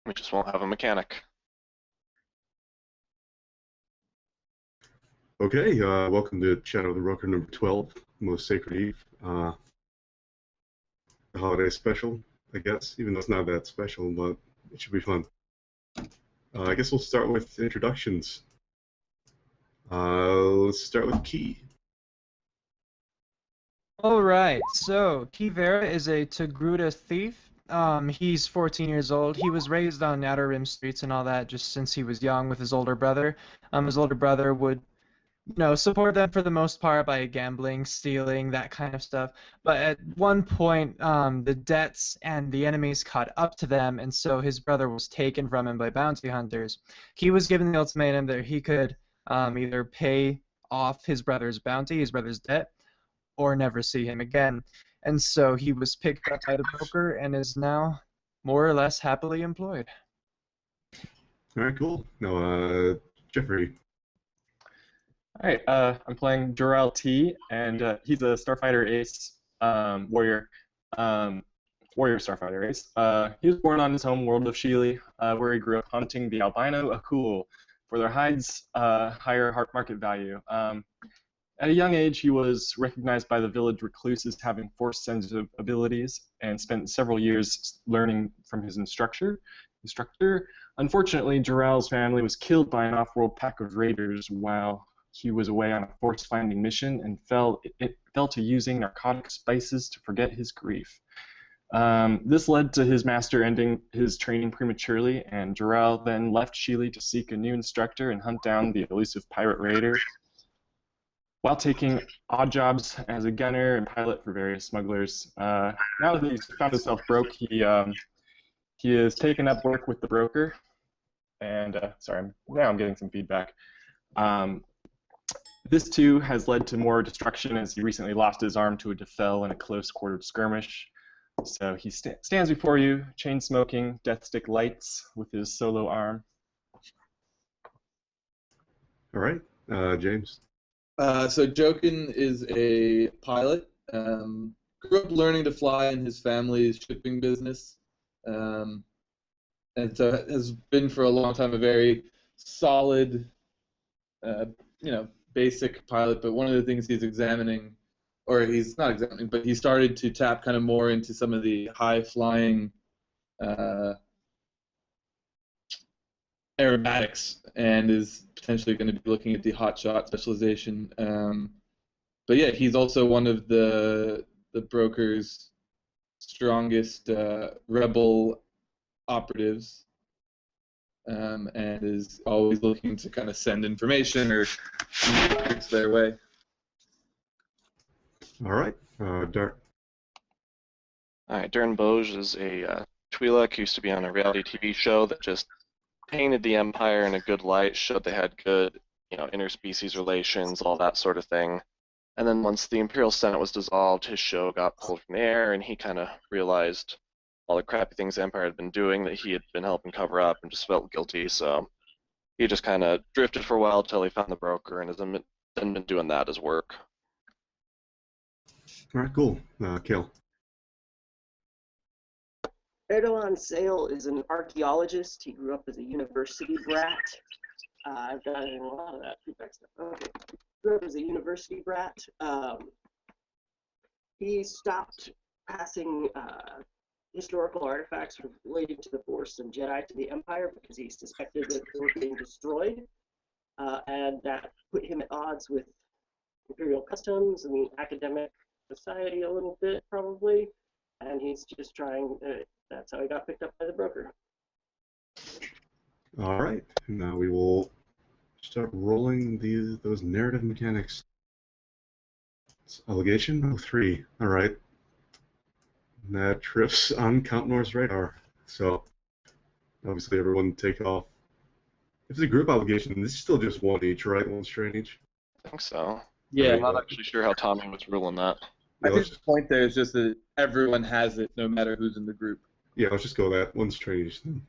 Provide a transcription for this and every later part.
We just won't have a mechanic. Okay, welcome to Shadow of the Broker number 12, Most Sacred Eve. The holiday special, I guess, even though it's not that special, but it should be fun. I guess we'll start with introductions. Let's start with Key. Alright, so Key Vera is a Togruta thief. He's 14 years old. He was raised on Outer Rim streets and all that just since he was young with his older brother. His older brother would, support them for the most part by gambling, stealing, that kind of stuff. But at one point, the debts and the enemies caught up to them, and so his brother was taken from him by bounty hunters. He was given the ultimatum that he could either pay off his brother's bounty, his brother's debt, or never see him again. And so he was picked up by the broker and is now more or less happily employed. All right, cool. Now, Jeffrey. Alright, I'm playing Jor-El T, and he's a Starfighter Ace warrior. Warrior Starfighter Ace. He was born on his home world of Sheely, where he grew up hunting the albino Akul for their hides' higher heart market value. At a young age, he was recognized by the village recluses having force-sensitive abilities and spent several years learning from his instructor. Unfortunately, Jor-El's family was killed by an off-world pack of raiders while he was away on a force-finding mission and fell to using narcotic spices to forget his grief. This led to his master ending his training prematurely, and Jor-El then left Sheely to seek a new instructor and hunt down the elusive pirate raider, while taking odd jobs as a gunner and pilot for various smugglers. Now that he's found himself broke, he has taken up work with the broker. And sorry, now I'm getting some feedback. This too has led to more destruction as he recently lost his arm to a defel in a close-quartered skirmish. So he stands before you, chain-smoking, deathstick lights with his solo arm. All right, James. So Jokin is a pilot. Grew up learning to fly in his family's shipping business, and so has been for a long time a very solid, basic pilot. But one of the things he's examining, or he's not examining, but he started to tap kind of more into some of the high-flying aerobatics, and is potentially going to be looking at the hotshot specialization. But yeah, he's also one of the broker's strongest rebel operatives, and is always looking to kind of send information or it's their way. All right, Dart. All right, Darren Boge is a Twi'lek who used to be on a reality TV show that just painted the Empire in a good light, showed they had good, interspecies relations, all that sort of thing. And then once the Imperial Senate was dissolved, his show got pulled from the air, and he kind of realized all the crappy things the Empire had been doing that he had been helping cover up, and just felt guilty. So he just kind of drifted for a while till he found the broker, and has then been doing that as work. All right, cool. Kale. Erdogan Sale is an archaeologist. He grew up as a university brat. I've got a lot of that feedback stuff. Okay. Grew up as a university brat. He stopped passing historical artifacts related to the Force and Jedi to the Empire because he suspected that they were being destroyed, and that put him at odds with Imperial customs and academic society a little bit, probably. And he's just trying. That's how he got picked up by the broker. All right, now we will start rolling those narrative mechanics. It's allegation 03. All right. That trips on Count Nor's radar. So obviously everyone take off. If it's a group allegation, this is still just one each, right? One strain each? I think so. Yeah. I'm not actually sure how Tommy was ruling that. I think the point there is just that everyone has it, no matter who's in the group. Yeah, let's just go with that. One strain each then.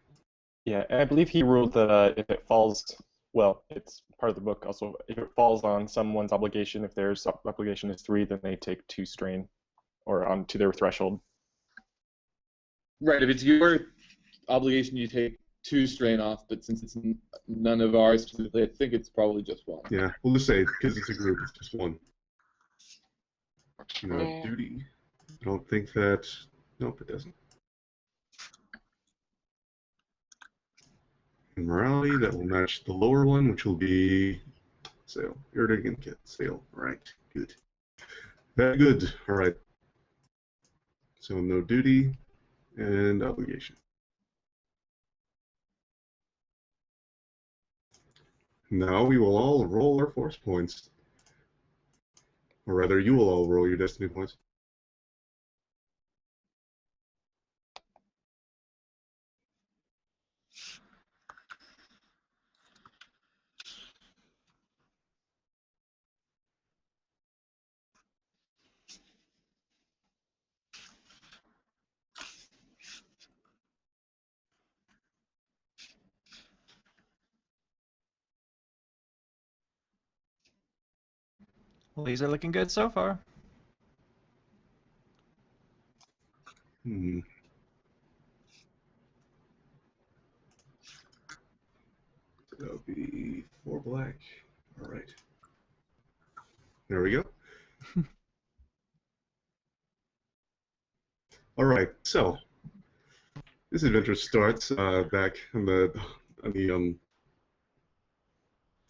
Yeah, and I believe he ruled that if it falls, well, it's part of the book also, if it falls on someone's obligation, if their obligation is 3, then they take 2 strain, or onto their threshold. Right, if it's your obligation, you take 2 strain off, but since it's none of ours specifically, I think it's probably just 1. Yeah, we'll just say because it's a group, it's just 1. Works for me. Duty. I don't think that. Nope, it doesn't. And morality, that will match the lower one, which will be sail. Irritating and kit. Sail. Right. Good. Very good. All right. So no duty and obligation. Now we will all roll our force points. Or rather, you will all roll your destiny points. Well, these are looking good so far. Hmm. So that would be 4 black. All right. There we go. All right. So this adventure starts back on the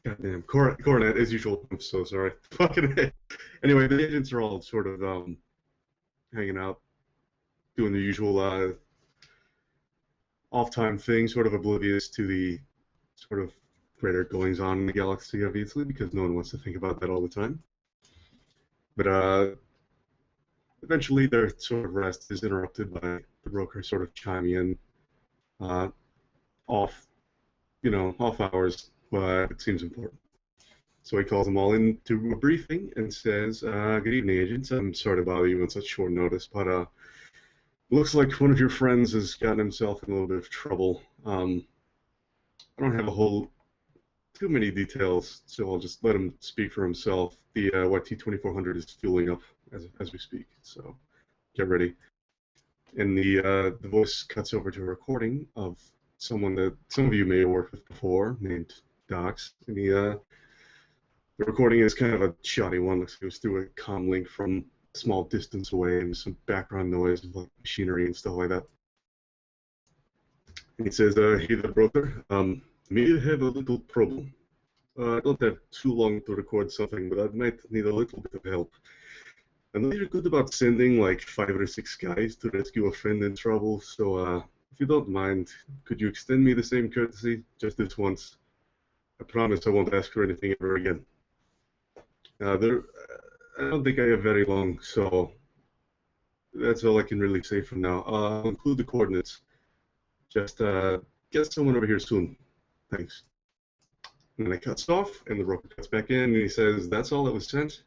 goddamn coronet as usual. I'm so sorry. Fucking A. Anyway, the agents are all sort of hanging out, doing the usual off-time thing, sort of oblivious to the sort of greater goings on in the galaxy, obviously, because no one wants to think about that all the time. But eventually, their sort of rest is interrupted by the broker sort of chiming in off, off hours, but it seems important. So he calls them all into a briefing and says, "Good evening, agents. I'm sorry to bother you on such short notice, but looks like one of your friends has gotten himself in a little bit of trouble. I don't have too many details, so I'll just let him speak for himself. The YT-2400 is fueling up as we speak, so get ready." And the voice cuts over to a recording of someone that some of you may have worked with before, named Docs. And the recording is kind of a shoddy one. Looks like it was through a comm link from a small distance away, and some background noise of like machinery and stuff like that. And he says, "Hey there, broker. Me have a little problem. I don't have too long to record something, but I might need a little bit of help. I know you're good about sending like 5 or 6 guys to rescue a friend in trouble, so if you don't mind, could you extend me the same courtesy just this once? I promise I won't ask for anything ever again. I don't think I have very long, so that's all I can really say for now. I'll include the coordinates. Just get someone over here soon. Thanks." And then it cuts off, and the broker cuts back in, and he says, "That's all that was sent.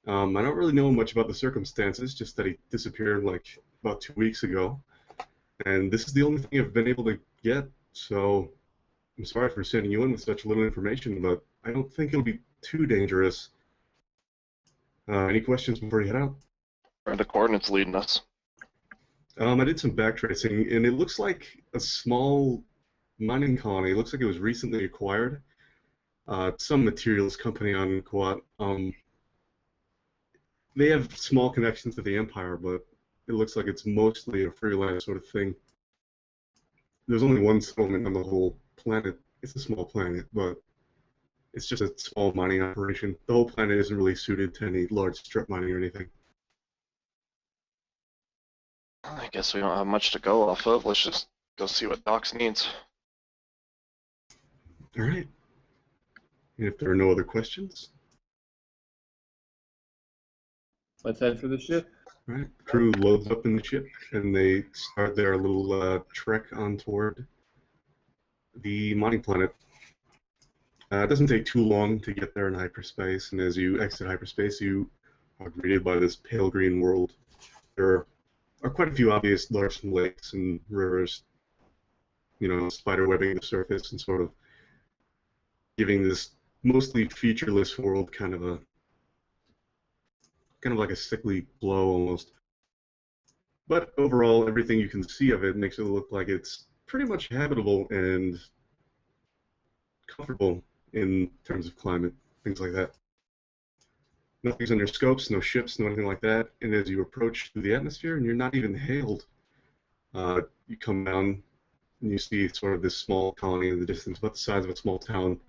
I don't really know much about the circumstances, just that he disappeared like about 2 weeks ago. And this is the only thing I've been able to get, so I'm sorry for sending you in with such little information, but I don't think it'll be too dangerous. Any questions before you head out?" Where are the coordinates leading us? I did some backtracing, and it looks like a small mining colony. It looks like it was recently acquired. Some materials company on Quat. They have small connections to the Empire, but it looks like it's mostly a freelance sort of thing. There's only one settlement on the whole planet. It's a small planet, but it's just a small mining operation. The whole planet isn't really suited to any large strip mining or anything. I guess we don't have much to go off of. Let's just go see what Docs needs. All right. And if there are no other questions, Let's head for the ship. all right. Crew loads up in the ship, and they start their little trek on toward the mining planet. It doesn't take too long to get there in hyperspace, and as you exit hyperspace, you are greeted by this pale green world. There are quite a few obvious large lakes and rivers, spider webbing the surface and sort of giving this mostly featureless world kind of like a sickly glow almost. But overall, everything you can see of it makes it look like it's pretty much habitable and comfortable in terms of climate, things like that. Nothing's under scopes, no ships, no anything like that. And as you approach through the atmosphere, and you're not even hailed, you come down and you see sort of this small colony in the distance, about the size of a small town.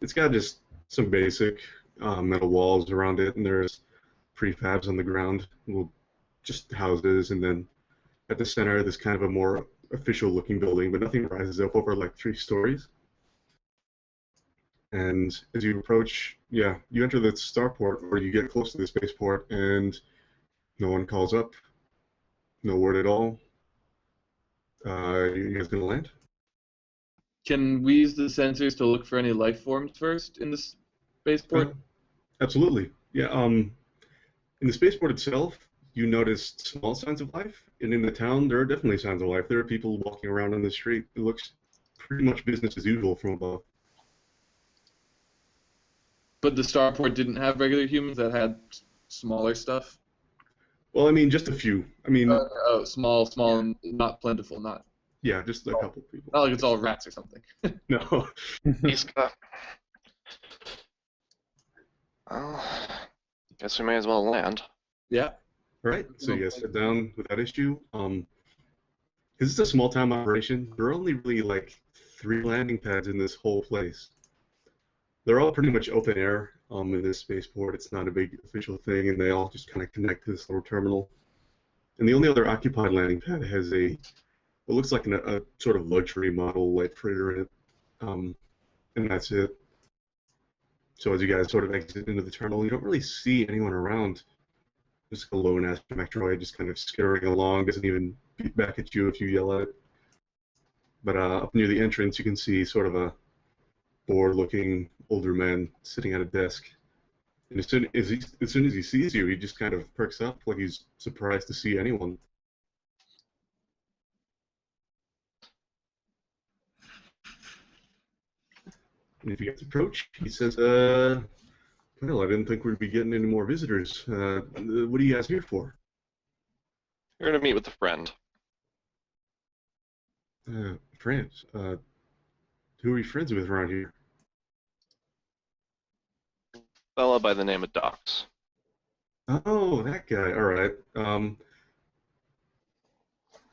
It's got just some basic metal walls around it, and there's prefabs on the ground, little just houses, and then at the center, there's kind of a more official-looking building, but nothing rises up over like 3 stories. And as you approach, yeah, you enter the starport, or you get close to the spaceport, and no one calls up, no word at all. You guys gonna land? Can we use the sensors to look for any life forms first in the spaceport? Absolutely. Yeah. In the spaceport itself, you noticed small signs of life, and in the town, there are definitely signs of life. There are people walking around on the street. It looks pretty much business as usual from above. But the starport didn't have regular humans that had smaller stuff? Well, I mean, just a few. I mean, Oh, small, and not plentiful, not yeah, just a couple people. not like it's all rats or something. No. Iska. Well, guess we may as well land. Yeah. Right. So you guys sit down without issue. Because it's a small time operation, there are only really like 3 landing pads in this whole place. They're all pretty much open air in this spaceport. It's not a big official thing, and they all just kind of connect to this little terminal. And the only other occupied landing pad has what looks like a sort of luxury model light freighter in it, and that's it. So as you guys sort of exit into the terminal, you don't really see anyone around. Just a lone astromech droid just kind of scurrying along, doesn't even beat back at you if you yell at it. But up near the entrance, you can see sort of a bored-looking older man sitting at a desk. And as soon as he sees you, he just kind of perks up like he's surprised to see anyone. And if you guys approach, he says, well, I didn't think we'd be getting any more visitors. What are you guys here for? You're gonna meet with a friend. Friends. Who are you friends with around here? Fella by the name of Docs. Oh, that guy. All right. I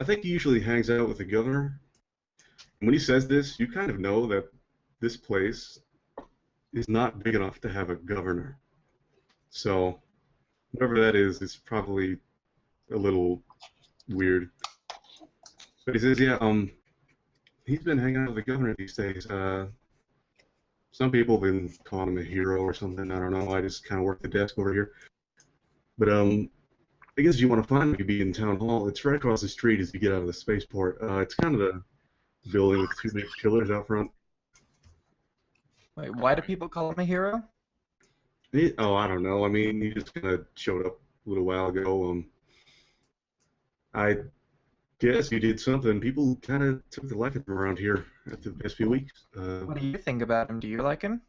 think he usually hangs out with the governor. And when he says this, you kind of know that this place is not big enough to have a governor. So, whoever that is probably a little weird. But he says, yeah, he's been hanging out with the governor these days. Some people have been calling him a hero or something. I don't know. I just kind of work the desk over here. But I guess if you want to find him, you could be in town hall. It's right across the street as you get out of the spaceport. It's kind of the building with 2 big pillars out front. Wait, why do people call him a hero? I don't know. I mean, he just kind of showed up a little while ago. I guess you did something. People kind of took the life of him around here after the past few weeks. What do you think about him? Do you like him?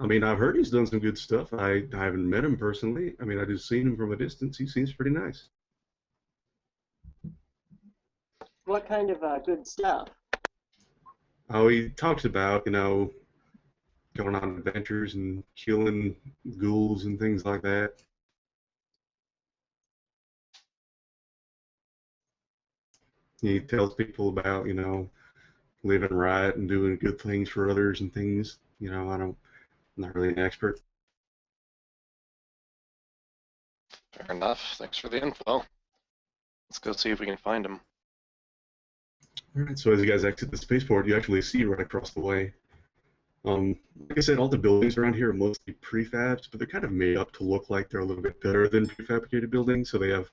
I mean, I've heard he's done some good stuff. I haven't met him personally. I mean, I just seen him from a distance. He seems pretty nice. What kind of good stuff? Oh, he talks about, going on adventures and killing ghouls and things like that. He tells people about, living right and doing good things for others and things. I'm not really an expert. Fair enough. Thanks for the info. Let's go see if we can find him. All right, so as you guys exit the spaceport, you actually see right across the way. Like I said, all the buildings around here are mostly prefabs, but they're kind of made up to look like they're a little bit better than prefabricated buildings. So they have,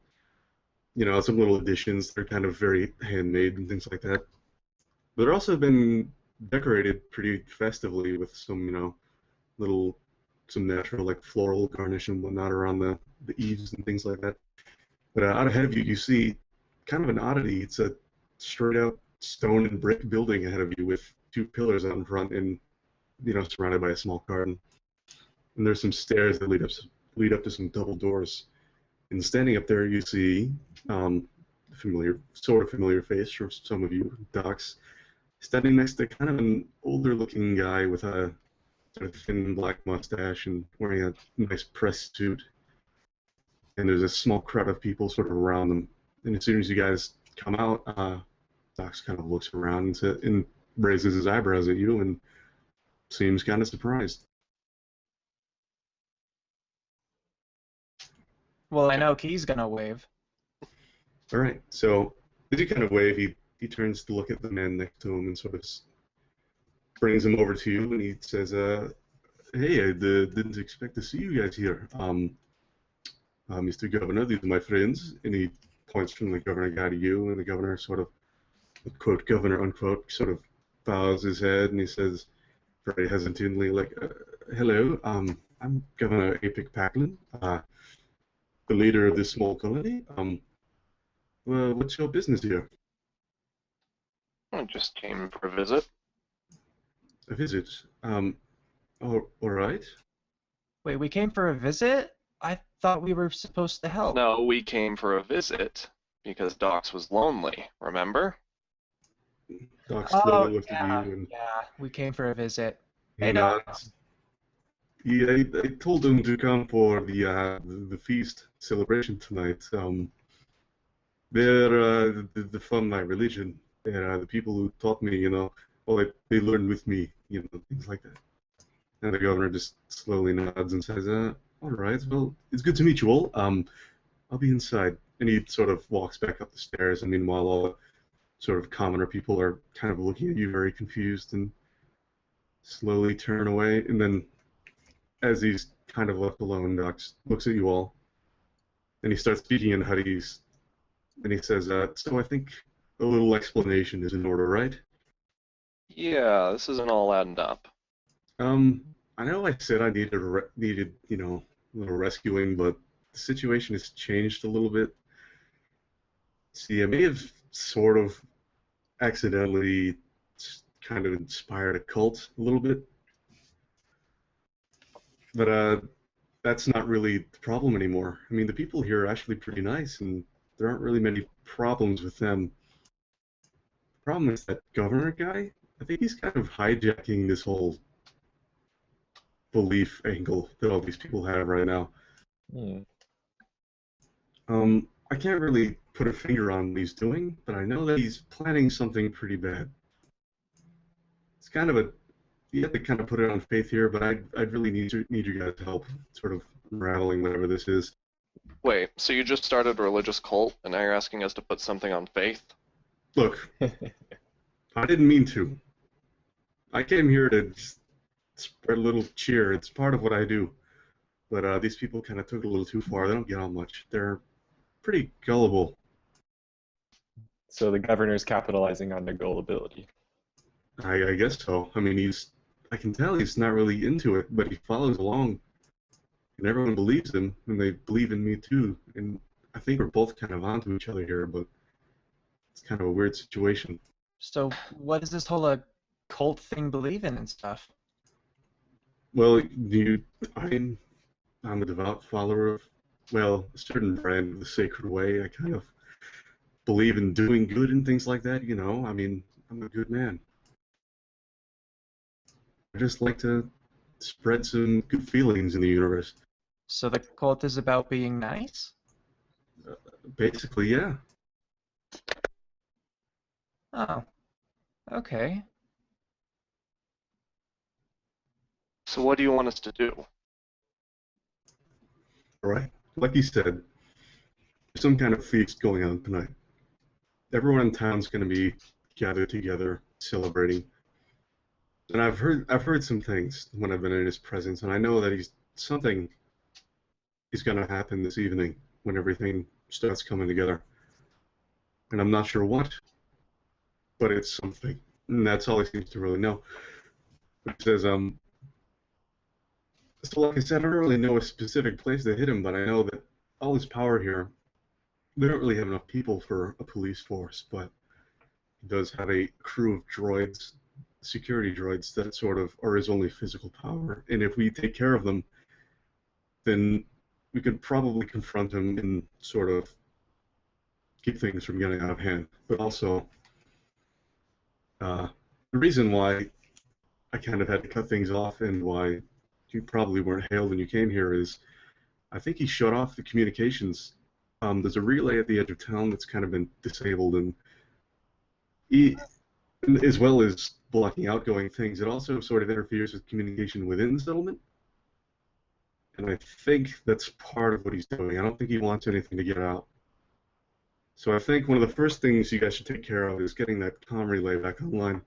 some little additions. They're kind of very handmade and things like that. But they're also been decorated pretty festively with some, some natural like floral garnish and whatnot around the eaves and things like that. But out ahead of you, you see kind of an oddity. It's a straight out stone and brick building ahead of you with 2 pillars out in front and surrounded by a small garden. And there's some stairs that lead up to some double doors. And standing up there, you see sort of familiar face for some of you. Doc's standing next to kind of an older-looking guy with a sort of thin black mustache and wearing a nice press suit. And there's a small crowd of people sort of around them. And as soon as you guys come out, Doc kind of looks around and raises his eyebrows at you and seems kind of surprised. Well, I know Key's gonna wave. All right, so as you kind of wave, he turns to look at the man next to him and sort of brings him over to you, and he says, "Hey, I didn't expect to see you guys here. Mr. Governor, these are my friends." And he points from the governor guy to you, and the governor sort of, quote, governor, unquote, sort of bows his head, and he says, very hesitantly, like, "Hello, I'm Governor Apic Packlin, the leader of this small colony. Well, what's your business here?" I just came for a visit. "A visit? All right." Wait, we came for a visit? I thought we were supposed to help. No, we came for a visit because Docs was lonely, remember? Doc Oh, slowly looked at yeah, you and yeah, we came for a visit. he Hey, Doc. nods. Yeah, I told him to come for the feast celebration tonight. They're the fun my religion. They're the people who taught me, well, they learned with me, things like that. And the governor just slowly nods and says, "All right, well, it's good to meet you all. I'll be inside." And he sort of walks back up the stairs, and meanwhile, all the sort of commoner people are kind of looking at you very confused and slowly turn away. And then, as he's kind of left alone, Doc looks at you all, and he starts speaking in Huddies, and he says, "So I think a little explanation is in order, right? Yeah, this isn't all adding up. I know I said I needed, a little rescuing, but the situation has changed a little bit. See, I may have sort of accidentally kind of inspired a cult a little bit, but that's not really the problem anymore. I mean, the people here are actually pretty nice, and there aren't really many problems with them. The problem is that governor guy. I think he's kind of hijacking this whole belief angle that all these people have right now. Hmm. I can't really put a finger on what he's doing, but I know that he's planning something pretty bad. It's kind of you have to kind of put it on faith here, but I'd really need you guys' help sort of unraveling whatever this is. Wait, so you just started a religious cult, and now you're asking us to put something on faith? Look, I didn't mean to. I came here to just spread a little cheer. It's part of what I do. But these people kind of took it a little too far. They don't get on much. They're pretty gullible. So the governor's capitalizing on their gullibility. I guess so. I mean, I can tell he's not really into it, but he follows along, and everyone believes him, and they believe in me too. And I think we're both kind of onto each other here, but it's kind of a weird situation. So, what does this whole cult thing believe in and stuff? Well, I'm a devout follower of, well, a certain brand of the sacred way. I kind of believe in doing good and things like that, I mean, I'm a good man. I just like to spread some good feelings in the universe. So the cult is about being nice? Basically, yeah. Oh, okay. So what do you want us to do? All right. Like you said, there's some kind of feast going on tonight. Everyone in town's going to be gathered together, celebrating. And I've heard some things when I've been in his presence, and I know that something is going to happen this evening when everything starts coming together. And I'm not sure what, but it's something. And that's all he seems to really know. But he says, so like I said, I don't really know a specific place to hit him, but I know that all his power here, they don't really have enough people for a police force, but he does have a crew of droids, security droids, that sort of are his only physical power. And if we take care of them, then we could probably confront him in sort of keep things from getting out of hand. But also, the reason why I kind of had to cut things off and why you probably weren't hailed when you came here is I think he shut off the communications. There's a relay at the edge of town that's kind of been disabled, and he, as well as blocking outgoing things, it also sort of interferes with communication within the settlement. And I think that's part of what he's doing. I don't think he wants anything to get out. So I think one of the first things you guys should take care of is getting that comm relay back online.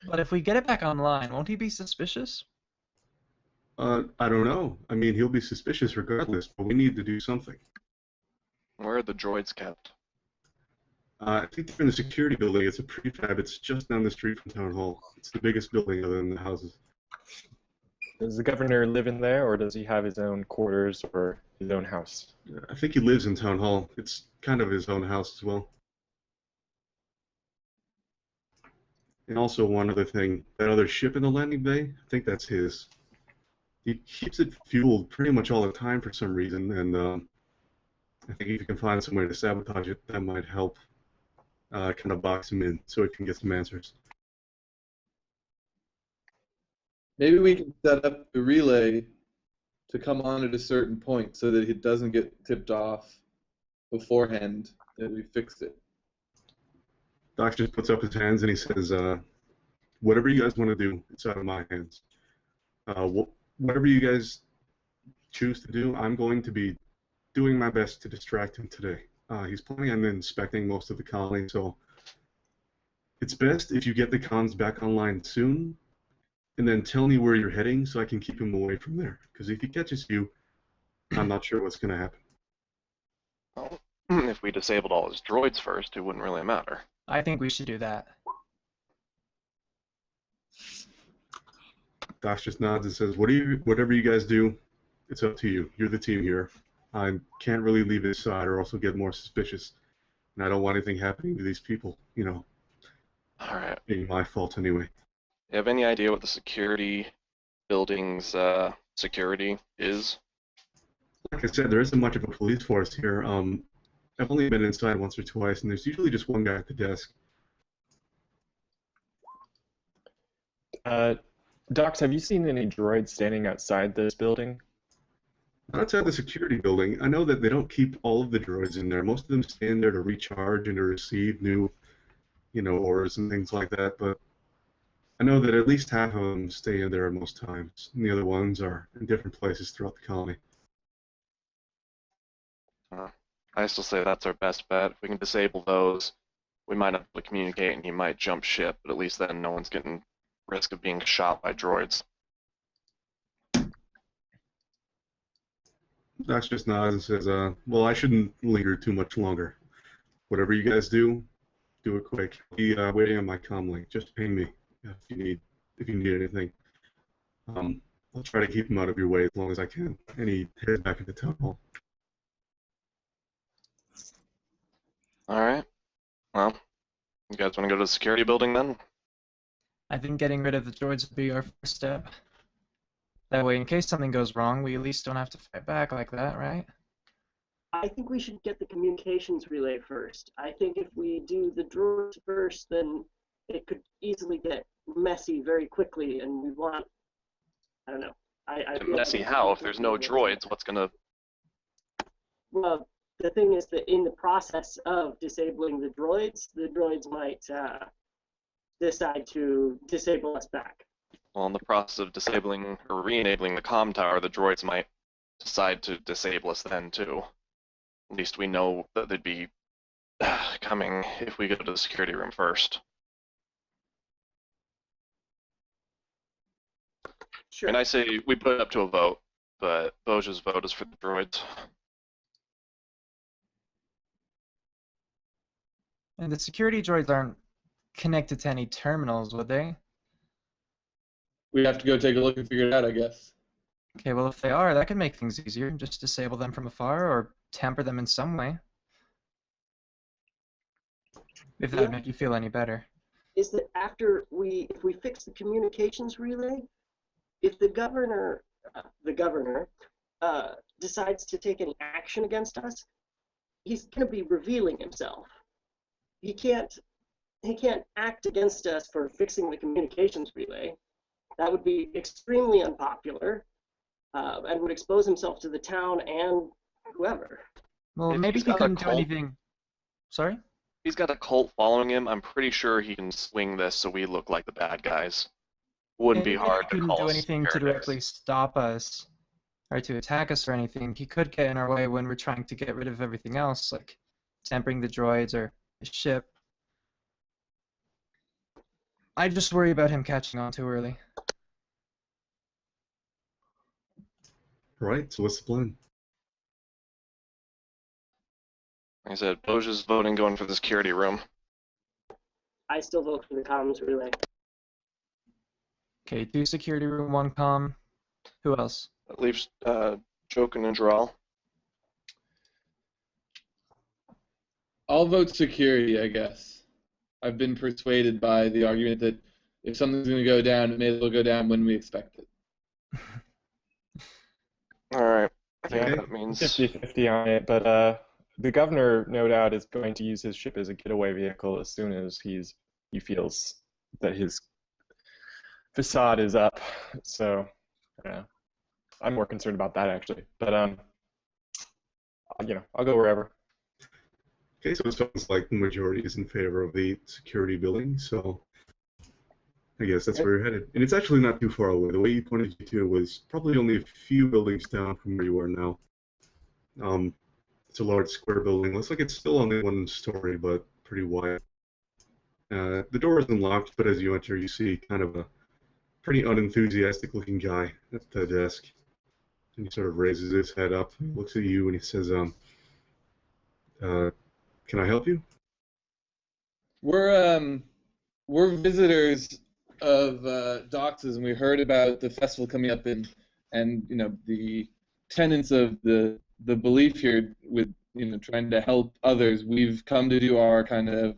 But if we get it back online, won't he be suspicious? I don't know. I mean, he'll be suspicious regardless, but we need to do something. Where are the droids kept? I think they're in the security building. It's a prefab. It's just down the street from Town Hall. It's the biggest building other than the houses. Does the governor live in there, or does he have his own quarters or his own house? I think he lives in Town Hall. It's kind of his own house as well. And also one other thing, that other ship in the landing bay, I think that's his. He keeps it fueled pretty much all the time for some reason, and I think if you can find some way to sabotage it, that might help kind of box him in so he can get some answers. Maybe we can set up the relay to come on at a certain point so that it doesn't get tipped off beforehand that we fixed it. Doc just puts up his hands and he says, whatever you guys want to do, it's out of my hands. Whatever you guys choose to do, I'm going to be doing my best to distract him today. He's planning on inspecting most of the colony, so it's best if you get the comms back online soon, and then tell me where you're heading so I can keep him away from there. Because if he catches you, I'm not sure what's going to happen. Well, if we disabled all his droids first, it wouldn't really matter. I think we should do that. Doc just nods and says, whatever you guys do, it's up to you. You're the team here. I can't really leave his side or also get more suspicious. And I don't want anything happening to these people, you know, Alright. being my fault anyway. You have any idea what the security building's security is? Like I said, there isn't much of a police force here. I've only been inside once or twice, and there's usually just one guy at the desk. Docs, have you seen any droids standing outside this building? Outside the security building, I know that they don't keep all of the droids in there. Most of them stand there to recharge and to receive new, orders and things like that. But I know that at least half of them stay in there most times, and the other ones are in different places throughout the colony. I still say that's our best bet. If we can disable those, we might not be able to communicate and he might jump ship, but at least then no one's getting risk of being shot by droids. Doc just nods and says, well, I shouldn't linger too much longer. Whatever you guys do it quick. I'll be waiting on my comm link. Just ping me if you need anything. I'll try to keep him out of your way as long as I can. And he heads back into town hall. Alright. Well, you guys want to go to the security building then? I think getting rid of the droids would be our first step. That way, in case something goes wrong, we at least don't have to fight back like that, right? I think we should get the communications relay first. I think if we do the droids first, then it could easily get messy very quickly, and we want, I don't know. I feel Messy like how? If there's no droids, what's gonna... Well, the thing is that in the process of disabling the droids might decide to disable us back. Well, in the process of disabling or re-enabling the comm tower, the droids might decide to disable us then too. At least we know that they'd be coming if we go to the security room first. Sure. And I say we put it up to a vote, but Boja's vote is for the droids. And the security droids aren't connected to any terminals, would they? We have to go take a look and figure it out, I guess. Okay, well, if they are, that could make things easier. Just disable them from afar or tamper them in some way. If that would make you feel any better. Is that if we fix the communications relay, if the governor decides to take any action against us, he's going to be revealing himself. He can't act against us for fixing the communications relay. That would be extremely unpopular and would expose himself to the town and whoever. Well, If maybe he's he got a couldn't do cult- anything. Sorry? He's got a cult following him. I'm pretty sure he can swing this so we look like the bad guys. Wouldn't be Maybe he hard to couldn't call do us anything to heretics. directly stop us or to attack us or anything. He could get in our way when we're trying to get rid of everything else, like tampering the droids or the ship. I just worry about him catching on too early. Right, so what's the plan? Like I said, Boja's voting going for the security room. I still vote for the comms relay. Okay, 2 security room, 1 comm. Who else? That leaves Jokin and Droll. I'll vote security, I guess. I've been persuaded by the argument that if something's going to go down, it may as well go down when we expect it. Alright, I think Yeah, that means 50-50 on it, but the governor, no doubt, is going to use his ship as a getaway vehicle as soon as he feels that his facade is up. So, yeah, I'm more concerned about that actually. But I'll go wherever. Okay, so it sounds like the majority is in favor of the security building, so I guess that's where you're headed. And it's actually not too far away. The way you pointed you to was probably only a few buildings down from where you are now. It's a large square building. Looks like it's still only 1 story, but pretty wide. The door isn't locked, but as you enter, you see kind of a pretty unenthusiastic looking guy at the desk. And he sort of raises his head up, looks at you, and he says, can I help you? We're visitors of Dox's, and we heard about the festival coming up, and the tenets of the belief here with trying to help others. We've come to do our kind of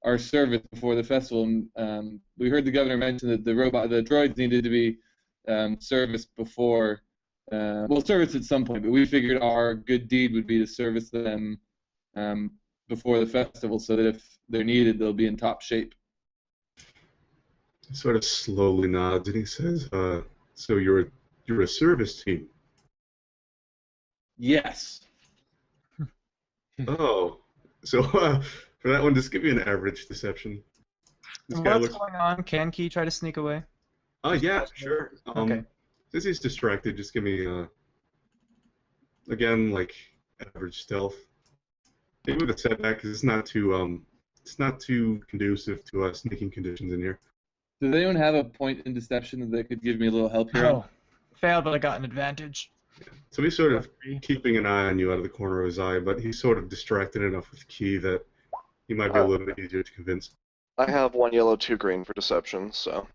our service before the festival. And, we heard the governor mention that the droids needed to be serviced before. Serviced at some point, but we figured our good deed would be to service them before the festival, so that if they're needed, they'll be in top shape. He sort of slowly nods, and he says, so you're a service team? Yes. Oh, so for that one, just give me an average deception. This guy What's looks. going on? Can Key try to sneak away? Oh yeah, sure. Okay. Since he's distracted, just give me again like average stealth. Maybe with a setback, 'cause it's not too conducive to sneaking conditions in here. Does anyone have a point in deception that could give me a little help here? Oh, failed, but I got an advantage. So he's sort of 3. keeping an eye on you out of the corner of his eye, but he's sort of distracted enough with Key that he might be a little bit easier to convince. I have 1 yellow, 2 green for deception, so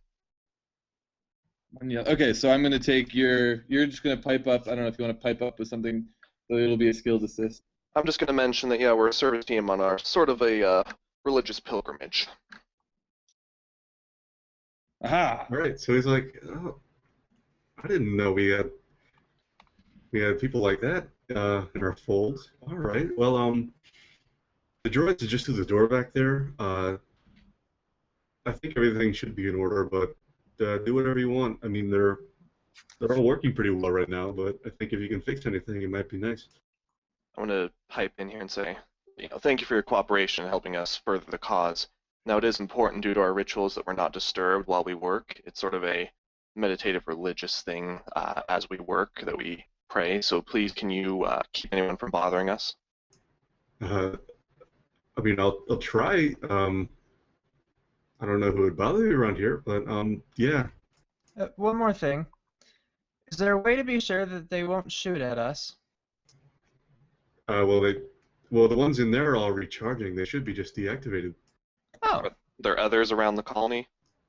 Yeah. Okay, so I'm going to take you're just going to pipe up. I don't know if you want to pipe up with something, so it'll be a skills assist. I'm just going to mention that, yeah, we're a service team on our sort of a religious pilgrimage. Aha! All right, so he's like, oh, I didn't know we had people like that in our fold. All right, well, the droids are just through the door back there. I think everything should be in order, but do whatever you want. I mean, they're all working pretty well right now, but I think if you can fix anything, it might be nice. I'm going to pipe in here and say, thank you for your cooperation in helping us further the cause. Now, it is important due to our rituals that we're not disturbed while we work. It's sort of a meditative religious thing as we work that we pray. So please, can you keep anyone from bothering us? I mean, I'll try. I don't know who would bother you around here, but yeah. One more thing. Is there a way to be sure that they won't shoot at us? Well, the ones in there are all recharging. They should be just deactivated. Oh, Are there others around the colony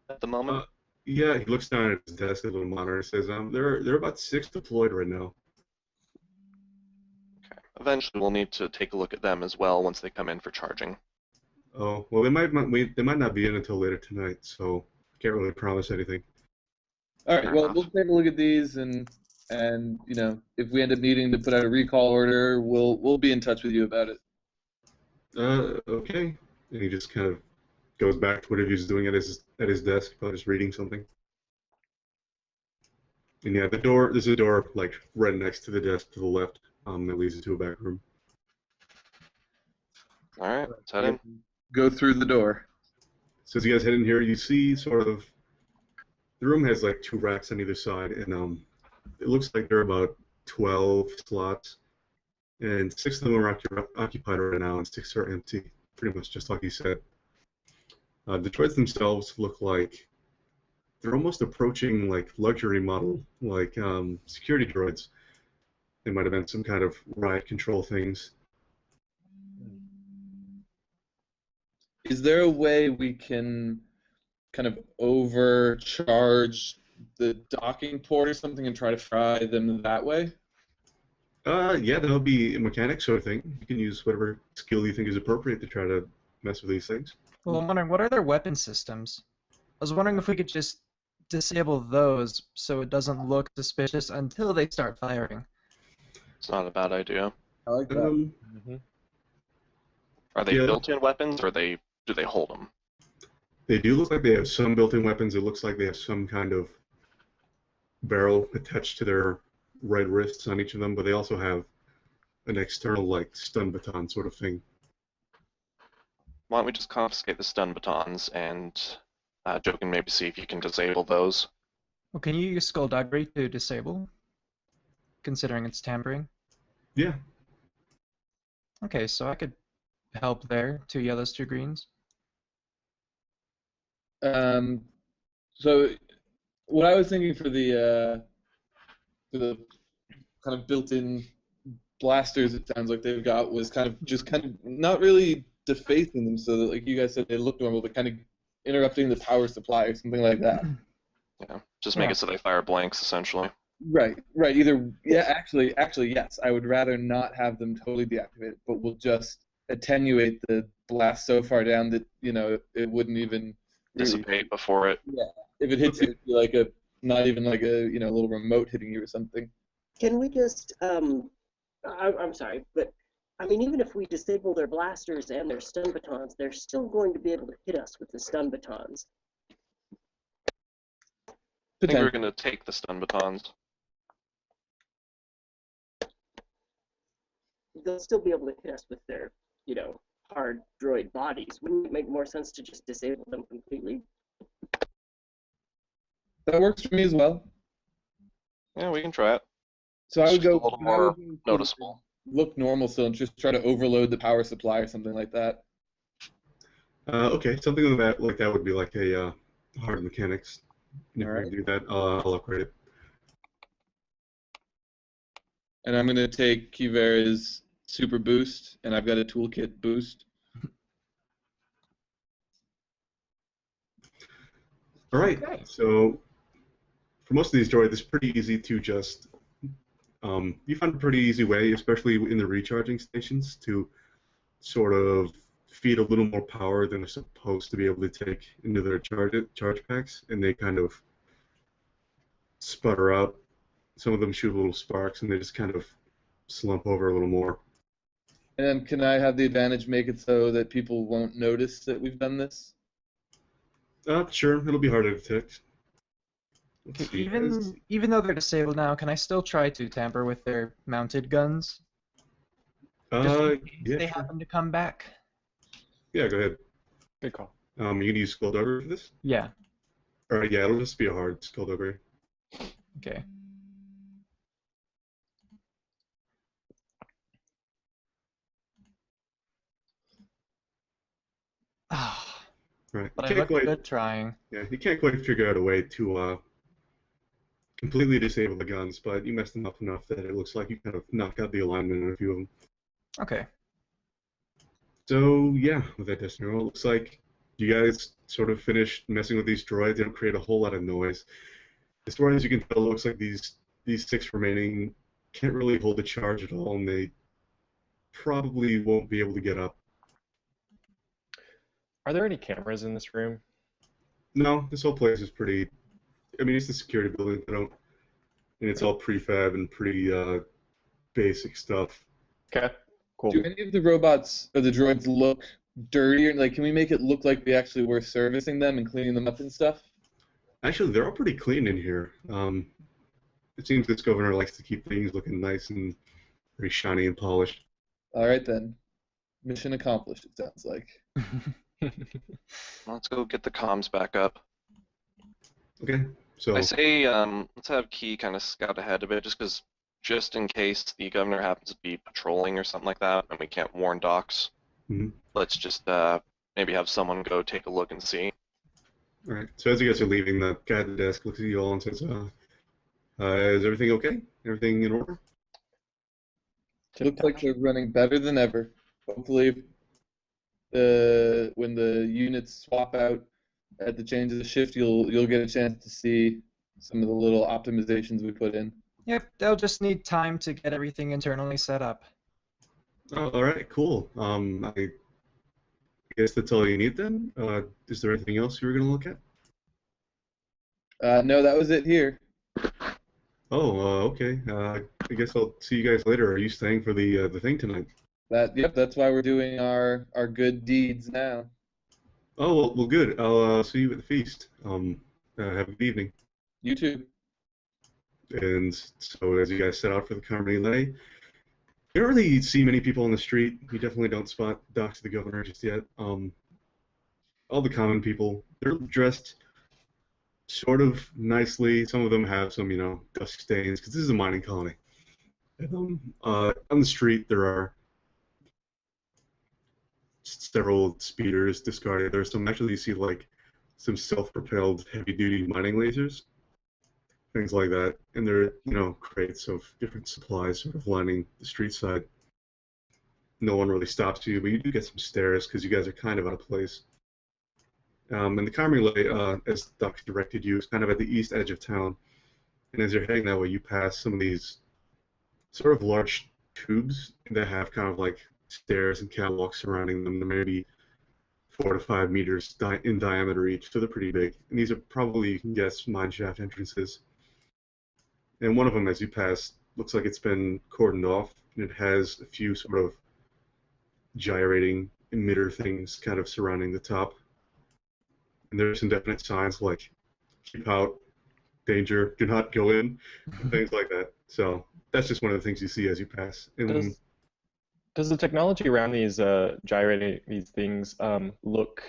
at the moment? Yeah, he looks down at his desk, a little monitor, and says, there are about 6 deployed right now. Okay. Eventually, we'll need to take a look at them as well once they come in for charging. Oh, well, they might not be in until later tonight, so can't really promise anything. All right. Fair Well, enough. we'll take a look at these, and and if we end up needing to put out a recall order, we'll be in touch with you about it. Okay. And he just kind of goes back to whatever he's doing at his desk, probably just reading something. And yeah, there's a door like right next to the desk to the left, that leads into a back room. All right, let's head in. Go through the door. So as you guys head in here, you see sort of the room has like 2 racks on either side, and it looks like there are about 12 slots, and 6 of them are occupied right now, and 6 are empty, pretty much just like you said. The droids themselves look like they're almost approaching like luxury model, like security droids. They might have been some kind of riot control things. Is there a way we can kind of overcharge the docking port or something and try to fry them that way? Yeah, that'll be a mechanic sort of thing. You can use whatever skill you think is appropriate to try to mess with these things. Well, I'm wondering, what are their weapon systems? I was wondering if we could just disable those so it doesn't look suspicious until they start firing. It's not a bad idea. I like that. Are they Yeah. built-in weapons, or do they hold them? They do look like they have some built-in weapons. It looks like they have some kind of barrel attached to their right wrists on each of them, but they also have an external, like, stun baton sort of thing. Why don't we just confiscate the stun batons and Joe can maybe see if you can disable those. Well, can you use skullduggery to disable? Considering it's tampering? Yeah. Okay, so I could help there. 2 yellows, 2 greens. So what I was thinking for the kind of built-in blasters, it sounds like they've got, was kind of not really defacing them so that, like you guys said, they look normal, but kind of interrupting the power supply or something like that. Yeah, just make it so they fire blanks essentially. Right. Actually, yes. I would rather not have them totally deactivated, but we'll just attenuate the blast so far down that it wouldn't even Dissipate before it. Yeah. If it hits you, it'd be like not even like a little remote hitting you or something. Can we just, I'm sorry, but I mean, even if we disable their blasters and their stun batons, they're still going to be able to hit us with the stun batons. I think we're going to take the stun batons. They'll still be able to hit us with their, hard droid bodies. Wouldn't it make more sense to just disable them completely? That works for me as well. Yeah, we can try it. So I would Just go a little more noticeable. Look normal still and just try to overload the power supply or something like that. Okay, something like that would be like a hard mechanics. And if we do that, I'll upgrade it. And I'm going to take Kivera's super boost, and I've got a toolkit boost. All right. Okay. So for most of these droids, it's pretty easy to just you find a pretty easy way, especially in the recharging stations, to sort of feed a little more power than they're supposed to be able to take into their charge packs, and they kind of sputter out. Some of them shoot little sparks, and they just kind of slump over a little more. And can I have the advantage make it so that people won't notice that we've done this? Sure, it'll be harder to detect. Let's see. Even though they're disabled now, can I still try to tamper with their mounted guns? Just in case yeah, they sure. happen to come back? Yeah, go ahead. Good call. You can use skullduggery for this? Yeah. Alright, yeah, it'll just be a hard skullduggery. Okay. Ah, Right. but I You can't looked quite, good trying. yeah, you can't quite figure out a way to completely disable the guns, but you messed them up enough that it looks like you kind of knocked out the alignment in a few of them. Okay. So yeah, with that testing roll, it looks like you guys sort of finished messing with these droids. They don't create a whole lot of noise. As far as you can tell, it looks like these 6 remaining can't really hold a charge at all, and they probably won't be able to get up. Are there any cameras in this room? No, this whole place is pretty. I mean, it's a security building. They don't and it's all prefab and pretty basic stuff. Okay, cool. Do any of the robots or the droids look dirtier? Like, can we make it look like we actually were servicing them and cleaning them up and stuff? Actually, they're all pretty clean in here. It seems this governor likes to keep things looking nice and very shiny and polished. All right then. Mission accomplished, it sounds like. Let's go get the comms back up. Okay, so I say let's have Key kind of scout ahead a bit, just in case the governor happens to be patrolling or something like that, and we can't warn Docs. Mhm. Let's just maybe have someone go take a look and see. all right. So as you guys are leaving, the guy at the desk looks at you all and says, "Is everything okay? Everything in order?" Looks like they're running better than ever. Hopefully, when the units swap out at the change of the shift, you'll get a chance to see some of the little optimizations we put in. Yep, they'll just need time to get everything internally set up. Oh, all right, cool. I guess that's all you need then. Is there anything else you were gonna look at? No, that was it here. Oh, okay. I guess I'll see you guys later. Are you staying for the thing tonight? Yep, that's why we're doing our good deeds now. Oh, well, good. I'll see you at the feast. Have a good evening. You too. And so as you guys set out for the Carmody Lay, you don't really see many people on the street. You definitely don't spot Docs the Governor just yet. All the common people, they're dressed sort of nicely. Some of them have some, dust stains, because this is a mining colony. And, on the street, there are several speeders discarded. There's some, actually, you see, like, some self-propelled heavy-duty mining lasers, things like that. And there are, crates of different supplies sort of lining the street side. No one really stops you, but you do get some stares because you guys are kind of out of place. And the Carmulay, as Doc directed you, is kind of at the east edge of town. And as you're heading that way, you pass some of these sort of large tubes that have kind of like stairs and catwalks surrounding them. They're maybe 4 to 5 meters in diameter each, so they're pretty big. And these are probably, you can guess, mine shaft entrances. And one of them, as you pass, looks like it's been cordoned off, and it has a few sort of gyrating emitter things kind of surrounding the top. And there's some definite signs like keep out, danger, do not go in, and things like that. So that's just one of the things you see as you pass. And Does the technology around these gyrating these things look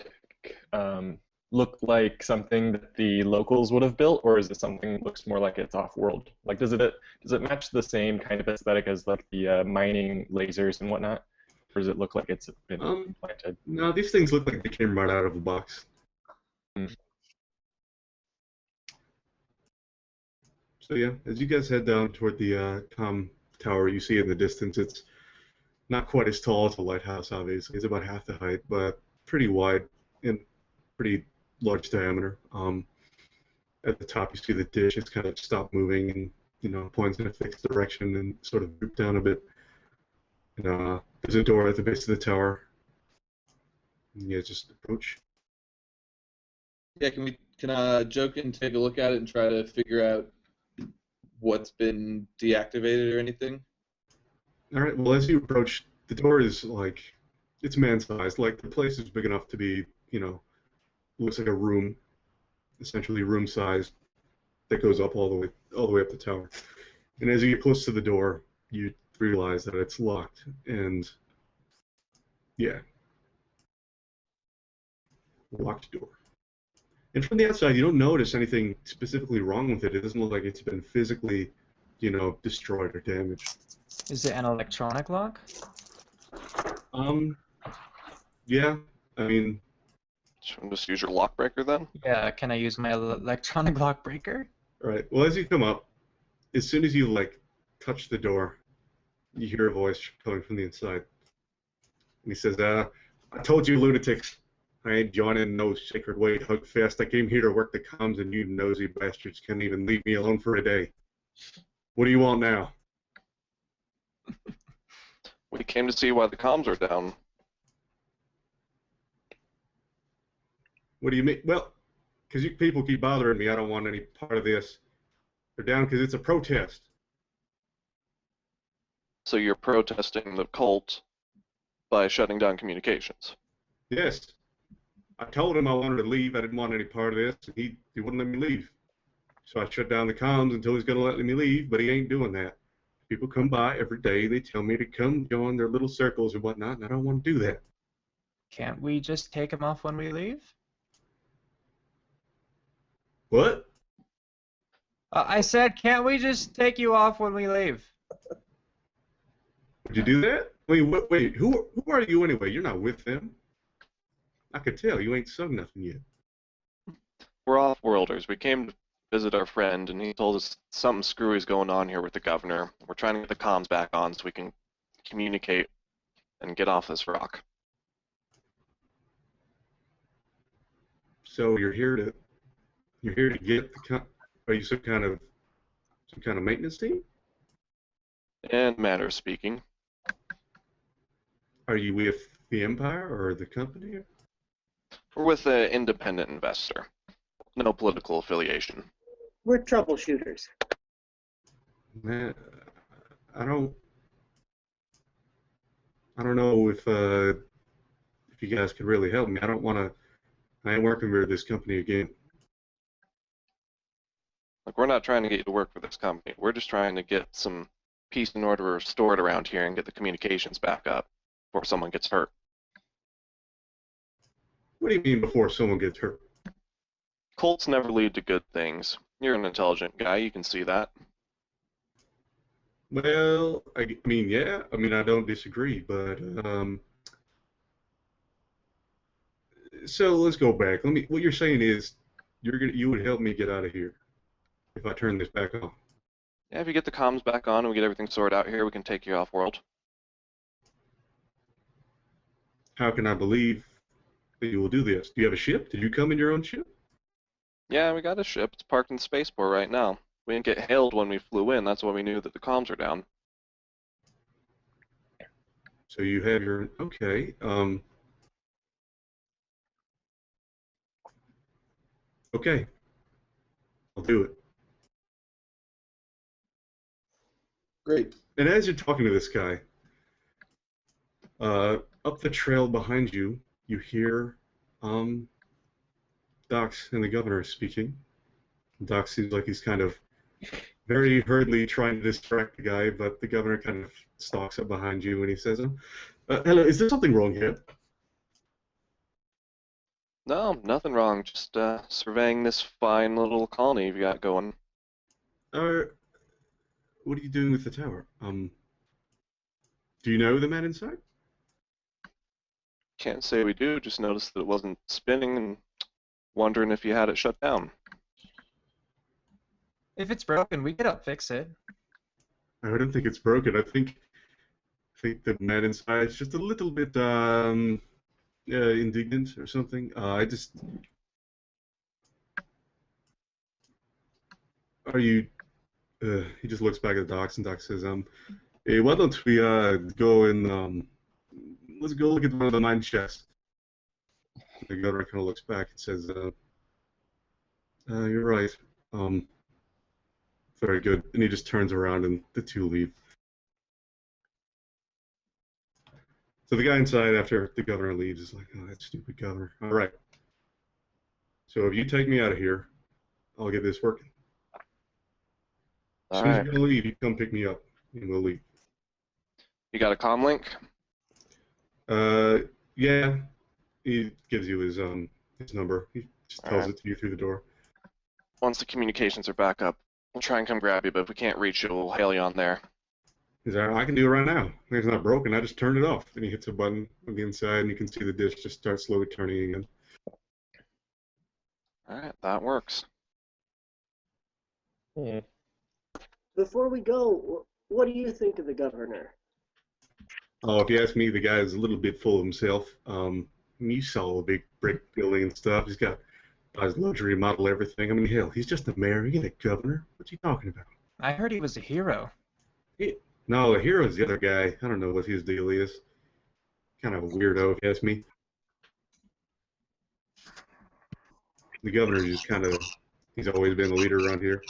like something that the locals would have built, or is it something that looks more like it's off-world? Like, does it match the same kind of aesthetic as like the mining lasers and whatnot, or does it look like it's been implanted? No, these things look like they came right out of a box. So yeah, as you guys head down toward the comm tower, you see in the distance it's not quite as tall as the lighthouse, obviously. It's about half the height, but pretty wide and pretty large diameter. At the top, you see the dish. It's kind of stopped moving and points in a fixed direction and sort of drooped down a bit. And there's a door at the base of the tower. And you guys just approach. Yeah, can Joke and take a look at it and try to figure out what's been deactivated or anything? All right. Well, as you approach, the door is like it's man-sized. Like the place is big enough to be, looks like a room, essentially room-sized, that goes up all the way up the tower. And as you get close to the door, you realize that it's locked. And yeah, locked door. And from the outside, you don't notice anything specifically wrong with it. It doesn't look like it's been physically, destroyed or damaged. Is it an electronic lock? Yeah. I mean, Just use your lock breaker then. Yeah, can I use my electronic lock breaker? all right. Well, as you come up, as soon as you touch the door, you hear a voice coming from the inside. And he says, I told you lunatics, I ain't joining no sacred way hug fest. I came here to work the comms and you nosy bastards can't even leave me alone for a day. What do you want now? We came to see why the comms are down. What do you mean? Well, because you people keep bothering me, I don't want any part of this. They're down because it's a protest. So you're protesting the cult by shutting down communications. Yes. I told him I wanted to leave. I didn't want any part of this, and he wouldn't let me leave. So I shut down the comms until he's going to let me leave, but he ain't doing that. People come by every day. They tell me to come join their little circles and whatnot, and I don't want to do that. Can't we just take him off when we leave? What? I said, can't we just take you off when we leave? Would you do that? Wait, wait, who are you anyway? You're not with them. I could tell you ain't sung nothing yet. We're off-worlders. We came to visit our friend, and he told us something screwy's going on here with the governor. We're trying to get the comms back on so we can communicate and get off this rock. So you're here to get the are you some kind of maintenance team? In a manner of speaking, Are you with the Empire or the company? we're with an independent investor. No political affiliation. We're troubleshooters. Man, I don't know if you guys could really help me. I don't want to. I ain't working for this company again. Like, we're not trying to get you to work for this company. We're just trying to get some peace and order restored around here and get the communications back up before someone gets hurt. What do you mean before someone gets hurt? Cults never lead to good things. You're an intelligent guy, you can see that. Well, I mean, yeah. I mean, I don't disagree, but so let's go back. What you're saying is you would help me get out of here if I turn this back on. Yeah, if you get the comms back on and we get everything sorted out here, we can take you off-world. How can I believe that you will do this? Do you have a ship? Did you come in your own ship? Yeah, we got a ship. It's parked in the spaceport right now. We didn't get hailed when we flew in. That's why we knew that the comms are down. So you have your okay. Okay, I'll do it. Great. And as you're talking to this guy, up the trail behind you, you hear Dox and the governor speaking. Dox seems like he's kind of very hurriedly trying to distract the guy, but the governor kind of stalks up behind you and he says, hello, is there something wrong here? No, nothing wrong. Just surveying this fine little colony you got going. What are you doing with the tower? Do you know the man inside? Can't say we do. Just noticed that it wasn't spinning and wondering if you had it shut down. If it's broken, we could help fix it. I don't think it's broken. I think the man inside is just a little bit indignant or something. Are you? He just looks back at Doc, and Doc says, hey, why don't we go and let's go look at one of the mine chests. The governor kind of looks back and says, you're right. Very good. And he just turns around and the two leave. So the guy inside, after the governor leaves, is like, oh, that stupid governor. All right. So if you take me out of here, I'll get this working. As soon as you're going to leave, you come pick me up, and we'll leave. You got a comm link? Yeah. He gives you his number. He just tells it to you through the door. Once the communications are back up, we'll try and come grab you, but if we can't reach you, we'll hail you on there. I can do it right now. It's not broken. I just turned it off. And he hits a button on the inside, and you can see the dish just start slowly turning again. All right, that works. Hmm. Before we go, what do you think of the governor? Oh, if you ask me, the guy is a little bit full of himself. You saw the big brick building and stuff. He's got his luxury model, everything. I mean, hell, he's just a mayor. He ain't a governor. What's he talking about? I heard he was a hero. No, the hero's the other guy. I don't know what his deal is. Kind of a weirdo, if you ask me. The governor just kind of, he's always been the leader around here.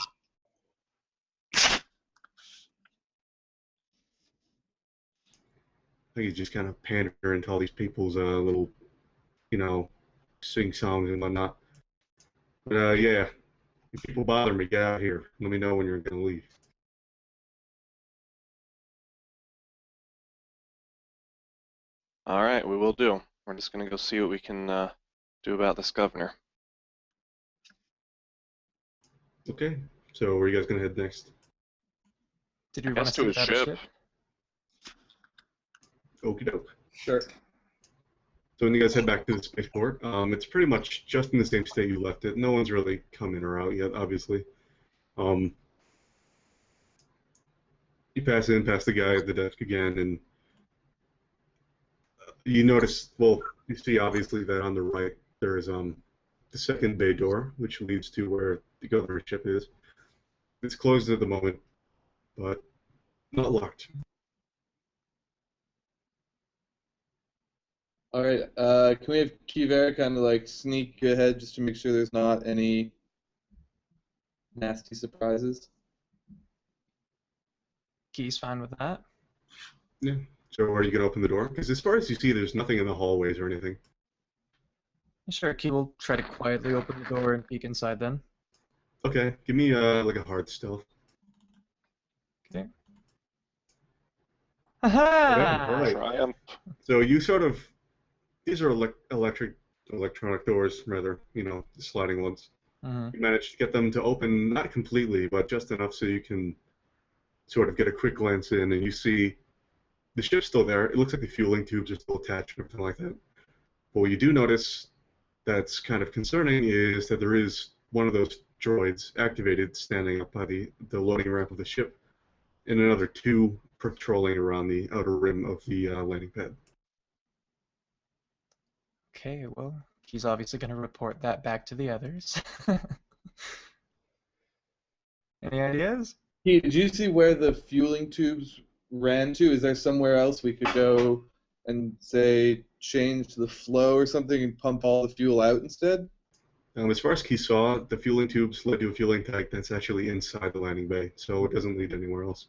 think he's just kind of pandering to all these people's little, you know, sing songs and whatnot. But yeah, if people bother me, get out here. Let me know when you're gonna leave. All right, we will do. We're just gonna go see what we can do about this governor. Okay. So where are you guys gonna head next? Did we I want guess to to see his about a ship. ship? Okie doke. Sure. So when you guys head back to the spaceport, it's pretty much just in the same state you left it. No one's really come in or out yet, obviously. Um, you pass in, past the guy at the desk again, and you notice, well, you see obviously that on the right there is the second bay door, which leads to where the governor's ship is. It's closed at the moment, but not locked. All right. Can we have Kivera kind of like sneak ahead just to make sure there's not any nasty surprises? Key's fine with that. Yeah. So are you gonna open the door? Because as far as you see, there's nothing in the hallways or anything. Sure, Key will try to quietly open the door and peek inside then. Okay, give me like a hard stealth. Okay. Okay, Aha! all right. Triumph. So you sort of, these are electronic doors, rather, you know, the sliding ones. Mhm. You managed to get them to open, not completely, but just enough so you can sort of get a quick glance in, and you see the ship's still there. It looks like the fueling tubes are still attached and everything like that. But what you do notice that's kind of concerning is that there is one of those droids activated standing up by the loading ramp of the ship, and another two patrolling around the outer rim of the landing pad. Okay, well, he's obviously going to report that back to the others. Any ideas? Hey, did you see where the fueling tubes ran to? Is there somewhere else we could go and say change the flow or something and pump all the fuel out instead? As far as Key saw, the fueling tubes led to a fueling tank that's actually inside the landing bay, so it doesn't lead anywhere else.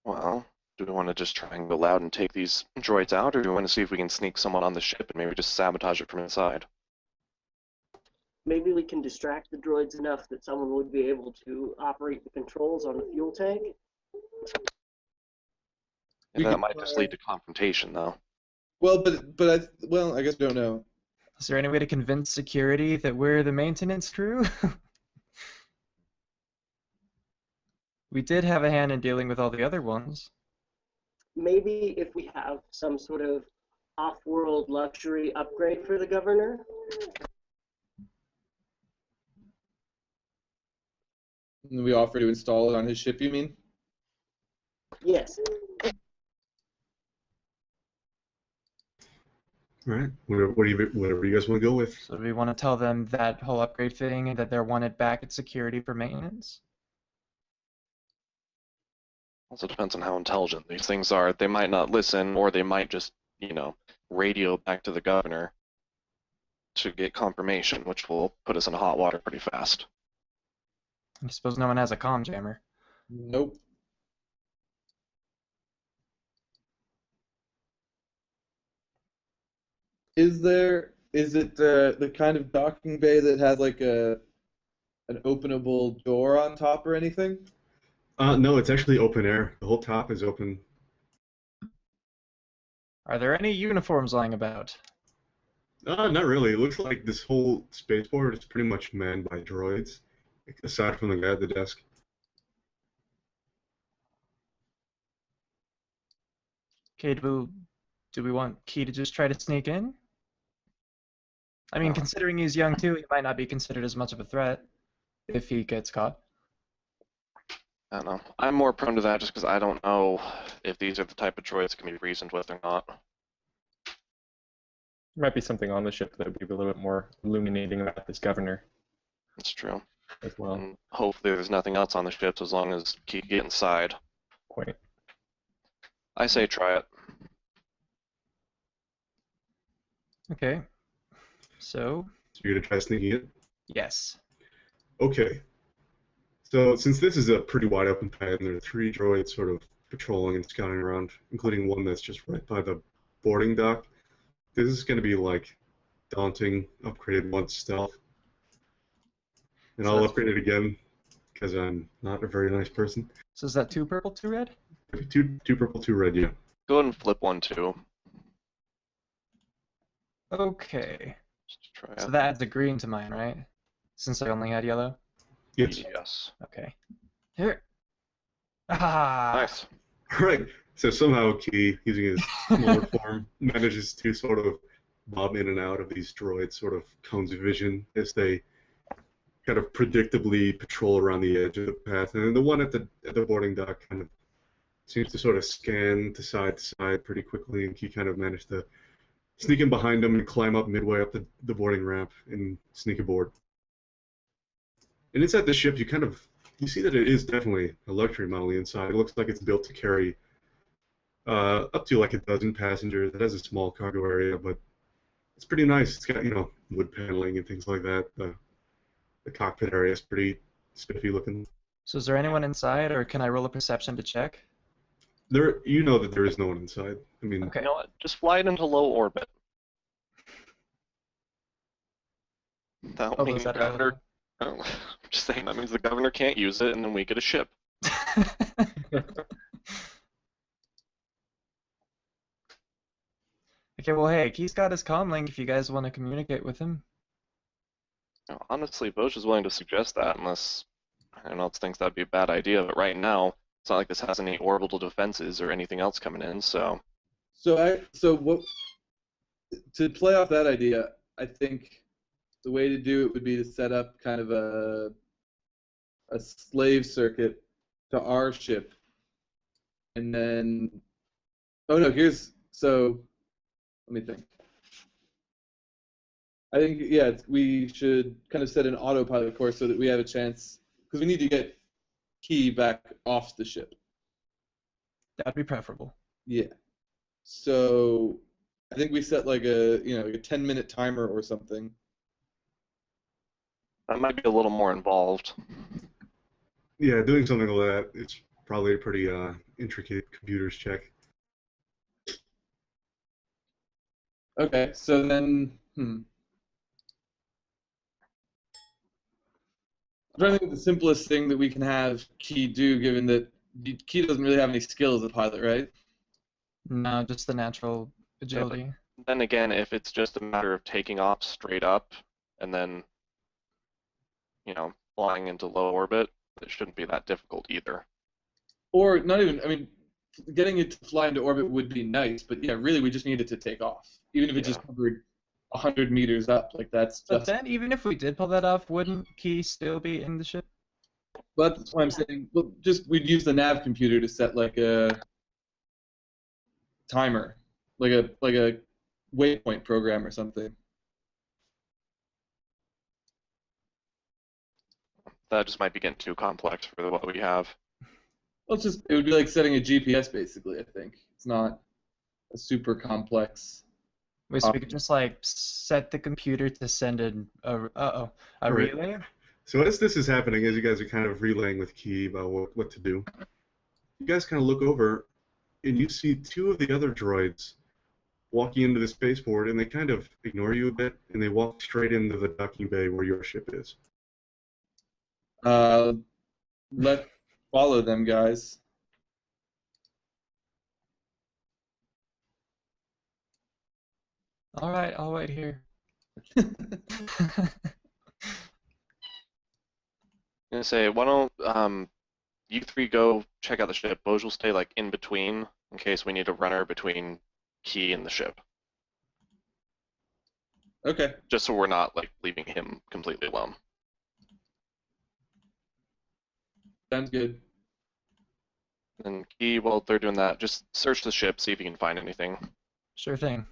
Well, do we want to just try and go loud and take these droids out, or do we want to see if we can sneak someone on the ship and maybe just sabotage it from inside? Maybe we can distract the droids enough that someone would be able to operate the controls on the fuel tank. And We that could might just try- lead to confrontation, though. Well, I guess we don't know. Is there any way to convince security that we're the maintenance crew? We did have a hand in dealing with all the other ones. Maybe if we have some sort of off-world luxury upgrade for the governor. And we offer to install it on his ship, you mean? Yes. All right, whatever you guys want to go with. So do we want to tell them that whole upgrade thing and that they're wanted back at security for maintenance? Also depends on how intelligent these things are. They might not listen, or they might just, radio back to the governor to get confirmation, which will put us in hot water pretty fast. I suppose no one has a comm jammer. Nope. Is it the kind of docking bay that has like an openable door on top or anything? No, it's actually open air. The whole top is open. Are there any uniforms lying about? Not really. It looks like this whole spaceport is pretty much manned by droids, aside from the guy at the desk. Okay, do we want Key to just try to sneak in? I mean, considering he's young too, he might not be considered as much of a threat if he gets caught. I don't know. I'm more prone to that just because I don't know if these are the type of droids that can be reasoned with or not. There might be something on the ship that would be a little bit more illuminating about this governor That's true. as well. And hopefully there's nothing else on the ships as long as Key get inside. Point. I say try it. Okay. So, So you're gonna try sneaking it? yes. Okay. So since this is a pretty wide open pad and there are three droids sort of patrolling and scouting around, including one that's just right by the boarding dock. This is going to be like daunting, upgraded once stealth. And So I'll that's- upgrade it again because I'm not a very nice person. So is that 2 purple, 2 red? Two purple, 2 red, yeah. Go ahead and flip one too. Okay. Just try So it. that adds a green to mine, right? Since I only had yellow. Yes. Yes. Okay. Here. Ah. Nice. Right. So somehow Key, using his smaller form, manages to sort of bob in and out of these droids' sort of cones of vision as they kind of predictably patrol around the edge of the path. And then the one at the boarding dock kind of seems to sort of scan to side pretty quickly, and Key kind of managed to sneak in behind him and climb up midway up the boarding ramp and sneak aboard. And inside the ship, you see that it is definitely a luxury model inside. It looks like it's built to carry up to like a dozen passengers. It has a small cargo area, but it's pretty nice. It's got, wood paneling and things like that. The cockpit area is pretty spiffy looking. So is there anyone inside, or can I roll a perception to check? You know that there is no one inside. I mean, Okay. You know what? Just fly it into low orbit. That'll Oh, mean was the that governor. Oh, I'm just saying that means the governor can't use it, and then we get a ship. Okay, well, hey, he's got his comm link if you guys want to communicate with him. Honestly, Bosch is willing to suggest that unless anyone else thinks that'd be a bad idea. But right now, it's not like this has any orbital defenses or anything else coming in. So So what? To play off that idea, I think the way to do it would be to set up kind of a slave circuit to our ship, and then let me think. I think we should kind of set an autopilot course so that we have a chance, because we need to get Key back off the ship. That'd be preferable. Yeah. So I think we set like a 10-minute timer or something. that might be a little more involved. yeah, doing something like that, it's probably a pretty intricate computers check. Okay, so then I'm trying to think of the simplest thing that we can have Key do, given that Key doesn't really have any skill as a pilot, right? No, just the natural agility. Then again, if it's just a matter of taking off straight up and then, flying into low orbit, it shouldn't be that difficult either. Or not even, I mean, getting it to fly into orbit would be nice, but yeah, really we just need it to take off. Even if it just covered 100 meters up, like that's But then, even if we did pull that off, wouldn't Key still be in the ship? But that's why I'm saying, well, we'd use the nav computer to set like a timer, like a waypoint program or something. That just might be getting too complex for what we have. Well, it would be like setting a GPS basically. I think it's not a super complex. Wait, so we could just like set the computer to send a Right. relay? So as this is happening, as you guys are kind of relaying with Key about what to do, you guys kind of look over and you see two of the other droids walking into the spaceport, and they kind of ignore you a bit, and they walk straight into the docking bay where your ship is. Let's follow them, guys. All right, I'll wait here. I'm gonna say, why don't you three go check out the ship. Boj will stay like in between in case we need a runner between Key and the ship. Okay. Just so we're not like leaving him completely alone. Sounds good. And Key, while they're doing that, just search the ship, see if you can find anything. Sure thing.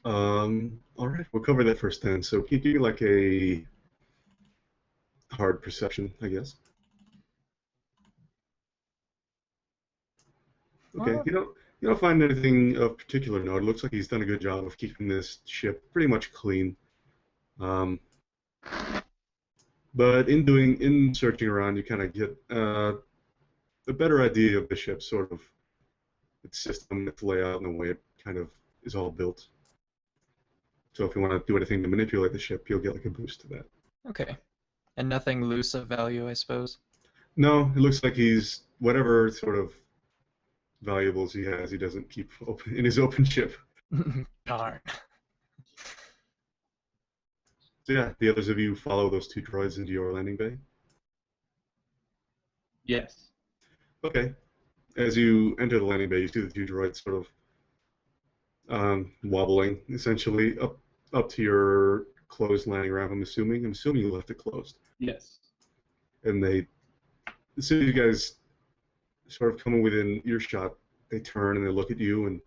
All right, we'll cover that first then. So can you do like a hard perception, I guess? Okay, you don't find anything of particular note. It looks like he's done a good job of keeping this ship pretty much clean. But in searching around, you kind of get a better idea of the ship, sort of its system, its layout, and the way it kind of is all built. So if you want to do anything to manipulate the ship, you'll get like a boost to that. Okay. And nothing loose of value, I suppose. No, it looks like he's whatever sort of valuables he has, he doesn't keep open in his open ship. Darn. So yeah, the others of you follow those two droids into your landing bay. Yes. Okay. As you enter the landing bay, you see the two droids sort of wobbling, essentially up to your closed landing ramp. I'm assuming. You left it closed. Yes. And they, as soon as you guys sort of come within earshot, they turn and they look at you, and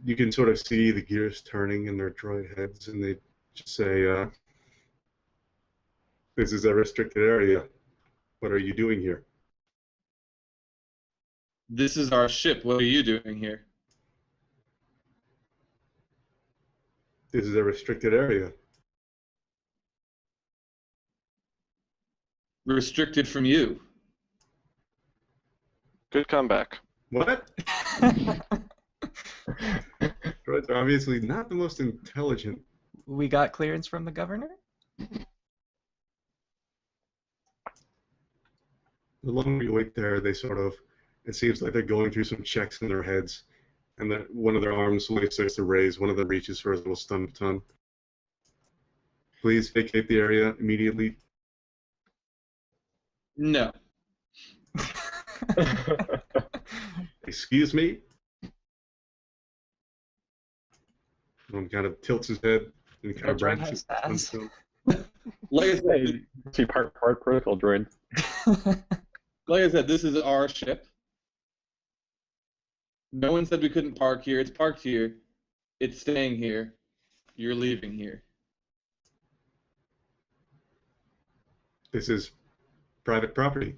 you can sort of see the gears turning in their droid heads, and they just say, "This is a restricted area. What are you doing here?" This is our ship. What are you doing here? This is a restricted area. Restricted from you. Good comeback. What? Droids are obviously not the most intelligent. We got clearance from the governor? The longer you wait there, they sort of, it seems like they're going through some checks in their heads, and that one of their arms slowly starts to raise, one of them reaches for his little stun baton. Please vacate the area immediately. No. Excuse me? One kind of tilts his head and kind of Droid branches. has sass. Like I said, Hey, see part protocol droid. this is our ship. No one said we couldn't park here. It's parked here. It's staying here. You're leaving here. This is private property.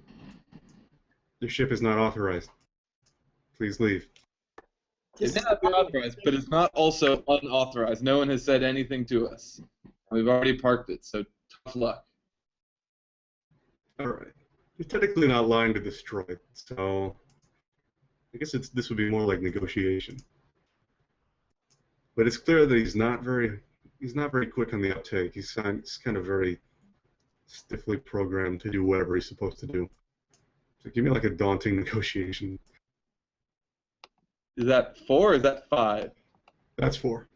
Your ship is not authorized. Please leave. It's not authorized, but it's not also unauthorized. No one has said anything to us. We've already parked it, so tough luck. All right. You're technically not lying to this droid, so I guess this would be more like negotiation. But it's clear that he's not very quick on the uptake. He's kind of very stiffly programmed to do whatever he's supposed to do. So give me like a daunting negotiation. Is that 4 or is that 5? That's 4.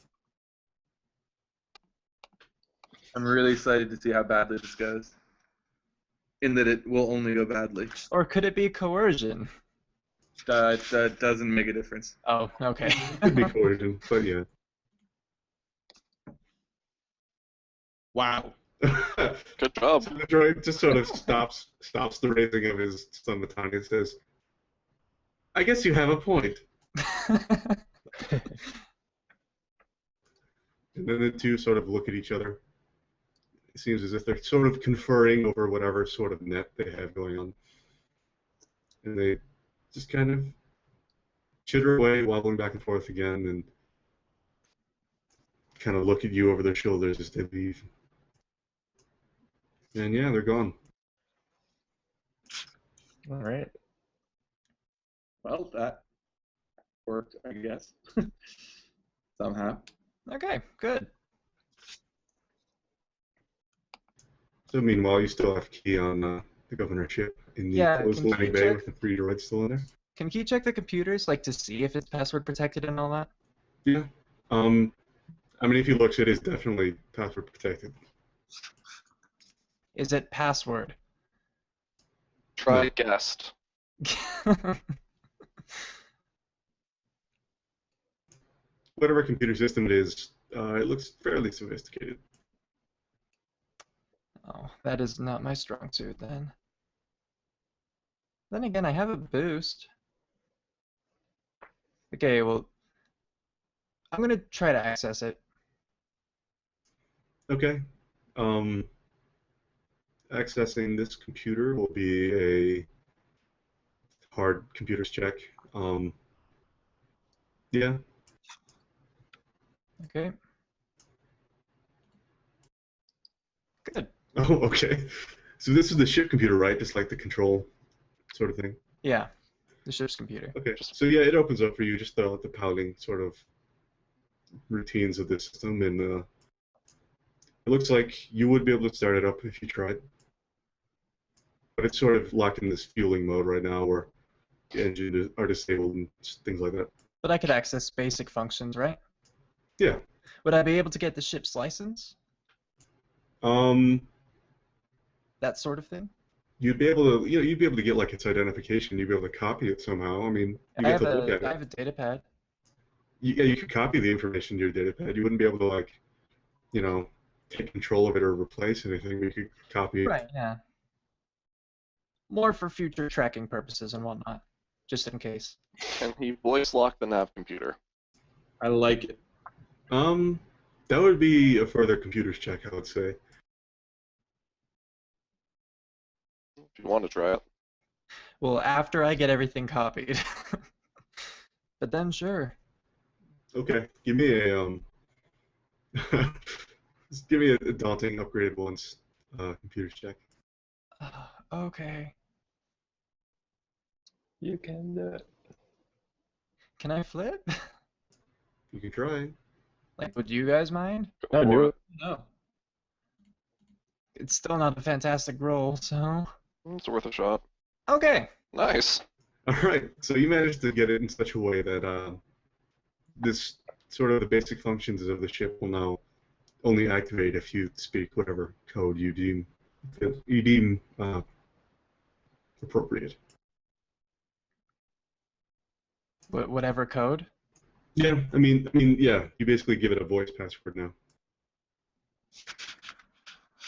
I'm really excited to see how badly this goes. In that it will only go badly. Or could it be coercion? That doesn't make a difference. Oh, okay. Could be coercion, but yeah. Wow. Good job. So the droid just sort of stops the raising of his stun baton and says, "I guess you have a point." And then the two sort of look at each other. It seems as if they're sort of conferring over whatever sort of net they have going on. And they just kind of chitter away, wobbling back and forth again, and kind of look at you over their shoulders as they leave. And yeah, they're gone. All right. Well, that worked, I guess. Somehow. Okay, good. So meanwhile, you still have key on the governorship in the Yeah, closed can landing you bay check? with the 3 droids still in there. Can you check the computers, like, to see if it's password protected and all that? Yeah. I mean, if you look, it is definitely password protected. Is it password? Try No. guest. Whatever computer system it is, it looks fairly sophisticated. Oh, that is not my strong suit then. Then again, I have a boost. Okay, well, I'm gonna try to access it. Okay. Accessing this computer will be a hard computers check. Yeah. Okay. Good. Oh, okay. So this is the ship computer, right? Just like the control sort of thing. Yeah, the ship's computer. Okay, so yeah, it opens up for you just the piloting sort of routines of the system, and it looks like you would be able to start it up if you tried. But it's sort of locked in this fueling mode right now where the engines are disabled and things like that. But I could access basic functions, right? Yeah. Would I be able to get the ship's license? Um, That sort of thing? you'd be able to, you'd be able to get like its identification. You'd be able to copy it somehow. I mean, you I get have to look at I it. have a data pad. Yeah, you could copy the information to your data pad. You wouldn't be able to like, you know, take control of it or replace anything. But you could copy it. Right, yeah. More for future tracking purposes and whatnot, just in case. Can he voice lock the nav computer? I like it. That would be a further computers check, I would say. If you want to try it. Well, after I get everything copied. But then, sure. Okay, give me a just give me a daunting upgraded once computers check. Okay. You can do it. Can I flip? You can try. Like, would you guys mind? Go No, for do it. it. No. It's still not a fantastic roll, so. It's worth a shot. Okay. Nice. All right, so you managed to get it in such a way that this sort of the basic functions of the ship will now only activate if you speak whatever code you deem appropriate. Whatever code. Yeah, yeah, you basically give it a voice password now.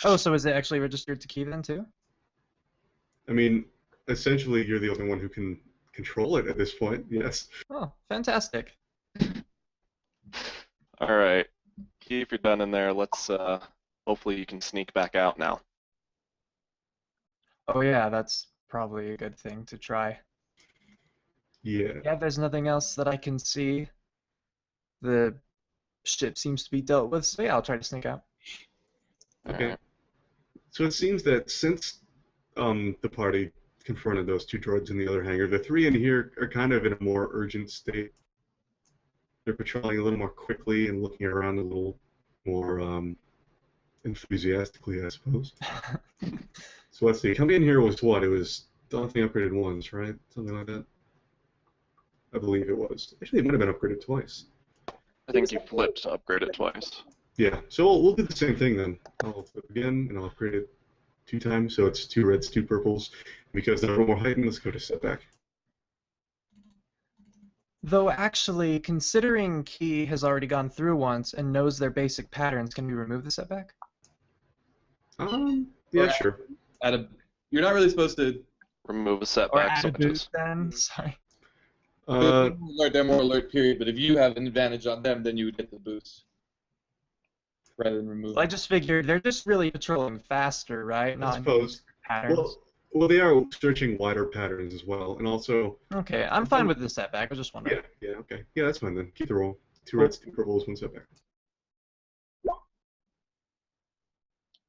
Oh, so is it actually registered to key then too? I mean, essentially, you're the only one who can control it at this point. Yes. Oh, fantastic. All right. Key, if you're done in there, let's hopefully you can sneak back out now. Oh yeah, that's probably a good thing to try. Yeah. Yeah, there's nothing else that I can see. The ship seems to be dealt with, so yeah, I'll try to sneak out. Okay. Alright. So it seems that since the party confronted those two droids in the other hangar, the three in here are kind of in a more urgent state. They're patrolling a little more quickly and looking around a little more enthusiastically, I suppose. So let's see. Coming in here was what? It was daunting upgraded once, right? Something like that. I believe it was. Actually, it might have been upgraded twice. I think you flipped to upgrade it twice. Yeah. So we'll do the same thing then. I'll flip again and I'll upgrade it 2 times. So it's 2 reds, 2 purples. Because they're a little more heightened, let's go to setback. Though actually, considering Key has already gone through once and knows their basic patterns, can we remove the setback? Yeah, Or sure. You're not really supposed to. Remove a Or setback add a switches. boost then? Sorry. Alert them or alert period, but if you have an advantage on them, then you would get the boost rather than remove. Well, I just figured they're just really patrolling faster, right? I Not suppose. patterns. Well, they are searching wider patterns as well, and also. Okay, I'm fine with the setback. I was just wondering. Yeah, okay. Yeah, that's fine then. Keep the roll. 2 reds, 2 purples, 1 setback.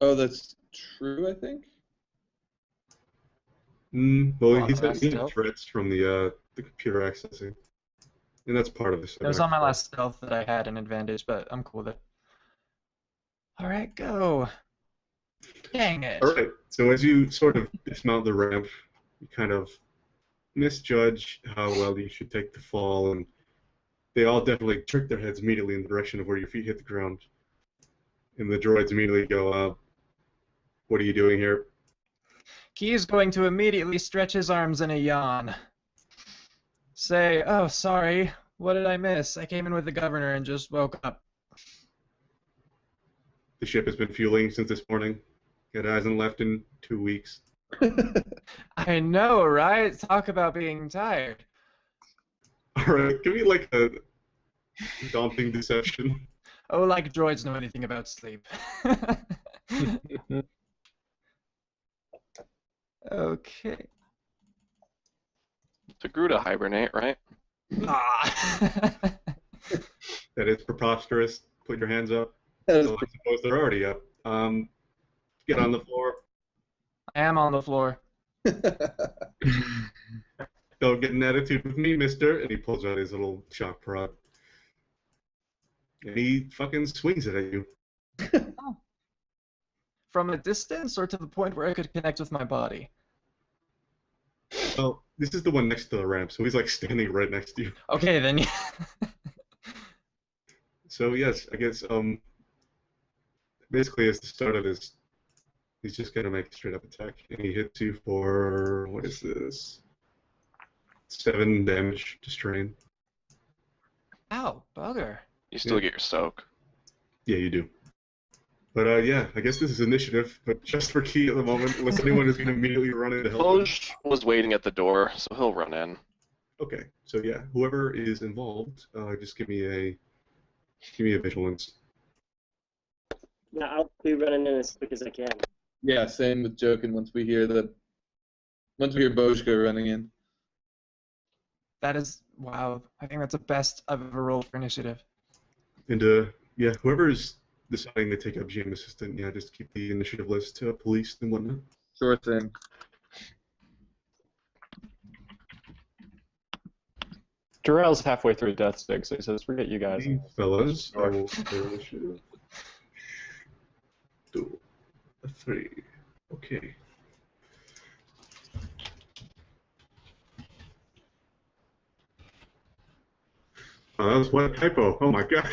Oh, that's true, I think. Well, Well, he said that's he had stealth. threats from the computer accessing, and that's part of the setback. It was on my last stealth that I had an advantage, but I'm cool with it. Alright, go. Dang it. All right. So as you sort of dismount the ramp, you kind of misjudge how well you should take the fall, and they all definitely trick their heads immediately in the direction of where your feet hit the ground. And the droids immediately go, "What are you doing here?" Key is going to immediately stretch his arms in a yawn. Say, oh, sorry. What did I miss? I came in with the governor and just woke up. The ship has been fueling since this morning. It hasn't left in 2 weeks. I know, right? Talk about being tired. All right. Give me like a daunting deception. Oh, like droids know anything about sleep. Okay. To Gruta hibernate, right? Ah. That is preposterous. Put your hands up. That is So I suppose they're already up. Get on the floor. I am on the floor. Don't get an attitude with me, mister. And he pulls out his little shock prod. And he fucking swings it at you. From a distance or to the point where I could connect with my body? Well, this is the one next to the ramp, so he's like standing right next to you. Okay, then. So yes, I guess basically as the start of his, he's just gonna make a straight up attack, and he hits you for what is this? 7 damage to strain. Ow, bugger. You still get your soak. Yeah, you do. But yeah, I guess this is initiative, but just for Key at the moment, unless anyone is gonna immediately run in to help him. Boj was waiting at the door, so he'll run in. Okay, so yeah, whoever is involved, just give me a vigilance. Yeah, I'll be running in as quick as I can. Yeah, same with Jokin once we hear Bojka running in. That is, wow. I think that's the best I've ever rolled for initiative. And yeah, whoever is deciding to take up GM assistant, yeah, just keep the initiative list policed and whatnot. Sure thing. Jarrell's halfway through Death Stick, so he says, forget you guys. Hey, fellas, I will roll initiative. 2, 3. Okay. Oh, that was one typo. Oh my god.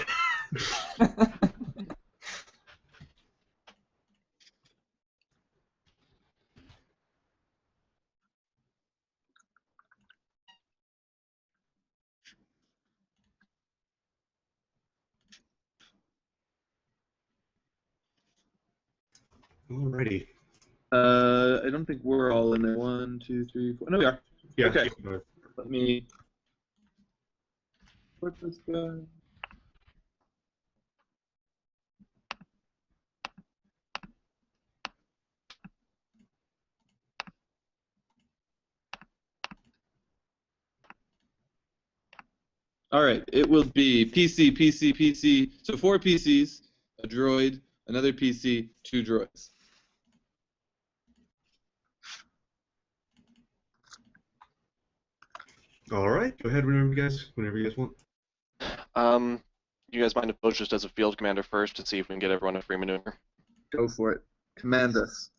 Alrighty. I don't think we're all in there. 1, 2, 3, 4. No, we are. Yeah. Okay. Let me put this guy. All right, it will be PC, PC, PC. So 4 PCs, a droid, another PC, 2 droids. Alright, go ahead whenever you guys want. You guys mind if Boj just does a field commander first to see if we can get everyone a free maneuver? Go for it. Command us.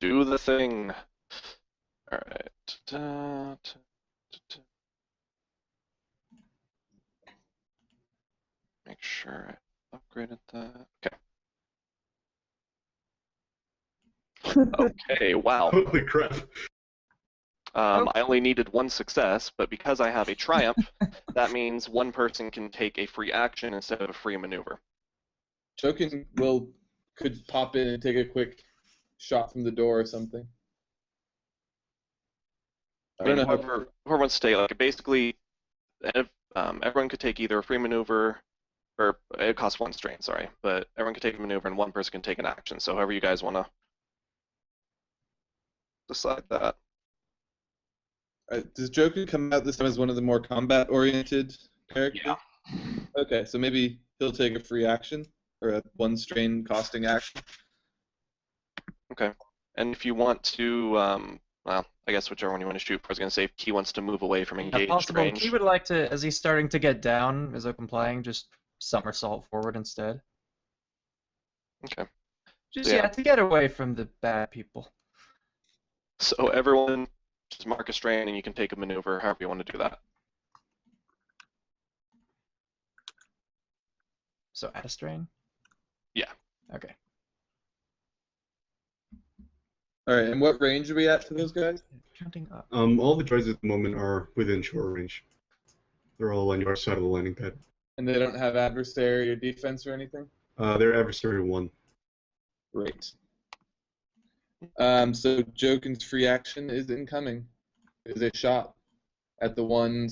Do the thing. Alright. Da, da, da, da. Make sure I upgraded that. Okay. Okay, wow. Holy crap. I only needed 1 success, but because I have a triumph, that means 1 person can take a free action instead of a free maneuver. Jokin could pop in and take a quick shot from the door or something. I mean, whoever wants to take, like, basically, everyone could take either a free maneuver, or it costs 1 strain, sorry, but everyone can take a maneuver and 1 person can take an action. So however you guys want to decide that. Does Jokin come out this time as one of the more combat-oriented characters? Yeah. Okay, so maybe he'll take a free action, or a 1 strain costing action. Okay. And if you want to, well, I guess whichever one you want to shoot for. I was going to say if Key wants to move away from engaged Possible. range. He would like to, as he's starting to get down, as I'm complying, just somersault forward instead. Okay. Just, Yeah. yeah, to get away from the bad people. So everyone just mark a strain and you can take a maneuver however you want to do that. So add a strain? Yeah. Okay. Alright, and what range are we at for those guys? Counting up. All the droids at the moment are within short range. They're all on your side of the landing pad. And they don't have adversary or defense or anything? They're adversary 1. Great. So Jokin's free action is incoming. Is a shot at the one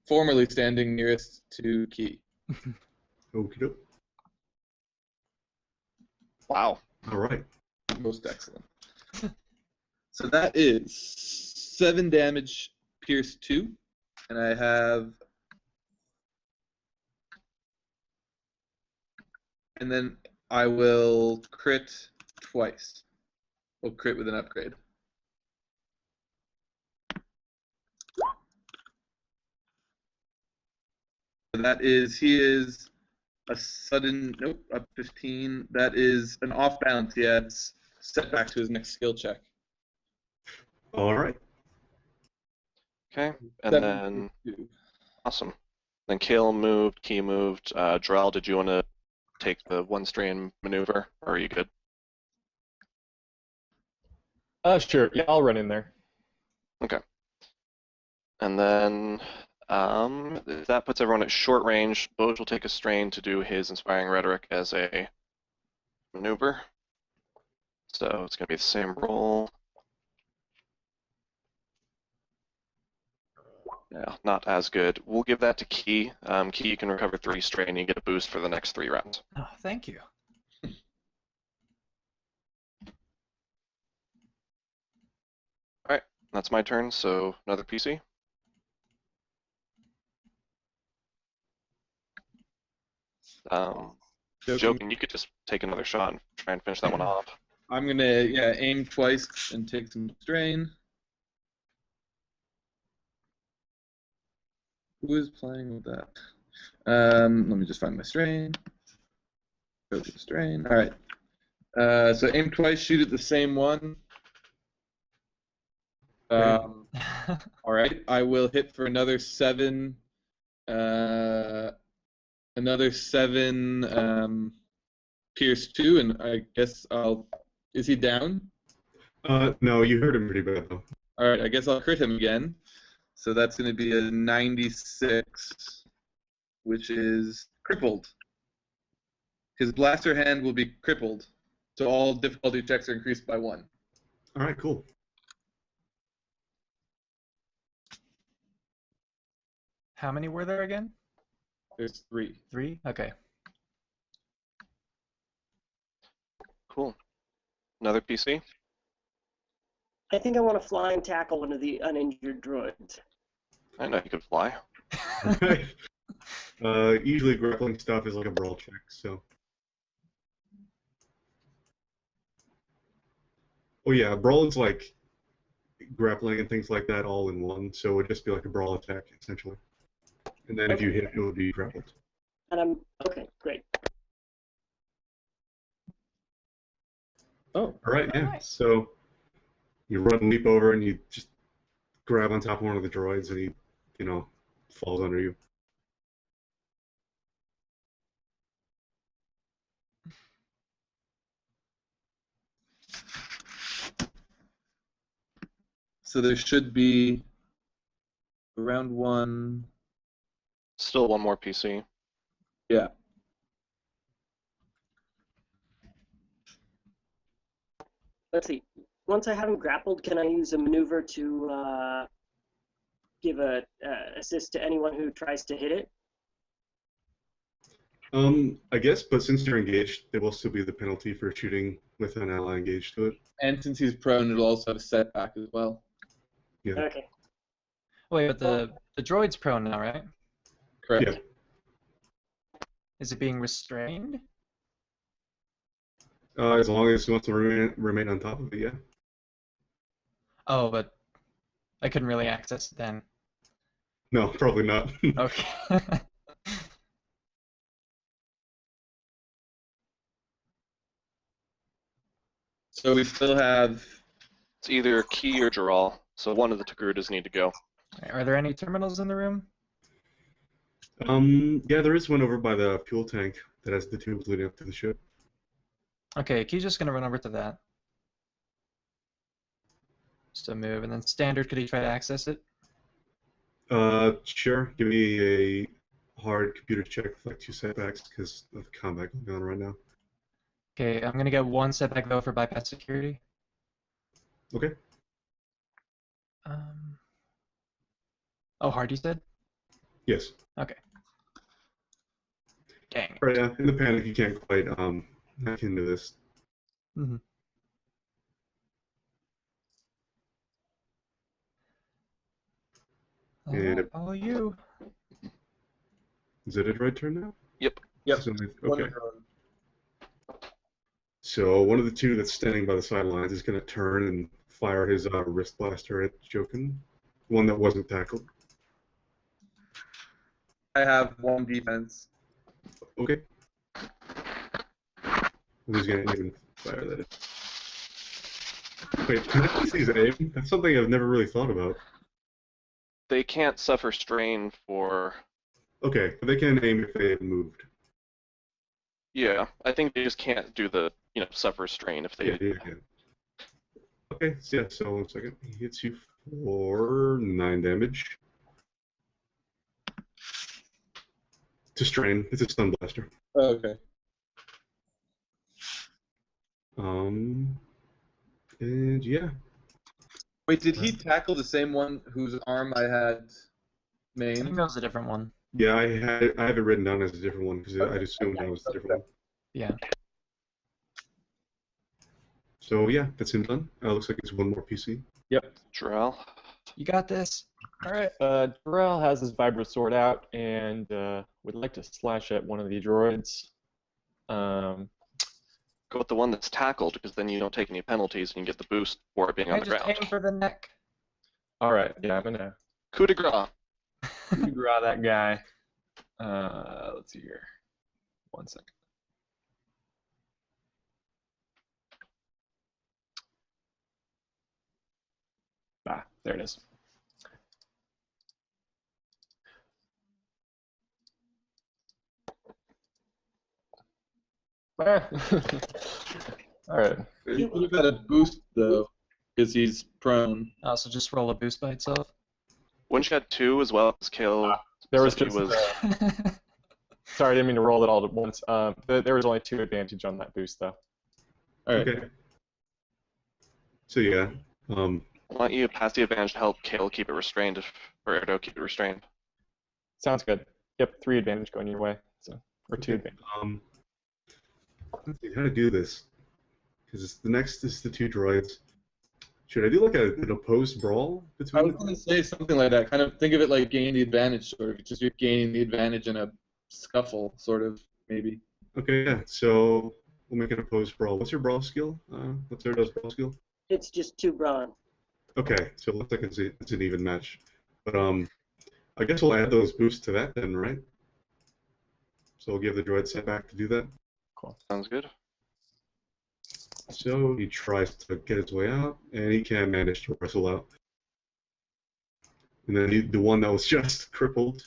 formerly standing nearest to Key. Okie doke. Wow. Alright. Most excellent. So that is 7 damage, pierce 2, and I have, and then I will crit twice. We'll crit with an upgrade. That is, he is a sudden, nope, up 15. That is an off balance. He adds setback to his next skill check. All right. Okay, and 7 then two. awesome. Then Kale moved, Key moved. Drell, did you want to take the one strain maneuver, or are you good? Sure. Yeah, I'll run in there. Okay. And then if that puts everyone at short range, Boj will take a strain to do his Inspiring Rhetoric as a maneuver. So it's going to be the same roll. Yeah, not as good. We'll give that to Key. Key, you can recover 3 strain, you get a boost for the next 3 rounds. Oh, thank you. Alright, that's my turn, so another PC. Joking, you could just take another shot and try and finish that one off. I'm going to aim twice and take some strain. Who is playing with that? Let me just find my strain. Go to the strain. All right. So aim twice, shoot at the same one. All right. I will hit for another 7. Another 7 pierce 2, and I guess I'll. Is he down? No, you hurt him pretty bad though. All right. I guess I'll crit him again. So that's going to be a 96, which is crippled. His blaster hand will be crippled, so all difficulty checks are increased by 1. All right, cool. How many were there again? There's 3. 3? Okay. Cool. Another PC? I think I want to fly and tackle one of the uninjured droids. I know you could fly. Right. Usually grappling stuff is like a brawl check, so. Oh yeah, brawl is like grappling and things like that all in one, so it would just be like a brawl attack essentially. And then if you hit, it would be grappled. And I'm okay, great. Oh, All right, yeah. Nice. So you run, leap over, and you just grab on top of one of the droids, and he, falls under you. so there should be round 1. Still one more PC. Yeah. Let's see. Once I have him grappled, can I use a maneuver to give a assist to anyone who tries to hit it? I guess, but since you're engaged, there will still be the penalty for shooting with an ally engaged to it. And since he's prone, it'll also have a setback as well. Yeah. Okay. Wait, but the droid's prone now, right? Correct. Yeah. Is it being restrained? As long as he wants to remain on top of it, yeah. Oh, but I couldn't really access it then. No, probably not. Okay. So we still have. It's either Key or Jaral, so one of the Togrutas need to go. Are there any terminals in the room? Yeah, there is one over by the fuel tank that has the tubes leading up to the ship. Okay, Key's just gonna run over to that. Just a move, and then standard, could he try to access it? Sure. Give me a hard computer check with like 2 setbacks because of the combat going on right now. Okay, I'm gonna get 1 setback though for bypass security. Okay. Oh, hard you said? Yes. Okay. Dang. Right. Yeah. In the panic, you can't quite hack into this. Mm-hmm. And Follow you. is it a droid turn now? Yep. Yep. Okay. So one of the 2 that's standing by the sidelines is going to turn and fire his wrist blaster at Jokin, one that wasn't tackled. I have 1 defense. Okay. Who's gonna even fire that? Wait, can NPCs aim? That's something I've never really thought about. They can't suffer strain for. Okay, but they can aim if they have moved. Yeah, I think they just can't do the suffer strain if they. Yeah. Okay, so yeah, so 1 second. He hits you for 9 damage. To strain. It's a stun blaster. Oh, okay. And yeah. Wait, did he tackle the same one whose arm I had I think maimed? that was a different one. Yeah, I have it written down as a different one because I'd assumed that was the different one. Yeah. So yeah, that's him done. Looks like it's 1 more PC. Yep. Drow. You got this. All right. Darrell has his vibro sword out and would like to slash at one of the droids. Go with the one that's tackled, because then you don't take any penalties and you get the boost for it being on I the just ground. aim for the neck. All right. Yeah, I'm gonna Coup de grace. draw that guy. Let's see here. 1 second. Ah, there it is. Ah. All right. He would have had a boost, though, because he's prone. So just roll a boost by itself. Wouldn't you had 2 as well as Kale? There was said just. he was. Sorry, I didn't mean to roll it all at once. There was only 2 advantage on that boost, though. All right. Okay. So yeah, Why don't you pass the advantage to help Kale keep it restrained, or Erdo keep it restrained? Sounds good. Yep, 3 advantage going your way. So, or 2 advantage. Let's see how to do this, because the next is the 2 droids. Should I do like an opposed brawl I between was going to say something like that. Kind of think of it like gaining the advantage, sort of. Just you're gaining the advantage in a scuffle, sort of, maybe. Okay, yeah. So we'll make an opposed brawl. What's your brawl skill? What's Erdo's brawl skill? It's just 2 brawn. Okay, so it looks like it's an even match. But I guess we'll add those boosts to that then, right? So we'll give the droid setback to do that. Cool. Sounds good. So he tries to get his way out, and he can manage to wrestle out. And then the one that was just crippled,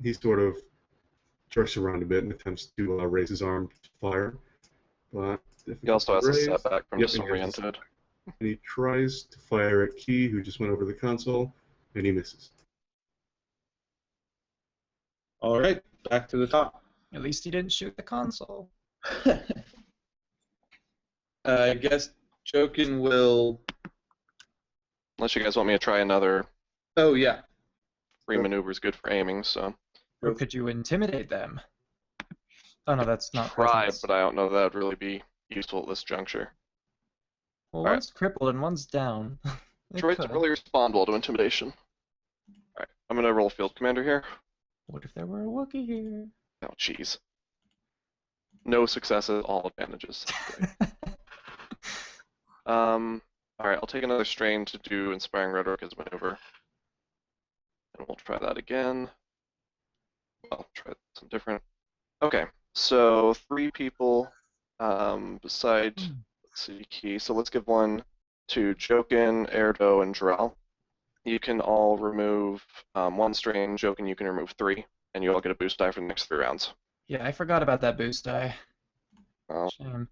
he sort of jerks around a bit and attempts to raise his arm to fire. But He also has a raised. setback from Yep, and he has a disoriented. And he tries to fire at Key, who just went over the console, and he misses. All right, back to the top. At least he didn't shoot the console. I guess Jokin will. Unless you guys want me to try another. Oh yeah. Free maneuver is good for aiming, so. Or could you intimidate them? Oh no, that's not Try, presence. but I don't know that would really be useful at this juncture. Well, Alright. one's crippled and one's down. It Droids could. really respond well to intimidation. Alright, I'm gonna roll field commander here. What if there were a Wookiee here? Oh, jeez. No successes, all advantages. Alright, I'll take another strain to do Inspiring Rhetoric as maneuver. And we'll try that again. Well, try something different. Okay, so 3 people beside, let's see, Key. So let's give one to Jokin, Erdo, and Drell. You can all remove 1 strain. Jokin, you can remove 3, and you all get a boost die for the next 3 rounds. Yeah, I forgot about that boost die. Oh. Shame.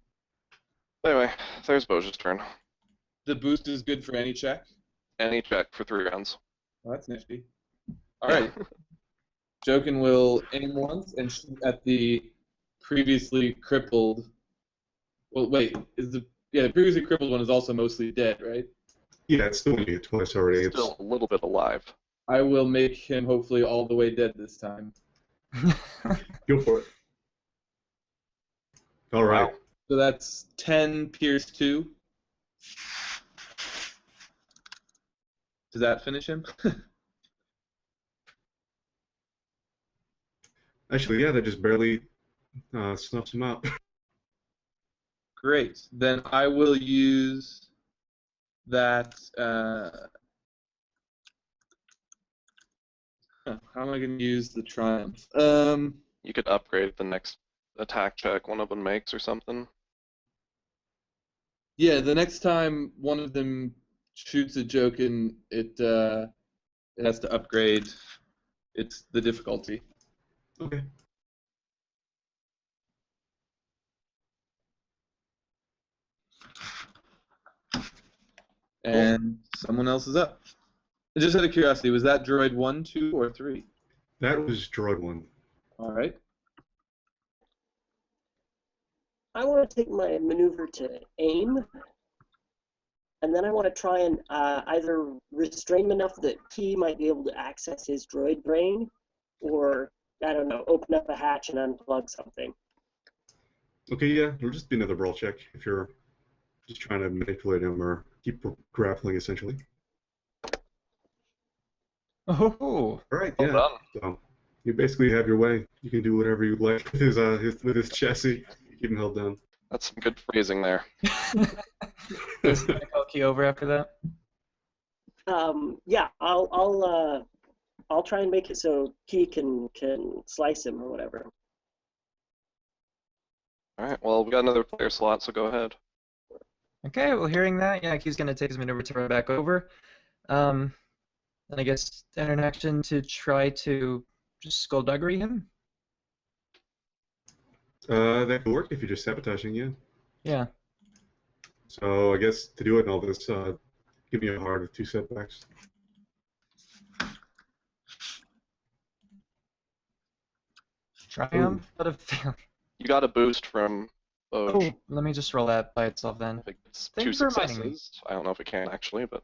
Anyway, there's Boja's turn. The boost is good for any check. Any check for 3 rounds. Well, that's nifty. All right. Jokin will aim once and shoot at the previously crippled. Well, wait. The previously crippled one is also mostly dead, right? Yeah, it's still hit twice already. Still a little bit alive. I will make him hopefully all the way dead this time. Go for it. All right. Wow. So that's 10 pierce 2. Does that finish him? Actually, yeah, that just barely snuffs him out. Great. Then I will use that. How am I going to use the triumph? You could upgrade the next attack check one of them makes or something. Yeah, the next time one of them shoots a Jokin, it has to upgrade the difficulty. Okay. And someone else is up. Just out of curiosity, was that droid 1, 2, or 3? That was droid 1. All right. I want to take my maneuver to aim, and then I want to try and either restrain him enough that he might be able to access his droid brain, or, I don't know, open up a hatch and unplug something. Okay, yeah, it'll just be another brawl check if you're just trying to manipulate him or keep grappling, essentially. Oh, All right, Well yeah. done. So you basically have your way. You can do whatever you like with his chassis. Keep him held down. That's some good phrasing there. does he call Key over after that? Yeah, I'll try and make it so Key can slice him or whatever. All right. Well, we got another player slot, so go ahead. Okay, well, hearing that, yeah, Key's gonna take his maneuver to run back over. And I guess enter an action to try to just skullduggery him. That could work if you're just sabotaging, yeah. Yeah. So I guess to do it and all this, give me a hard with 2 setbacks. Triumph, but a failure. You got a boost from Oh, Boj. let me just roll that by itself then. I think it's Thank 2 you for reminding me. successes. I don't know if it can actually, but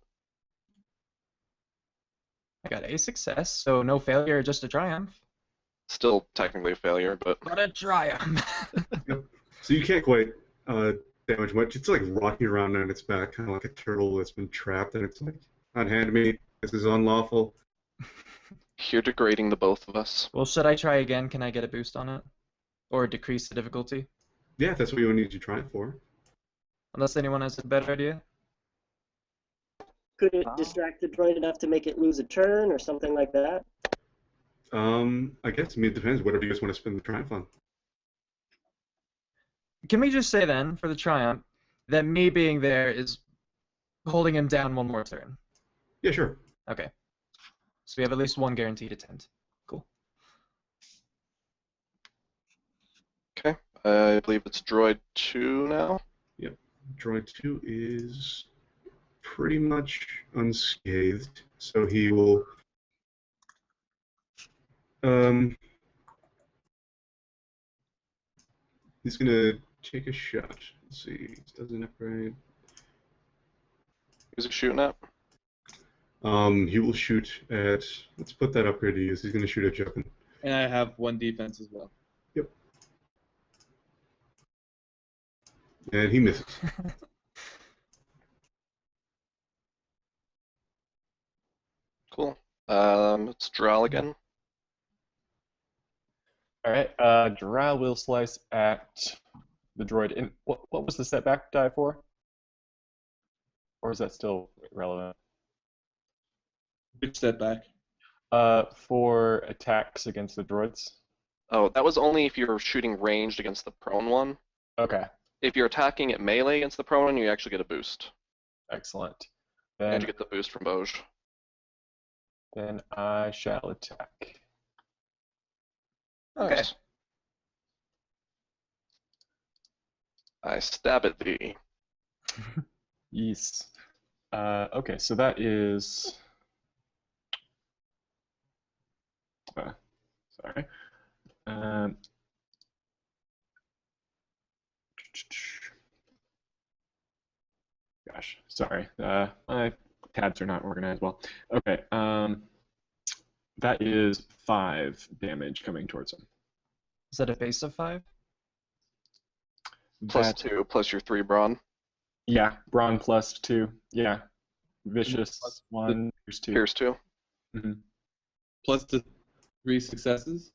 I got a success, so no failure, just a triumph. still technically a failure. But But a triumph. Yep. So you can't quite damage much. It's like rocking around on its back, kind of like a turtle that's been trapped, and it's like, unhand me. This is unlawful. you're degrading the both of us. Well, should I try again? Can I get a boost on it? Or decrease the difficulty? Yeah, that's what you need to try it for. Unless anyone has a better idea. Could it distract the droid enough to make it lose a turn or something like that? I guess, I mean, it depends. Whatever you guys want to spend the triumph on. Can we just say then, for the triumph, that me being there is holding him down one more turn? Yeah, sure. Okay. So we have at least one guaranteed attempt. Cool. Okay. I believe it's droid 2 now. Yep. Droid 2 is pretty much unscathed, so he will. He's gonna take a shot. Let's see. He doesn't upgrade. Who's he shooting at? He will shoot at. Let's put that upgrade to use. He's gonna shoot at Jokin. And I have 1 defense as well. Yep. And he misses. Cool. It's Drow again. All right. Drow will slice at the droid. And what was the setback die for? Or is that still relevant? Which setback? For attacks against the droids. Oh, that was only if you're shooting ranged against the prone one. Okay. If you're attacking at melee against the prone one, you actually get a boost. Excellent. And Then, you get the boost from Boj. then I shall attack. Okay. Nice. I stab at thee. Yes. Okay, so that is. Sorry. Gosh, sorry. My tabs are not organized well. Okay. That is 5 damage coming towards him. Is that a base of 5? Plus That- 2, plus your 3 brawn. Yeah, brawn plus 2. Yeah. Vicious Plus 1, here's 2. Pierce 2. Plus the 3 successes?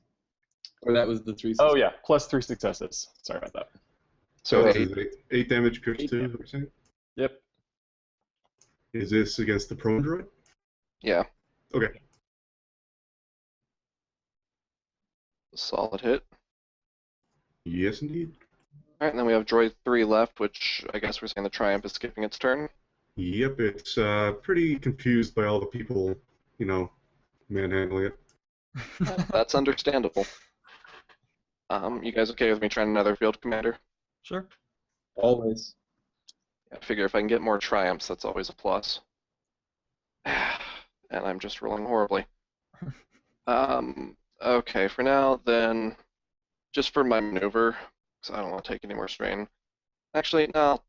Or that was the 3 Oh, successes? yeah, plus 3 successes. Sorry about that. So this 8. is 8 damage pierce 2, 8 is what you're saying? Yep. Is this against the prone droid? Yeah. Okay. Solid hit. Yes, indeed. Alright, and then we have droid 3 left, which I guess we're saying the Triumph is skipping its turn. Yep, it's pretty confused by all the people, manhandling it. That's understandable. You guys okay with me trying another field commander? Sure. Always. I figure if I can get more Triumphs, that's always a plus. And I'm just rolling horribly. Okay, for now, then, just for my maneuver, because I don't want to take any more strain. Actually, no, I'll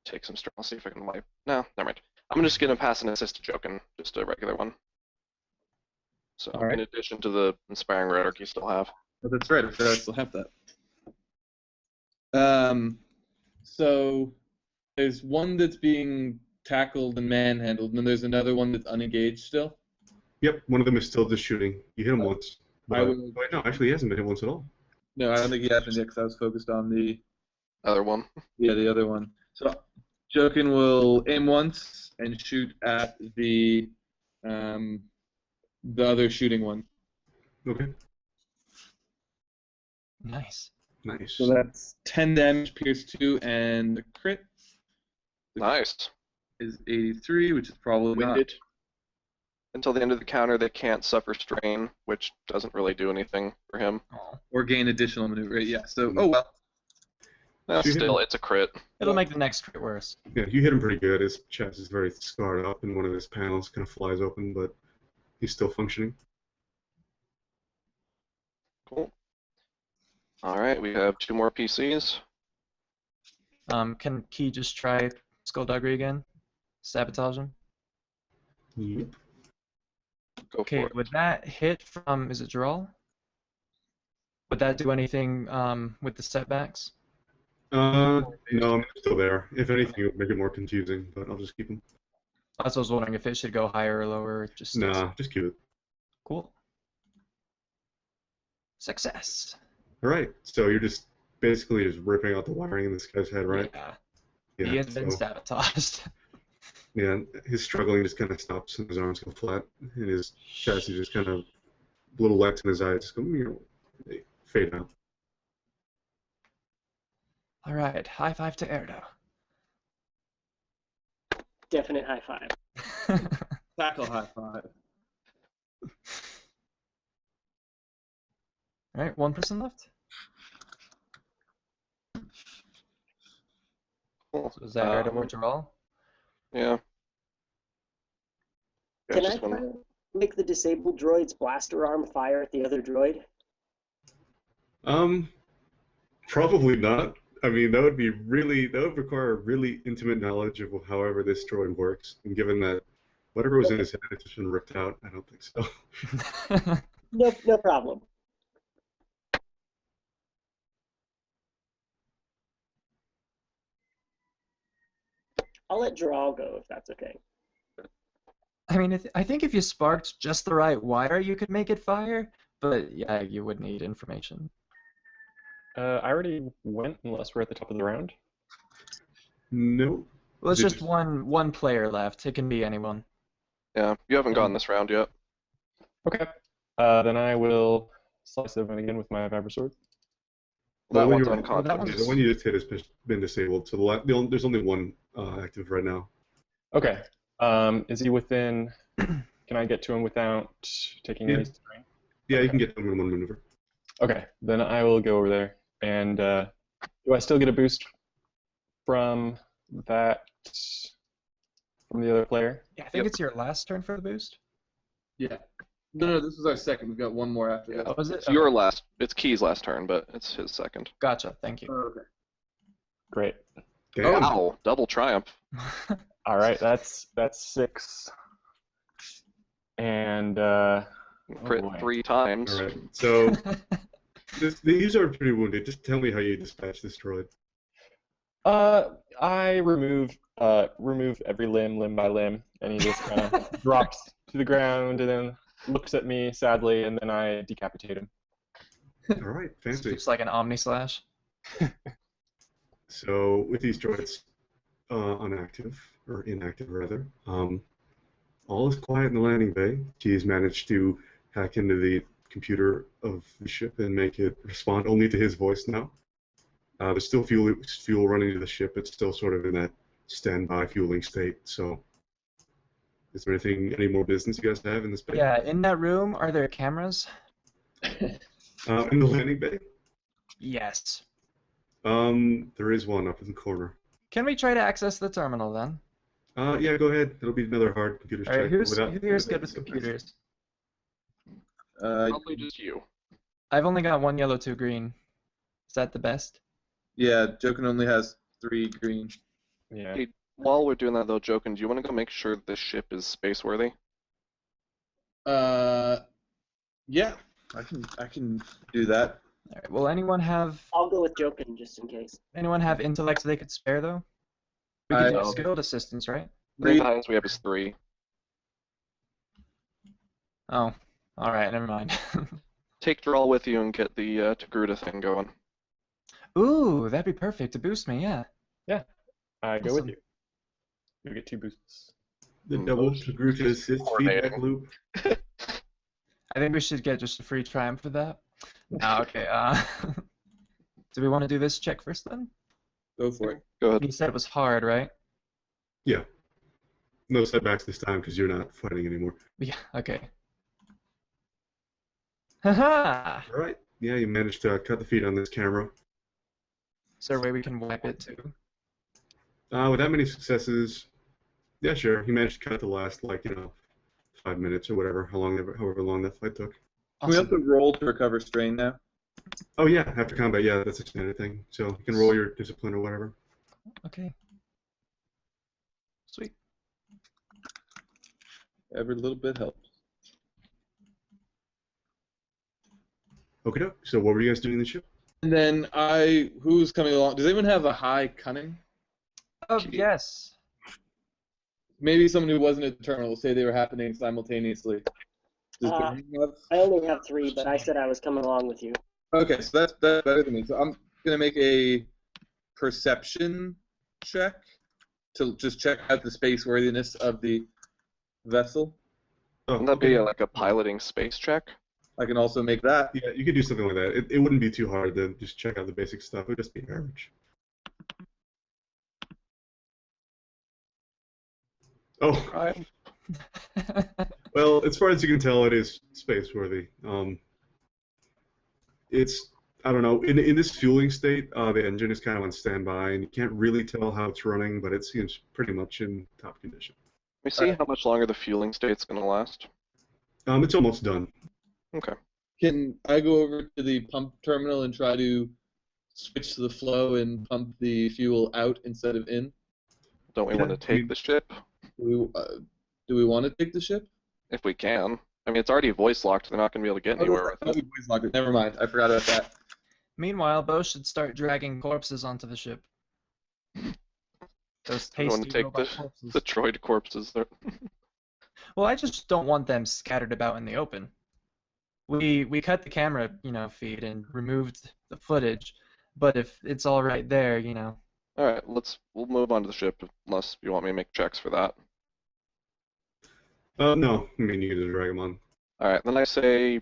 take some strain. I'll see if I can wipe. No, never mind. I'm just going to pass an assist to Jokin, just a regular one. So, All right. in addition to the Inspiring Rhetoric you still have. Oh, that's right. I forgot I still have that. So there's one that's being tackled and manhandled, and then there's another one that's unengaged still. Yep, one of them is still just shooting. You hit him once. But, I will. wait, no, actually, he hasn't been hit once at all. No, I don't think he happened yet because I was focused on the Other one. the other one. So Jokin will aim once and shoot at the other shooting one. Okay, Nice. nice. So that's 10 damage, pierce 2, and the crit Nice. is 83, which is probably not. Winded. Until the end of the counter, they can't suffer strain, which doesn't really do anything for him. Oh. Or gain additional maneuver rate, yeah. So, oh well. So you hit Still, him. it's a crit. It'll make the next crit worse. Yeah, you hit him pretty good. His chest is very scarred up, and one of his panels kind of flies open, but he's still functioning. Cool. Alright, we have 2 more PCs. Can Key just try Skullduggery again? Sabotage him? Yep. Go Okay, for it. would that hit from, is it Dural? Would that do anything with the setbacks? No, I'm still there. If anything, it would make it more confusing, but I'll just keep him. That's what I was wondering if it should go higher or lower. It just Nah, just keep it. Cool. Success. All right, so you're just basically just ripping out the wiring in this guy's head, right? Yeah. Yeah. He has been So, sabotaged. yeah, his struggling just kind of stops, and his arms go flat, and his chest is just kind of little lights in his eyes just go, they fade out. All right, high five to Erdo. Definite high five. Tackle high five. All right, one person left. Cool. So is that Erdo or Dural? Yeah. Can Guys, I just wanna- try to make the disabled droid's blaster arm fire at the other droid? Probably not. I mean, that would require really intimate knowledge of however this droid works, and given that whatever was in his head has just been ripped out, I don't think so. No problem. I'll let Joral go if that's okay. I mean, I think if you sparked just the right wire, you could make it fire. But yeah, you would need information. I already went, unless we're at the top of the round. No. Well, it's Is it just one player left. It can be anyone. Yeah, you haven't gotten this round yet. Okay. Then I will slice it again with my Vibra The That one one's you were- unconscious. that one's- Yeah, the one you just hit has been disabled, so there's only one active right now. Okay. Is he within? Can I get to him without taking any strain? Yeah, you Okay. can get them in one maneuver. Okay. Then I will go over there. And do I still get a boost from that? From the other player? Yeah, I think Yep. it's your last turn for the boost. Yeah. No, this is our second. We've got one more after Yeah. that. Oh, is it? It's your last. It's Key's last turn, but it's his second. Gotcha. Thank you. Oh, okay. Great. Damn. Wow, double triumph. All right. That's 6. And Crit boy. 3 times. All right. So these are pretty wounded. Just tell me how you dispatch this droid. I remove every limb by limb, and he just kind of drops to the ground and then looks at me sadly, and then I decapitate him. All right, fancy. It's like an Omni Slash. So with these droids inactive rather, all is quiet in the landing bay. She's managed to hack into the computer of the ship and make it respond only to his voice now. There's still fuel running to the ship. It's still sort of in that standby fueling state. So, is there any more business you guys have in this bay? Yeah, in that room, are there cameras? In the landing bay? Yes. There is one up in the corner. Can we try to access the terminal then? Yeah, go ahead. It'll be another hard computer All right, check. who here's good with computers? Probably just you. I've only got 1 yellow, 2 green. Is that the best? Yeah, Jokin only has 3 green. Yeah. Hey, while we're doing that though, Jokin, do you want to go make sure this ship is space-worthy? Yeah, I can do that. All right. Will anyone have I'll go with Jokin just in case. intellect they could spare though? We could do I- skilled assistance, right? The highest we have is 3. Oh, all right. Never mind. Take Draw with you and get the Togruta thing going. Ooh, that'd be perfect to boost me. Yeah. I go with Awesome. you. You get 2 boosts. The double Togruta assist feedback Coordinating. loop. I think we should get just a free triumph for that. No, okay. Do we want to do this check first then? Go for it. Go ahead. You said it was hard, right? Yeah. No setbacks this time because you're not fighting anymore. Yeah. Okay. Haha. All right. Yeah, you managed to cut the feed on this camera. Is there a way we can wipe it too? With that many successes, yeah, sure. You managed to cut the last, 5 minutes or whatever, however long that fight took. Can we Awesome. also roll to recover strain now? Oh yeah, after combat, yeah, that's a standard thing. So you can roll your discipline or whatever. Okay. Sweet. Every little bit helps. Okay, doke. So what were you guys doing in the ship? And then who's coming along? Does anyone have a high cunning? Oh yes. Maybe someone who wasn't at the terminal, say they were happening simultaneously. Does Gordon have? I only have 3, but I said I was coming along with you. Okay, so that's better than me. So I'm gonna make a perception check to just check out the space worthiness of the vessel. Oh, Wouldn't that okay. be like a piloting space check? I can also make that. Yeah, you could do something like that. It wouldn't be too hard to just check out the basic stuff. It would just be average. Oh, Right. well, as far as you can tell, it is space worthy. I don't know, in this fueling state, the engine is kind of on standby, and you can't really tell how it's running, but it seems pretty much in top condition. We see how much longer the fueling state's gonna last. It's almost done. Okay. Can I go over to the pump terminal and try to switch to the flow and pump the fuel out instead of in? Don't we Yeah, want to take we- the ship Do we want to take the ship? if we can? I mean, it's already voice locked. They're not gonna be able to get anywhere with it. Voice locked it. Never mind. I forgot about that. Meanwhile, Bo should start dragging corpses onto the ship. Those We want tasty to take robot corpses. the droid corpses. There. Well, I just don't want them scattered about in the open. We cut the camera, feed and removed the footage, but if it's all right there, All right, we'll move on to the ship unless you want me to make checks for that. No, I mean, you can just drag them on. All right, then I say,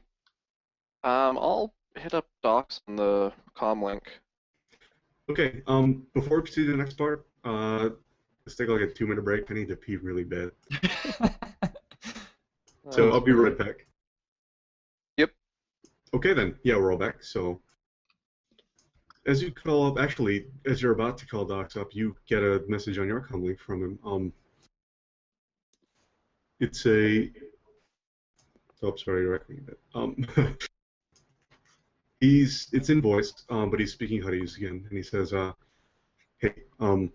I'll hit up Docs on the comm link. Okay, before we proceed to the next part, let's take like a 2-minute break. I need to pee really bad. So I'll be right back. Yep. Okay then, yeah, we're all back. So as you call up, actually, as you're about to call Docs up, you get a message on your comm link from him. It's a. Oh, sorry, directly. It's in voice, but he's speaking Huddies again, and he says, "Hey, I'm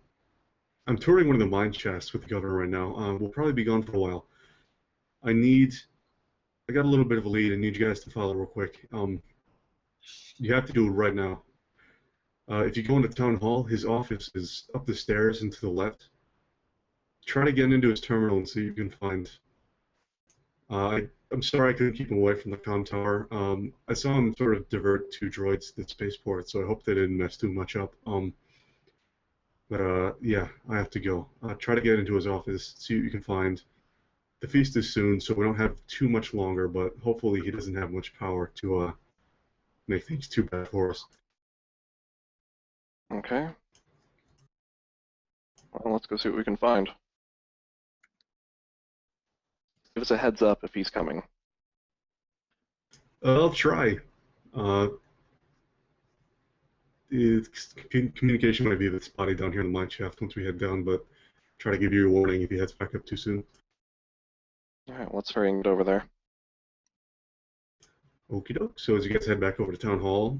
touring one of the mine shafts with the governor right now. We'll probably be gone for a while. I got a little bit of a lead. I need you guys to follow real quick. You have to do it right now. If you go into town hall, his office is up the stairs and to the left. Try to get into his terminal and see if you can find. I'm sorry I couldn't keep him away from the comm tower. I saw him sort of divert 2 droids to the spaceport, so I hope they didn't mess too much up. But yeah, I have to go. Try to get into his office, see what you can find. the feast is soon, so we don't have too much longer. But hopefully, he doesn't have much power to make things too bad for us. Okay. Well, let's go see what we can find. Give us a heads up if he's coming. I'll try. Communication might be a bit spotty down here in the mine shaft once we head down, but try to give you a warning if he heads back up too soon. All right, let's hurry and get over there. Okie doke. So as you guys head back over to Town Hall,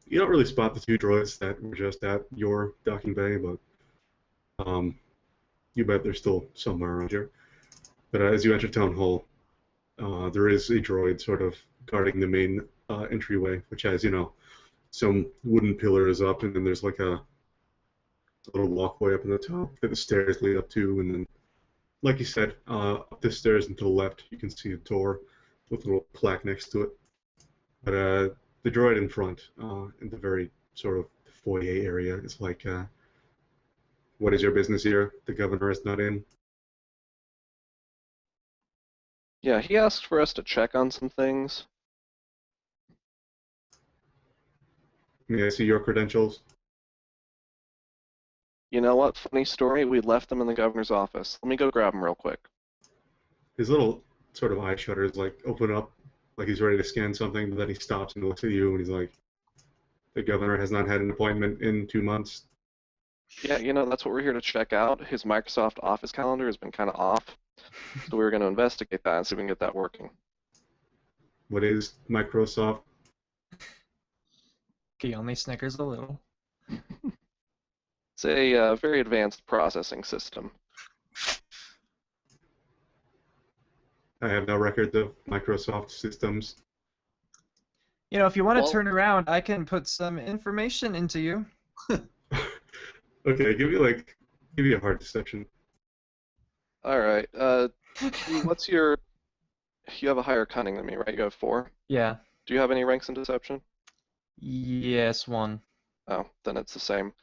you don't really spot the two droids that were just at your docking bay, but you bet they're still somewhere around here. But as you enter Town Hall, there is a droid sort of guarding the main entryway, which has, some wooden pillars up, and then there's like a little walkway up in the top that the stairs lead up to, and then, like you said, up the stairs and to the left, you can see a door with a little plaque next to it. But the droid in front, in the very sort of foyer area, is like, what is your business here? The governor is not in. Yeah, he asked for us to check on some things. May I see your credentials? You know what? Funny story. We left them in the governor's office. Let me go grab them real quick. His little sort of eye shutters like open up, like he's ready to scan something, but then he stops and looks at you, and he's like, "The governor has not had an appointment in 2 months." Yeah, that's what we're here to check out. His Microsoft Office calendar has been kind of off, so we were going to investigate that and see if we can get that working. What is Microsoft? He only snickers a little. It's a very advanced processing system. I have no record of Microsoft systems. If you want to Well- turn around, I can put some information into you. Okay, give me a hard deception. All right. What's your... You have a higher cunning than me, right? You have 4. Yeah. Do you have any ranks in deception? Yes, 1. Oh, then it's the same.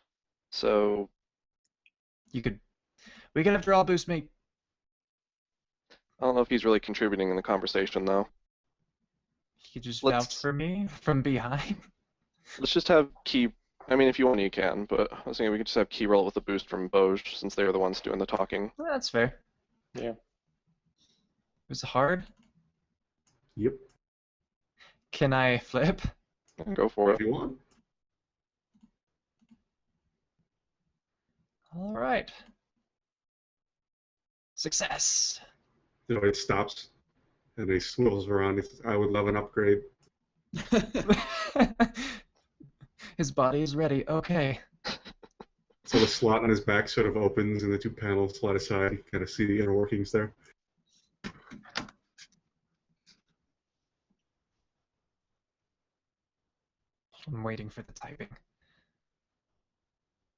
So, We can have draw boost, mate. I don't know if he's really contributing in the conversation, though. You just Let's- vouch for me from behind. Let's just have Key... I mean, if you want, you can, but I was thinking we could just have Key roll with a boost from Boj, since they're the ones doing the talking. Well, that's fair. Yeah. It was hard. Yep, Can I flip? Go for if it. you want. All right. Success. The droid stops, and he swivels around. He says, "I would love an upgrade." His body is ready. Okay. So the slot on his back sort of opens, and the two panels slide aside. You can kind of see the inner workings there. I'm waiting for the typing.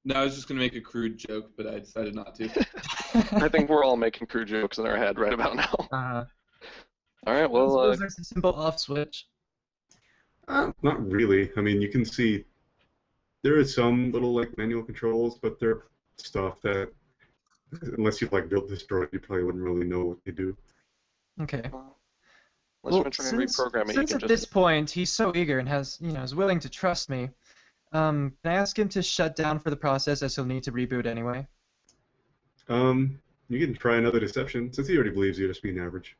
No, I was just gonna make a crude joke, but I decided not to. I think we're all making crude jokes in our head right about now. All right, well, there's a simple off switch. Not really. I mean, you can see there is some little like manual controls, but they're stuff that unless you like built this droid, you probably wouldn't really know what they do. Okay. unless Well, you want to try and reprogram it, you since can at just... this point he's so eager and is willing to trust me, can I ask him to shut down for the process as he'll need to reboot anyway? You can try another deception since he already believes you're just being average.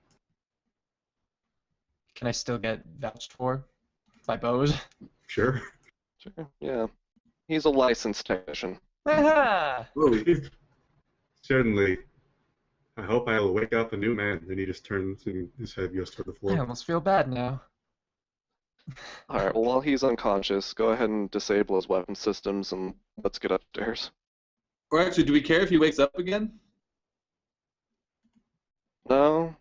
Can I still get vouched for by Bose? Sure. Sure, yeah. He's a licensed technician. Aha! Certainly. I hope I'll wake up a new man. Then he just turns and his head goes toward the I floor. almost feel bad now. All right, well, while he's unconscious, go ahead and disable his weapon systems, and let's get upstairs. Or actually, do we care if he wakes up again? No?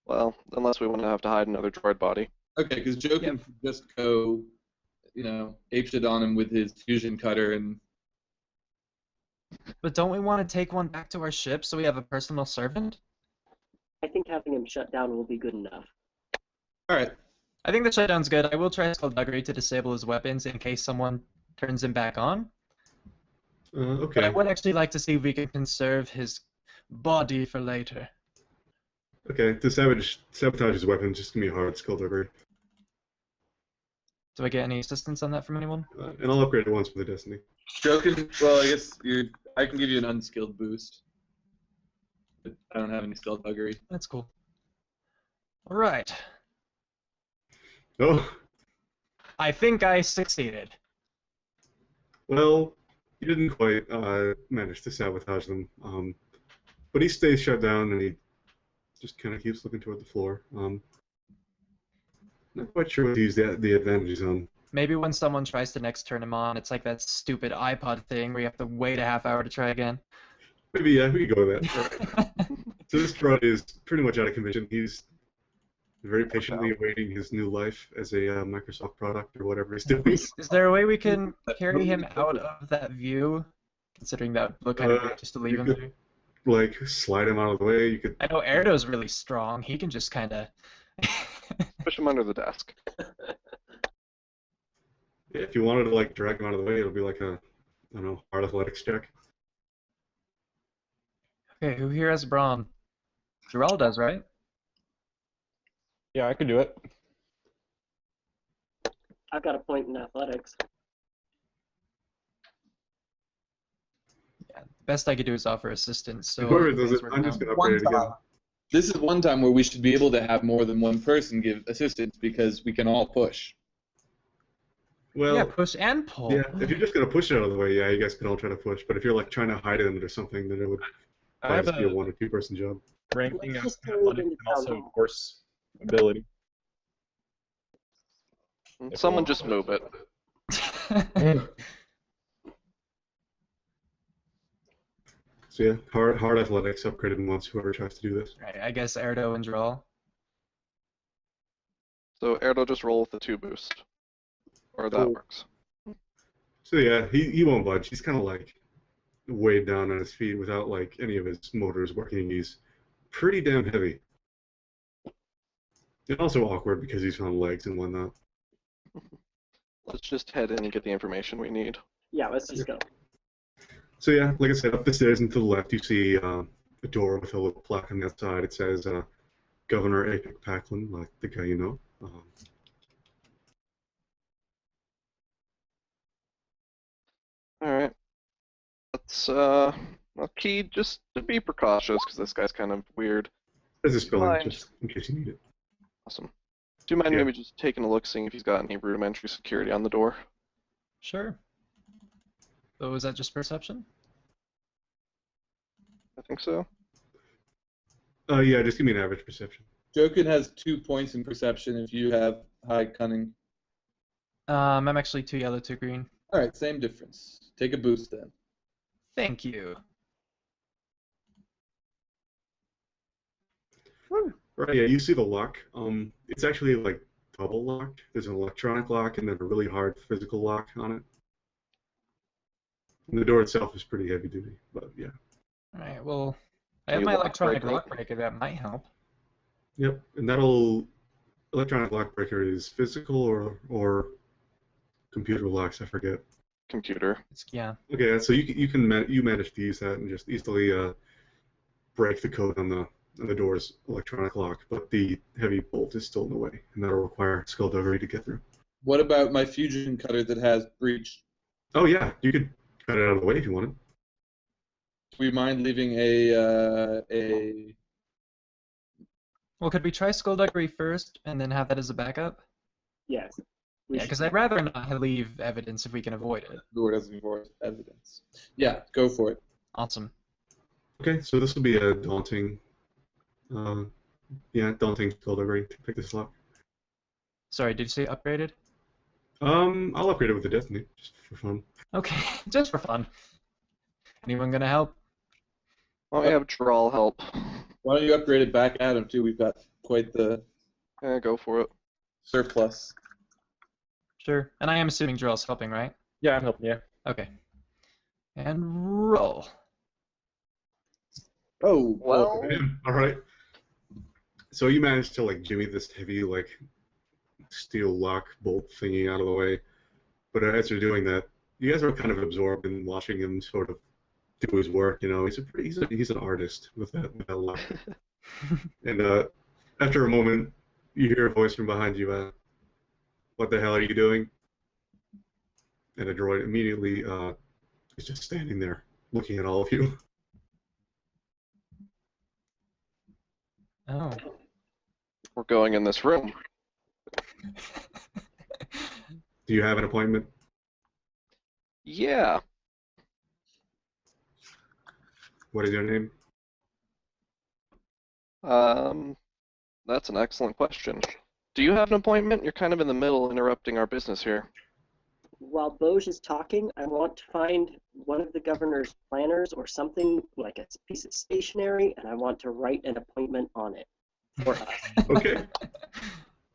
Well, unless we want to have to hide another droid body. Okay, because Joe can just go, apeshit on him with his fusion cutter and... But don't we want to take one back to our ship so we have a personal servant? I think having him shut down will be good enough. Alright. I think the shutdown's good. I will try skullduggery to disable his weapons in case someone turns him back on. But I Okay. would actually like to see if we can conserve his Body for later. Okay, to sabotage his weapon, just give me a hard skullduggery. Do I get any assistance on that from anyone? And I'll upgrade it once with a destiny. Joking. Well, I guess I can give you an unskilled boost. But I don't have any skullduggery. That's cool. All right. Oh, I think I succeeded. well, you didn't quite manage to sabotage them. But he stays shut down and he just kind of keeps looking toward the floor. Not quite sure what to use the advantages on. Maybe when someone tries to next turn him on, it's like that stupid iPod thing where you have to wait a half hour to try again. Maybe, yeah, we could go with that. All right. So this droid is pretty much out of commission. He's very patiently awaiting his new life as a Microsoft product or whatever he's doing. Is there a way we can carry him out of that view? Considering that would look kind of weird just to leave you him could- there. Like, slide him out of the way. You could. I know Erdo's really strong. He can just kind of. Push him under the desk. Yeah, if you wanted to like drag him out of the way, it'll be like a, I don't know, hard athletics check. Okay, who here has brawn? Jarrell does, right? Yeah, I could do it. I've got a point in athletics. Yeah. Best I could do is offer assistance. So Whoever does things it, work I'm just out. gonna upgrade it again. This is one time where we should be able to have more than one person give assistance because we can all push. Well, Yeah, push and pull. yeah, if you're just gonna push it out of the way, yeah, you guys can all try to push. But if you're like trying to hide it under something, then it would I probably have just be a a 1 or 2 person job. ranking of Let's just move athletics into and also town hall. force ability. Someone just move it. So yeah, hard athletics upgraded once. Whoever tries to do this. Right, I guess Erdo and Jarrell. So Erdo just roll with the 2 boost. Or that Cool. works. So yeah, he won't budge. He's kind of like weighed down on his feet without like any of his motors working. He's pretty damn heavy. And also awkward because he's on legs and whatnot. Let's just head in and get the information we need. Yeah, let's just go. So yeah, like I said, up the stairs and to the left, you see a door with a little plaque on the outside. It says Governor Apic Packlin, like the guy you know. All right. Let's Key, just to be precautious because this guy's kind of weird. There's a spelling, Fine. just in case you need it. Awesome. Do you mind Yeah. maybe just taking a look, seeing if he's got any rudimentary security on the door? Sure. So was that just perception? I think so. Yeah, just give me an average perception. Jokin has 2 points in perception if you have high cunning. I'm actually 2 yellow, 2 green. All right, same difference. Take a boost then. Thank you. Right, yeah, you see the lock. It's actually like double locked. There's an electronic lock and then a really hard physical lock on it. And the door itself is pretty heavy duty, but yeah. Alright, well, I Can have you my lock electronic break it? lock breaker, that might help. Yep, and electronic lock breaker is physical or computer locks, I forget. Computer. Yeah. Okay, so you manage to use that and just easily break the code on the door's electronic lock, but the heavy bolt is still in the way, and that'll require skullduggery to get through. What about my fusion cutter that has breach? Oh yeah, you could cut it out of the way if you wanted. Do we mind leaving a Well, could we try skullduggery first and then have that as a backup? Yes. We Yeah, should- because I'd rather not leave evidence if we can avoid it. door doesn't involve evidence? Yeah, go for it. Awesome. Okay, so this will be a daunting skullduggery to pick this lock. Sorry, did you say upgraded? I'll upgrade it with the destiny, just for fun. Okay, just for fun. Anyone gonna help? Well, we have Drawl help. Why don't you upgrade it back at him too? We've got quite the Yeah, go for it. surplus. Sure. And I am assuming Drill's helping, right? Yeah, I'm helping you. Okay. And roll. Oh, Well, All right. So you managed to like jimmy this heavy like steel lock bolt thingy out of the way, but as you're doing that, you guys are kind of absorbed in watching him sort of do his work. He's an artist with that look. And after a moment, you hear a voice from behind you. What the hell are you doing? And a droid immediately is just standing there, looking at all of you. Oh. We're going in this room. Do you have an appointment? Yeah. What is your name? That's an excellent question. Do you have an appointment? You're kind of in the middle, interrupting our business here. While Boj is talking, I want to find one of the governor's planners or something like a piece of stationery, and I want to write an appointment on it for us. Okay.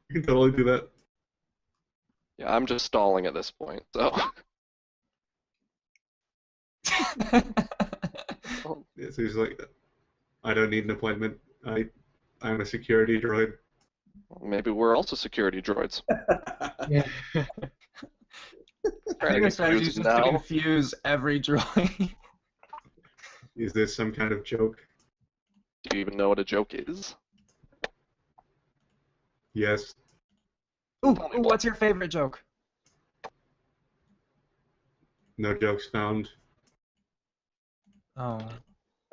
You can totally do that. Yeah, I'm just stalling at this point, so. Yeah, so he's like, I don't need an appointment. I'm a security droid. Maybe we're also security droids. Yeah. I think our strategy is confusing just to now. confuse every droid. Is this some kind of joke? Do you even know what a joke is? Yes. Ooh, what's your favorite joke? No jokes found. Oh.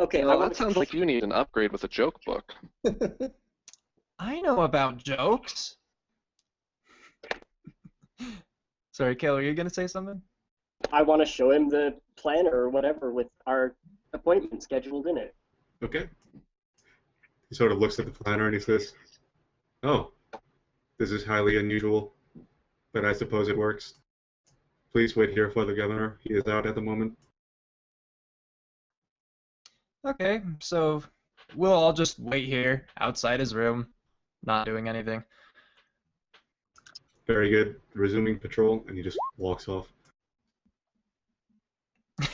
Okay, I Well, want that sounds like you need an upgrade with a joke book. I know about jokes. Sorry, Kale, are you gonna say something? I want to show him the planner or whatever with our appointment scheduled in it. Okay. He sort of looks at the planner and he says, "Oh, this is highly unusual, but I suppose it works. Please wait here for the governor. He is out at the moment." Okay, so we'll all just wait here outside his room, not doing anything. Very good. Resuming patrol, and he just walks off. All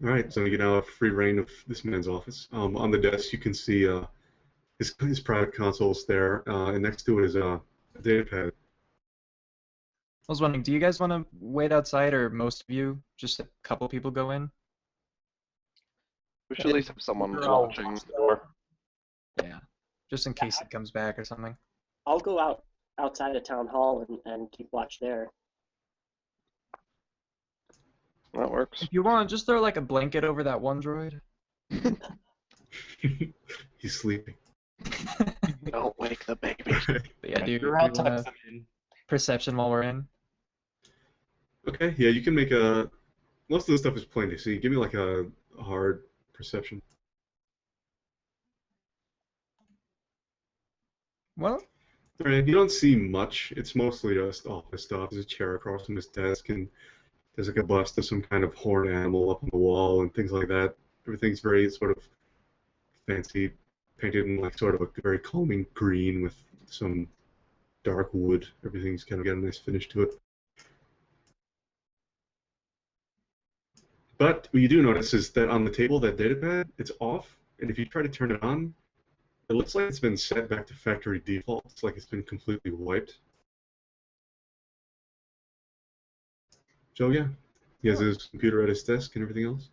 right, so you now have free reign of this man's office. On the desk, you can see his private console's there, and next to it is a data pad. I was wondering, do you guys want to wait outside, or most of you, just a couple people go in? We should at least have someone I'll watching. watch the door. Yeah, just in case he comes back or something. I'll go outside of town hall and keep watch there. That works. If you want, just throw like a blanket over that one droid. He's sleeping. Don't wake the baby. But yeah, do you Durrell want tucks a him in. perception while we're in? Okay, yeah, you can make a. Most of the stuff is plain to see. Give me like a hard perception. Well, Alright, you don't see much. It's mostly just office stuff. There's a chair across from his desk, and there's like a bust of some kind of horned animal up on the wall and things like that. Everything's very sort of fancy, painted in like sort of a very calming green with some dark wood. Everything's kind of got a nice finish to it. But what you do notice is that on the table, that datapad, it's off, and if you try to turn it on, it looks like it's been set back to factory default. It's like it's been completely wiped. So yeah, he has his computer at his desk and everything else.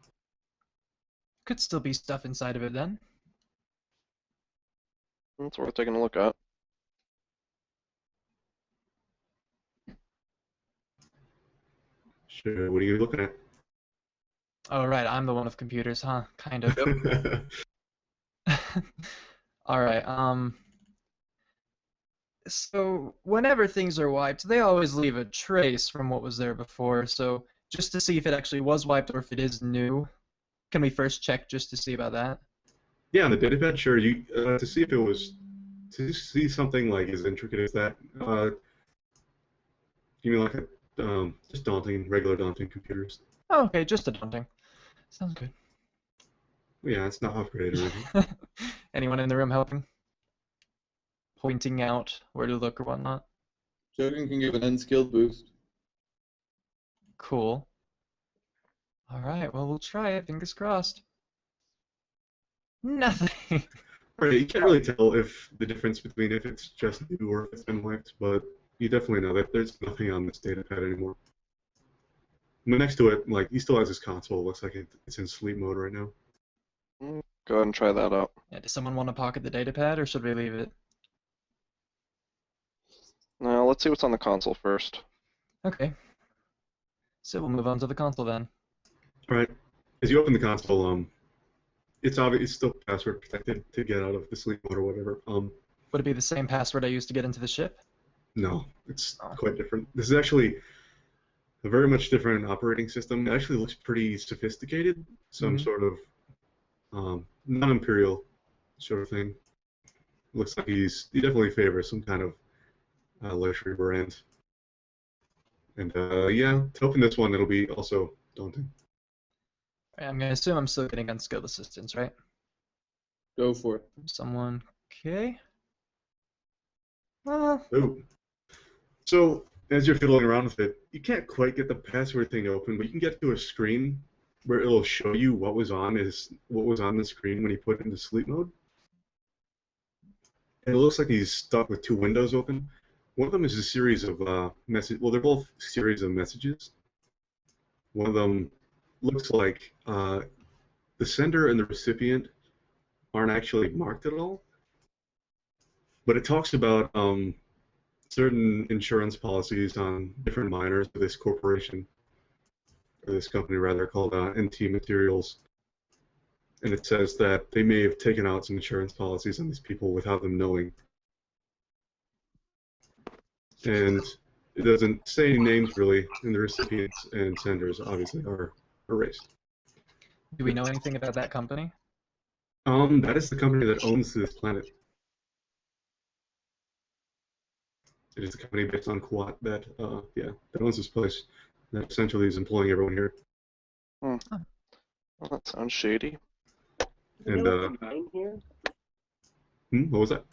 could still be stuff inside of it then. That's worth taking a look at. Sure, what are you looking at? Oh, right, I'm the one with computers, huh? Kind of. All right. So whenever things are wiped, they always leave a trace from what was there before. So just to see if it actually was wiped or if it is new, can we first check just to see about that? Yeah, on the datapad, sure. You to see if it was to see something like as intricate as that. Give me like a just regular daunting computers. Oh, okay, just a daunting. Sounds good. Yeah, it's not upgraded or anything. Anyone in the room helping? Pointing out where to look or whatnot? Joking can give an unskilled boost. Cool. All right, well, we'll try it. Fingers crossed. Nothing. Right, you can't really tell if the difference between if it's just new or if it's been wiped, but you definitely know that there's nothing on this datapad anymore. next to it, like he still has his console. Looks like it's in sleep mode right now. Go ahead and try that out. Yeah, does someone want to pocket the datapad, or should we leave it? Now let's see what's on the console first. Okay. So we'll move on to the console then. All right. As you open the console, it's obvious it's still password protected to get out of the sleep mode or whatever. Would it be the same password I used to get into the ship? No, it's Oh. quite different. This is actually a very much different operating system. It actually looks pretty sophisticated. Some sort of non-imperial sort of thing. Looks like he definitely favors some kind of luxury brand. And yeah, to open this one, it'll be also daunting. I'm going to assume I'm still getting unskilled assistance, right? Go for it. Someone. Okay. Well, Ooh. So as you're fiddling around with it, you can't quite get the password thing open, but you can get to a screen where it'll show you what was on the screen when he put it into sleep mode. And it looks like he's stuck with two windows open. One of them is a series of messages. Well, they're both series of messages. One of them looks like the sender and the recipient aren't actually marked at all, but it talks about certain insurance policies on different miners for this corporation, or this company rather, called NT Materials. And it says that they may have taken out some insurance policies on these people without them knowing. And it doesn't say any names really, and the recipients and senders obviously are erased. do we know anything about that company? That is the company that owns this planet. It is a company based on Kuwait that owns this place. That essentially is employing everyone here. Well, that sounds shady. And Mine here? what was that?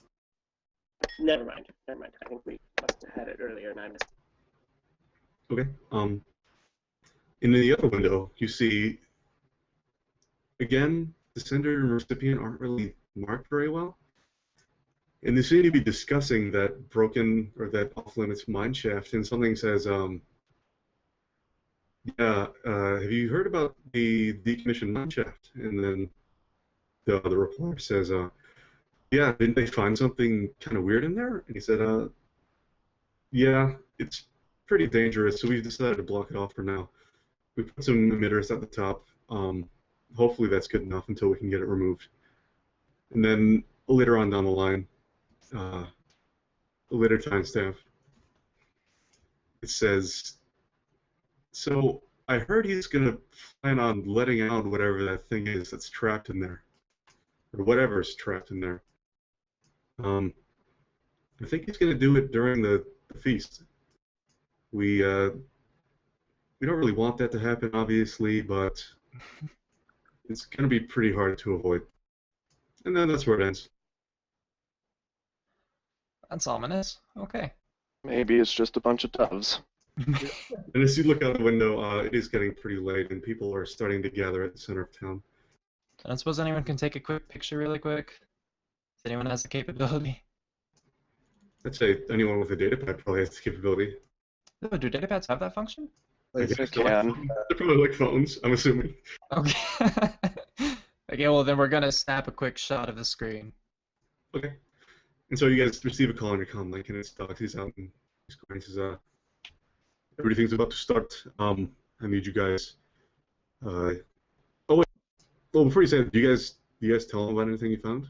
Never mind. Never mind. I think we must have had it earlier, and I missed. Okay. In the other window, you see again the sender and recipient aren't really marked very well, and they seem to be discussing that broken or that off-limits mine shaft. And something says, "Yeah, have you heard about the decommissioned mine shaft?" And then the other reporter says, "Yeah, didn't they find something kind of weird in there?" And he said, "Yeah, it's pretty dangerous, so we've decided to block it off for now. We put some emitters at the top. Hopefully that's good enough until we can get it removed." And then later on down the line, a later timestamp, it says, "So I heard he's going to plan on letting out whatever that thing is that's trapped in there, or whatever's trapped in there. I think he's going to do it during the feast. We don't really want that to happen, obviously, but it's going to be pretty hard to avoid." And then that's where it ends. That's ominous. Okay. Maybe it's just a bunch of doves. And as you look out the window, it is getting pretty late, and people are starting to gather at the center of town. I don't suppose anyone can take a quick picture really quick? If anyone has the capability. I'd say anyone with a datapad probably has the capability. Oh, do datapads have that function? I They guess can. they're probably like phones, I'm assuming. Okay. Okay, well then we're gonna snap a quick shot of the screen. Okay. And so you guys receive a call on your comm link, and it's Doc. He's out, and he's going. He says, "Everything's about to start. I need you guys." Oh wait. Well, before you say that, do you guys tell him about anything you found?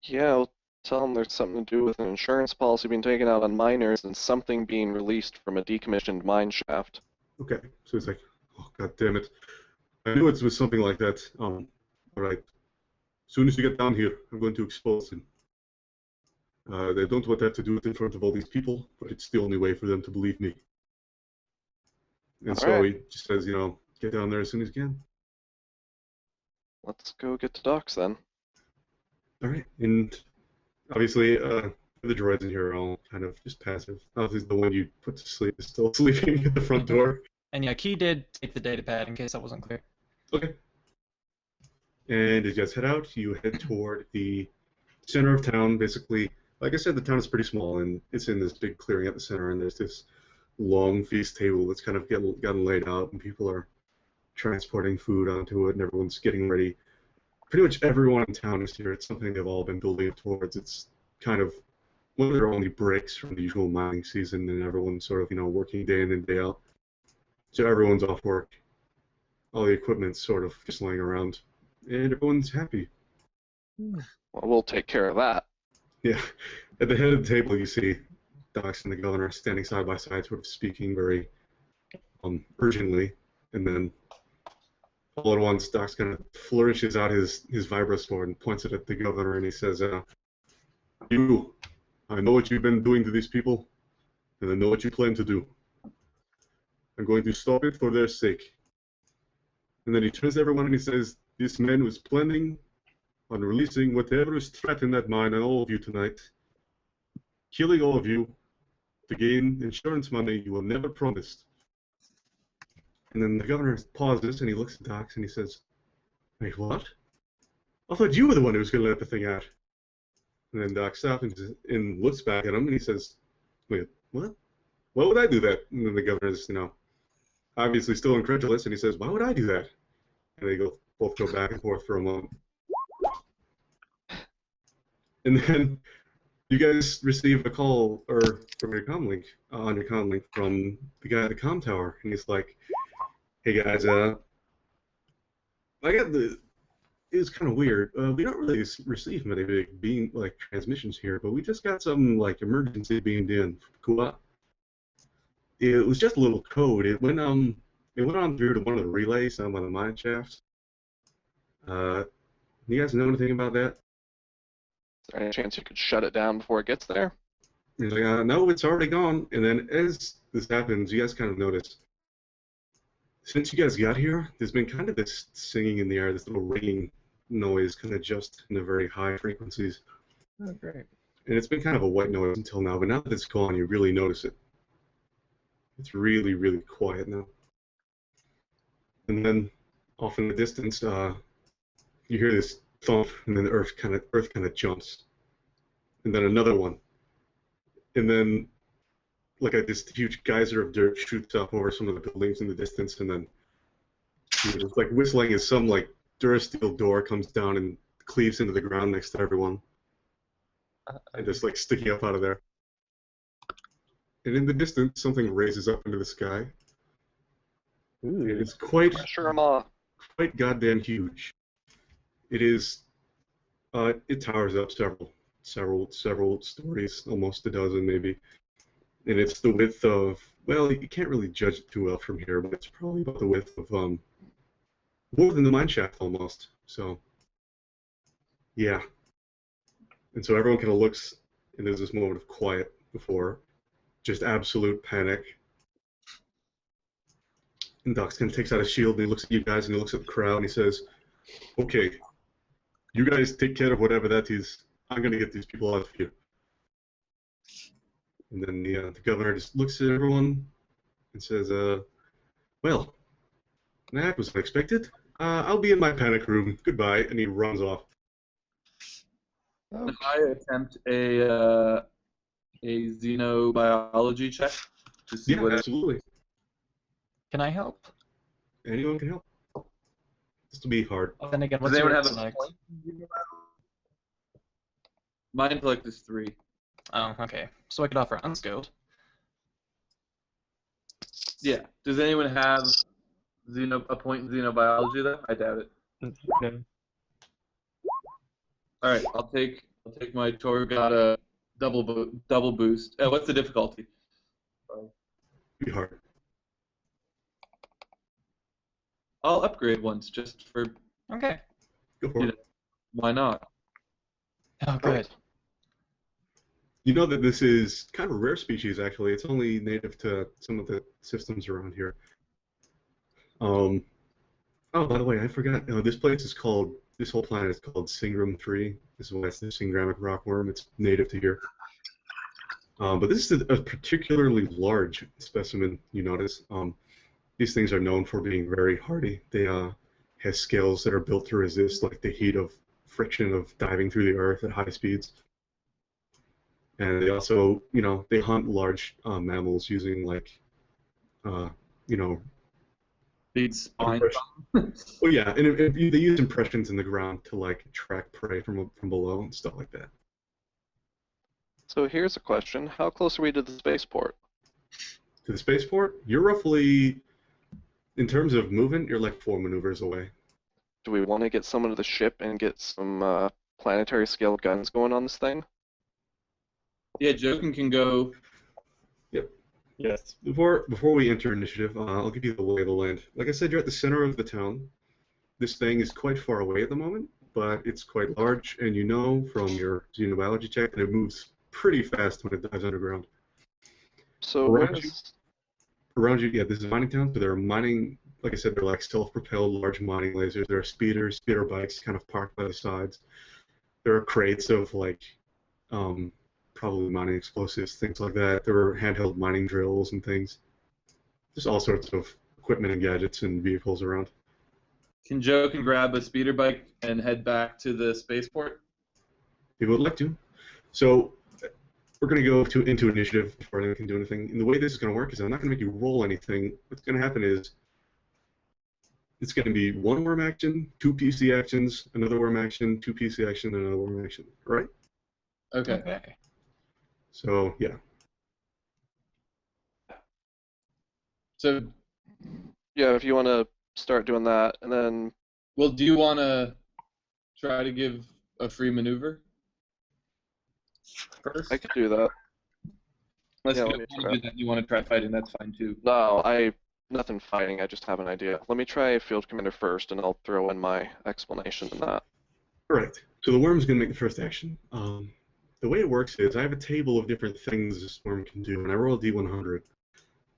Yeah, I'll tell them there's something to do with an insurance policy being taken out on miners and something being released from a decommissioned mine shaft. Okay. So he's like, "Oh God damn it! I knew it was something like that. All right. As soon as you get down here, I'm going to expose him. They don't want to have to do it in front of all these people, but it's the only way for them to believe me." And so Alright. he just says, get down there as soon as you can. Let's go get to Docs then. All right. And obviously, the droids in here are all kind of just passive. Obviously, the one you put to sleep is still sleeping at the front door. And yeah, Key did take the datapad in case that wasn't clear. Okay. And as you guys head out, you head toward the center of town. Basically, like I said, the town is pretty small, and it's in this big clearing at the center, and there's this long feast table that's kind of gotten laid out, and people are transporting food onto it, and everyone's getting ready. Pretty much everyone in town is here. It's something they've all been building towards. It's kind of one of their only breaks from the usual mining season, and everyone's sort of, working day in and day out. So everyone's off work. All the equipment's sort of just laying around, and everyone's happy. Well, we'll take care of that. Yeah. At the head of the table, you see Dox and the governor standing side by side, sort of speaking very urgently, and then all at once, Dox kind of flourishes out his vibrosword and points it at the governor, and he says, "You, I know what you've been doing to these people, and I know what you plan to do. I'm going to stop it for their sake." And then he turns to everyone and he says, "This man was planning on releasing whatever is trapped in that mine on all of you tonight, killing all of you to gain insurance money you were never promised." And then the governor pauses and he looks at Dox and he says, "Wait, what? I thought you were the one who was going to let the thing out." And then Doc stops and looks back at him and he says, "Wait, what? Why would I do that?" And then the governor's, obviously still incredulous, and he says, "Why would I do that?" And they both go back and forth for a moment. And then you guys receive a call from your comlink, on your comlink from the guy at the comm tower, and he's like, "Hey guys, it was kind of weird. We don't really receive many big transmissions here, but we just got some emergency beamed in from Kua. It was just a little code. It went on through to one of the relays on one of the mine shafts. You guys know anything about that?" Is there any chance you could shut it down before it gets there? He's like, "No, it's already gone." And then as this happens, you guys kind of notice, since you guys got here, there's been kind of this singing in the air, this little ringing noise, kind of just in the very high frequencies. Oh, great. And it's been kind of a white noise until now, but now that it's gone, you really notice it. It's really, really quiet now. And then, off in the distance, you hear this thump, and then the earth kind of jumps, and then another one, and then this huge geyser of dirt shoots up over some of the buildings in the distance, and then it's like whistling as some Durasteel door comes down and cleaves into the ground next to everyone, and just sticking up out of there. And in the distance, something raises up into the sky. Ooh. It's quite Sure, goddamn huge. It is. It towers up several stories, almost a dozen maybe, and it's the width of. Well, you can't really judge it too well from here, but it's probably about the width of more than the mine shaft almost. So, yeah. And so everyone kind of looks, and there's this moment of quiet before just absolute panic. And Dox kind of takes out his shield and he looks at you guys and he looks at the crowd and he says, "Okay, you guys take care of whatever that is. I'm going to get these people out of here." And then the governor just looks at everyone and says, "Well, that was unexpected. I'll be in my panic room. Goodbye." And he runs off. Can I attempt a xenobiology check to see Yeah, what absolutely. Can I help? Anyone can help. This will be hard. Then again, Does what's anyone your have a intellect? point? My intellect is 3. Oh, okay. So I could offer unskilled. Yeah. Does anyone have a point in xenobiology though? I doubt it. No. All right, I'll take my Torgata double boost. What's the difficulty? It'll be hard. I'll upgrade once just for Okay. Go for it. why not? Oh, good. You know that this is kind of a rare species, actually. It's only native to some of the systems around here. Oh, by the way, I forgot. This whole planet is called Singram 3. This is why it's the Singramic rockworm. It's native to here. But this is a particularly large specimen, you notice. These things are known for being very hardy. They have scales that are built to resist the heat of friction of diving through the earth at high speeds. And they also, they hunt large mammals using you know, Lead spine. impression. Oh yeah, and they use impressions in the ground to like track prey from below and stuff like that. So here's a question. How close are we to the spaceport? To the spaceport, you're roughly, in terms of movement, you're like 4 maneuvers away. Do we want to get someone to the ship and get some planetary scale guns going on this thing? Yeah, Jokin can go. Yep. Yes. Before we enter initiative, I'll give you the lay of the land. Like I said, you're at the center of the town. This thing is quite far away at the moment, but it's quite large, and you know from your xenobiology check that it moves pretty fast when it dives underground. So Around you, yeah, this is a mining town, so there are mining, like I said, they're like self-propelled large mining lasers. There are speeder bikes kind of parked by the sides. There are crates of like probably mining explosives, things like that. There are handheld mining drills and things. Just all sorts of equipment and gadgets and vehicles around. Can Jokin grab a speeder bike and head back to the spaceport? If you would like to. So we're going to go into initiative before anyone can do anything. And the way this is going to work is I'm not going to make you roll anything. What's going to happen is it's going to be 1 worm action, 2 PC actions, another worm action, 2 PC action, and another worm action. All right? Okay. Okay. So, yeah. So, yeah, if you want to start doing that, and then well, do you want to try to give a free maneuver first? I could do that. Unless Yeah, you let me don't want try. to do that, you want to try fighting, that's fine too. No, nothing fighting. I just have an idea. Let me try Field Commander first, and I'll throw in my explanation in that. All right. So the worm's going to make the first action. The way it works is I have a table of different things this worm can do, and I roll a d100.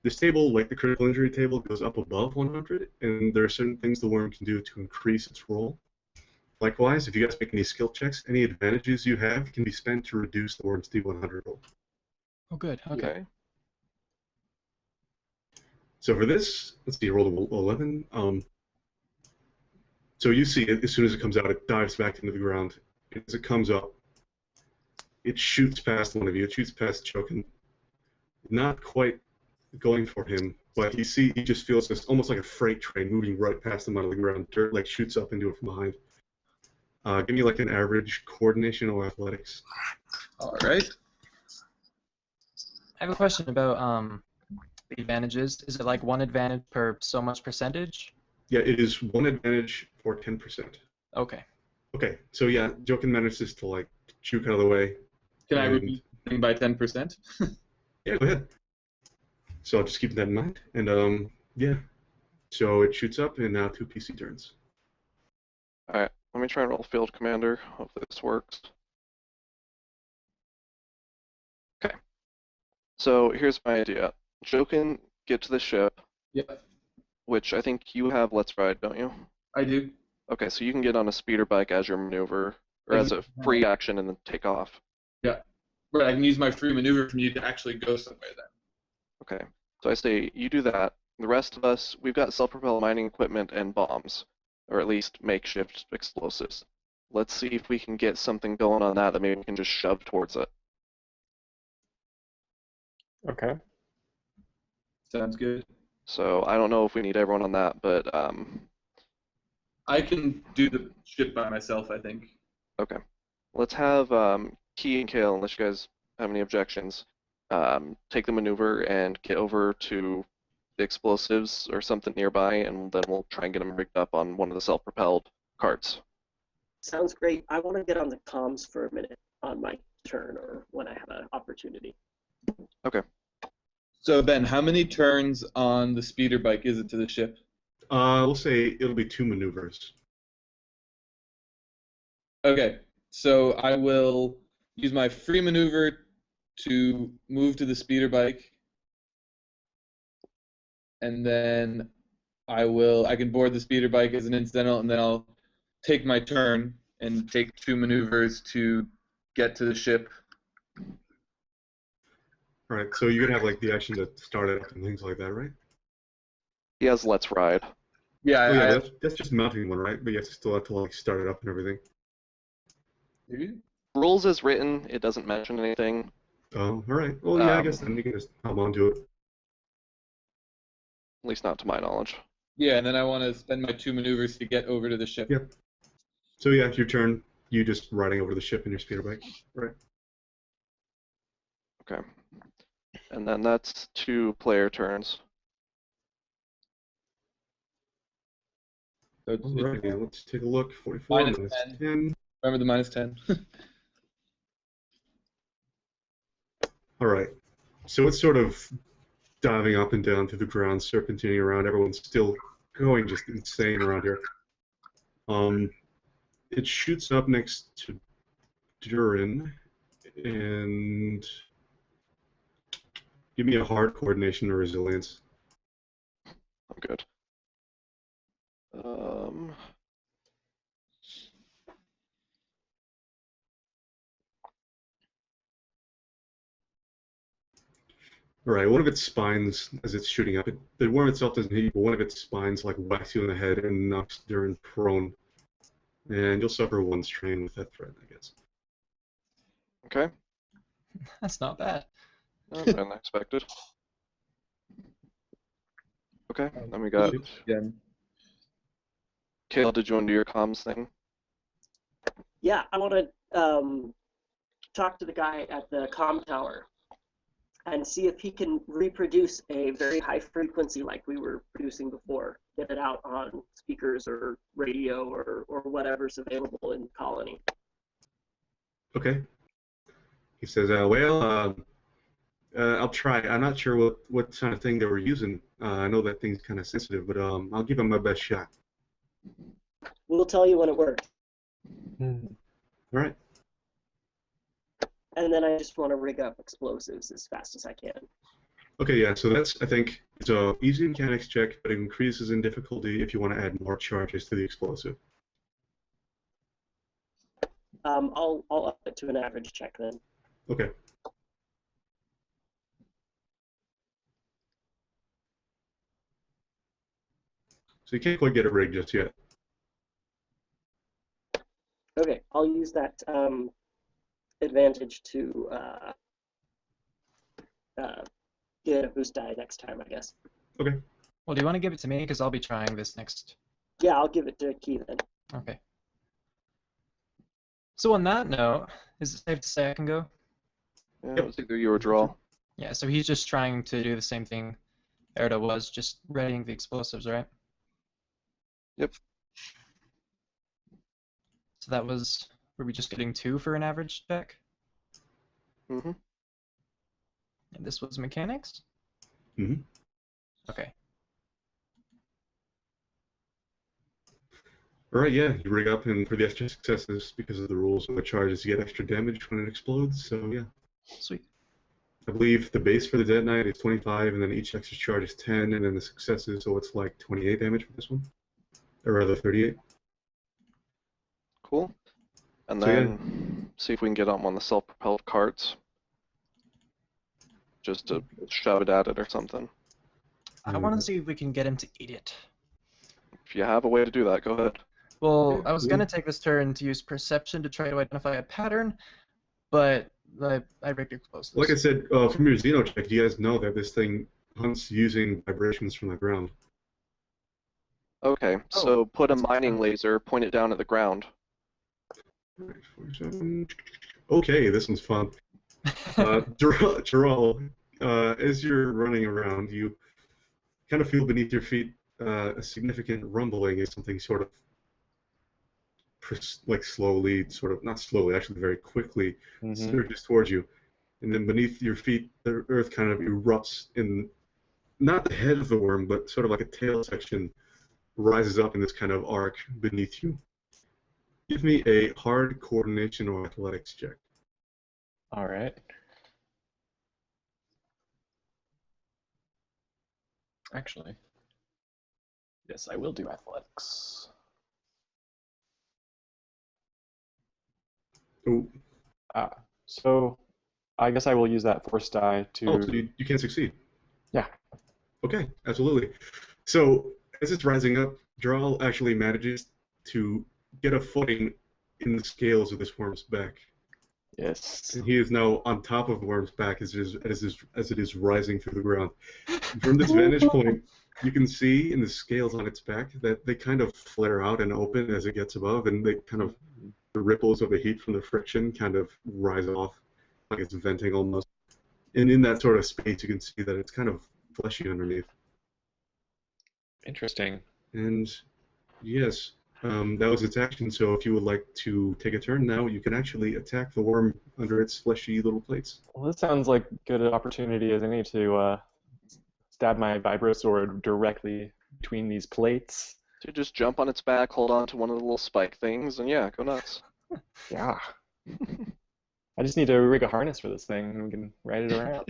This table, like the critical injury table, goes up above 100, and there are certain things the worm can do to increase its roll. Likewise, if you guys make any skill checks, any advantages you have can be spent to reduce the worm's d100 roll. Oh, good. Okay. So for this, let's see, roll a 11. So you see it as soon as it comes out, it dives back into the ground. As it comes up, it shoots past one of you. It shoots past Chokin. Not quite going for him, but he just feels this almost like a freight train moving right past him out of the ground. Dirt like shoots up into it from behind. Give me like an average coordination or athletics. All right. I have a question about the advantages. Is it like 1 advantage per so much percentage? Yeah, it is 1 advantage for 10%. Okay. Okay, so yeah, Jokin manages to like juke out of the way. Can I And- reduce the thing by 10%? Yeah, go ahead. So I'll just keep that in mind. And yeah, so it shoots up, and now 2 PC turns. All right, let me try and roll Field Commander. Hopefully this works. Okay. So here's my idea. Joe can get to the ship, Yeah, which I think you have Let's Ride, don't you? I do. Okay, so you can get on a speeder bike as your maneuver, or as a free action, and then take off. Yeah. But I can use my free maneuver from you to actually go somewhere then. Okay, so I say you do that. The rest of us, we've got self-propelled mining equipment and bombs, or at least makeshift explosives. Let's see if we can get something going on that maybe we can just shove towards it. Okay. Sounds good. So I don't know if we need everyone on that, but I can do the ship by myself, I think. okay. Let's have Key and Kale, unless you guys have any objections, take the maneuver and get over to the explosives or something nearby, and then we'll try and get them rigged up on one of the self-propelled carts. Sounds great. I want to get on the comms for a minute on my turn or when I have an opportunity. Okay. So Ben, how many turns on the speeder bike is it to the ship? We'll say it'll be 2 maneuvers. Okay, so I will use my free maneuver to move to the speeder bike, and then I can board the speeder bike as an incidental, and then I'll take my turn and take 2 maneuvers to get to the ship. All right, so you're gonna have like the action to start it up and things like that, right? He has Let's Ride. Yeah, Oh yeah, that's just mounting one, right? But you still have to like start it up and everything. Rules as written, it doesn't mention anything. Oh, all right. Well, yeah, I guess then you can just hop onto it. At least not to my knowledge. Yeah, and then I want to spend my 2 maneuvers to get over to the ship. Yep. So yeah, it's your turn. You just riding over the ship in your speeder bike. Right. Okay. And then that's 2 player turns. So it's Alrighty, let's take a look. 44 minus minus 10. 10. Remember the minus 10. All right. So it's sort of diving up and down through the ground, serpentining around. Everyone's still going just insane around here. It shoots up next to Durin, and give me a hard coordination or resilience. I'm good. All right, one of its spines, as it's shooting up, the worm itself doesn't hit you, but one of its spines like whacks you in the head and knocks Durin prone. And you'll suffer 1 strain with that threat, I guess. Okay. That's not bad. Unexpected. Okay, then we got Again. Kale. Did you want to do your comms thing? Yeah, I want to talk to the guy at the comm tower and see if he can reproduce a very high frequency like we were producing before. Get it out on speakers or radio or whatever's available in the colony. Okay. He says, I'll try. I'm not sure what kind of thing they were using. I know that thing's kind of sensitive, but I'll give him my best shot. We'll tell you when it works. All right. And then I just want to rig up explosives as fast as I can. Okay, yeah, so that's, I think, it's a easy mechanics check, but it increases in difficulty if you want to add more charges to the explosive. I'll up it to an average check then. Okay. So you can't quite get it rigged just yet. Okay, I'll use that advantage to get a boost die next time, I guess. Okay. Well, do you want to give it to me? Because I'll be trying this next. Yeah, I'll give it to Key then. Okay. So on that note, is it safe to say I can go? Yeah, it was either you or draw. Yeah, so he's just trying to do the same thing Erda was, just readying the explosives, right? Yep. So that was, were we just getting 2 for an average check? Mm-hmm. And this was mechanics? Mm-hmm. Okay. All right, yeah, you rig up, and for the extra successes, because of the rules of the charges, you get extra damage when it explodes, so yeah. Sweet. I believe the base for the Dead Knight is 25, and then each extra charge is 10, and then the successes, so it's like 28 damage for this one. Or rather, 38. Cool. And So, then see if we can get on one of the self-propelled carts. Just to shove it at it or something. I want to see if we can get him to eat it. If you have a way to do that, go ahead. Well, Yeah, I was going to take this turn to use perception to try to identify a pattern, but I rigged explosives. Like I said, from your Xeno check, you guys know that this thing hunts using vibrations from the ground. Okay, so put a mining laser, point it down at the ground. Alright, 47. Okay, this one's fun. Gerald, as you're running around, you kind of feel beneath your feet a significant rumbling as something sort of like slowly, sort of, not slowly, actually very quickly surges towards you. And then beneath your feet, the earth kind of erupts in, not the head of the worm, but sort of like a tail section rises up in this kind of arc beneath you. Give me a hard coordination or athletics check. All right. Actually, yes, I will do athletics. Oh, So I guess I will use that force die to. oh, so you can't succeed. Yeah. Okay, absolutely. So as it's rising up, Jarl actually manages to get a footing in the scales of this worm's back. Yes. And he is now on top of the worm's back as it is rising through the ground. From this vantage point, you can see in the scales on its back that they kind of flare out and open as it gets above, and they kind of the ripples of the heat from the friction kind of rise off, like it's venting almost. And in that sort of space, you can see that it's kind of fleshy underneath. Interesting. And yes, that was its action. So if you would like to take a turn now, you can actually attack the worm under its fleshy little plates. Well, this sounds like good opportunity as any to stab my vibro sword directly between these plates. So just jump on its back, hold on to one of the little spike things, and yeah, go nuts. Yeah. I just need to rig a harness for this thing, and we can ride it around.